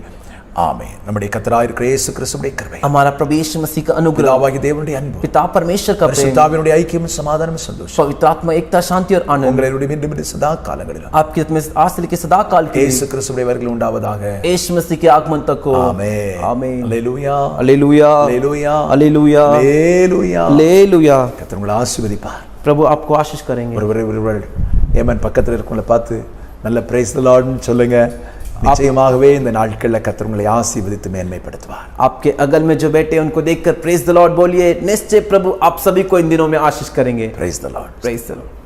ஆமென். நம்முடைய கர்த்தராகிய இயேசு கிறிஸ்துவின் கிருபை, हमारा प्रभु यीशु मसीह का अनुग्रह, பிதாவாகிய தேவனுடைய அன்பு, पिता परमेश्वर का प्रेम, பரிசுத்தாவினுடைய ஐக்கியம், சமாதானம், சந்தோஷம் पवित्र आत्मा एकता, शांति और आनंद உங்களுடைய மீண்டும் சதா காலங்களிலும் आपके में आज से लेकर सदा काल के இயேசு கிறிஸ்துவின் வருகை உண்டாவதாக. यीशु मसीह के आगमन तक हो। ஆமென். आमीन। அல்லேலூயா. हालेलुया, அல்லேலூயா. हालेलुया, அல்லேலூயா. हालेलुया। கர்த்தர் உங்களை ஆசீர்வதிப்பார். प्रभु आपको आशीष करेंगे। ஒருவர் ஏமன் பக்கத்தில் இருக்கவங்கள பார்த்து நல்ல பிரைஸ் தி லார்ட்னு சொல்லுங்க. நிச்சயமாகவே இந்த நாட்களில் கர்த்தர் உங்களை ஆசீர்வதித்து மேன்மைப்படுத்துவார். आपके अगल में जो बैठे हैं उनको देखकर प्रेज द लॉर्ड बोलिए. निश्चय प्रभु आप सभी को इन दिनों में आशीष करेंगे. Praise the Lord. Praise the Lord.